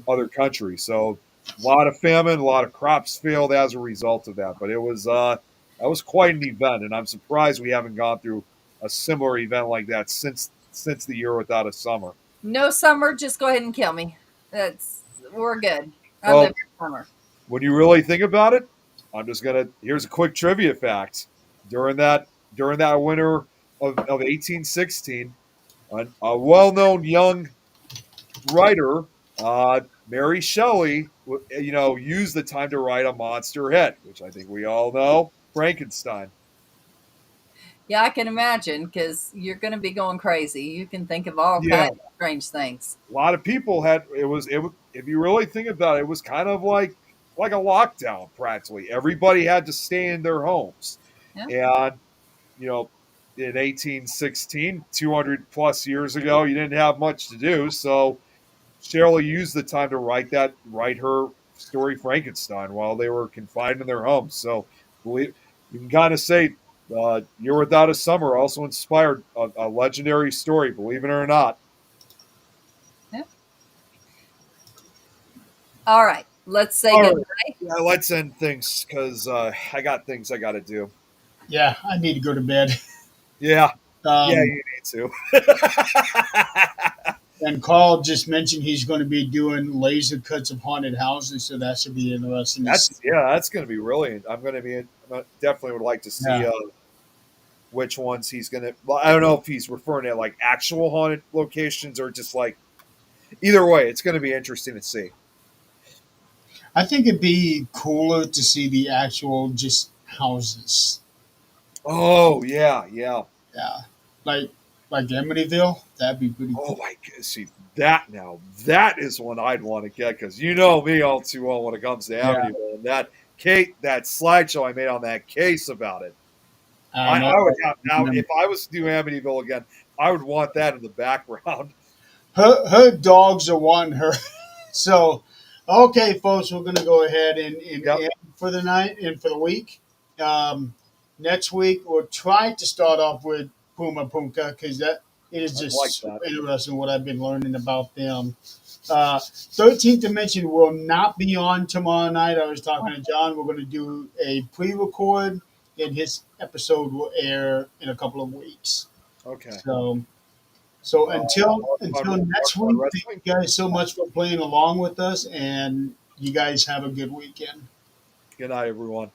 other countries. So a lot of famine, a lot of crops failed as a result of that. But it was that was quite an event, and I'm surprised we haven't gone through a similar event like that since the year without a summer. no summer. Just go ahead and kill me. We're good. I Well, live in summer. when you really think about it, here's a quick trivia fact. During that winter of 1816, a well-known young writer, Mary Shelley, used the time to write a monster hit, which I think we all know, Frankenstein. Yeah, I can imagine because you're going to be going crazy. You can think of all Yeah, kinds of strange things. a lot of people had if you really think about it, it was kind of like a lockdown practically. Everybody had to stay in their homes, Yeah. and you know, in 1816, 200 plus years ago, you didn't have much to do, so Shelley used the time to write her story Frankenstein while they were confined in their homes. So believe you can kind of say Year Without a Summer also inspired a legendary story, believe it or not. Yeah. All right. Let's say All right. goodnight. Yeah, let's end things because I got things I got to do. Yeah, I need to go to bed. Yeah, Um, yeah, you need to. and Carl just mentioned he's going to be doing laser cuts of haunted houses, so that should be interesting. That's going to be really. I'm going to be definitely would like to see Yeah. which ones he's going to. Well, I don't know if he's referring to like actual haunted locations or just like. Either way, it's going to be interesting to see. I think it'd be cooler to see the actual just houses. Oh yeah, yeah. Yeah, like like Amityville. That'd be pretty Oh cool. my god! See that now? That is one I'd want to get because you know me all too well when it comes to Yeah, Amityville and that slideshow I made on that case about it. I know. I would have now if I was to do Amityville again, I would want that in the background. Her dogs are wanting her, so Okay, folks, we're going to go ahead and Yep. end for the night and for the week. Um, Next week, we'll try to start off with Puma Punka because that it is I just like so that. interesting what I've been learning about them. 13th Dimension will not be on tomorrow night. I was talking to John. We're going to do a pre-record, and his episode will air in a couple of weeks. Okay. So, so until Mark next Fun week, thank Wrestling. you guys so much for playing along with us, and you guys have a good weekend. Good night, everyone.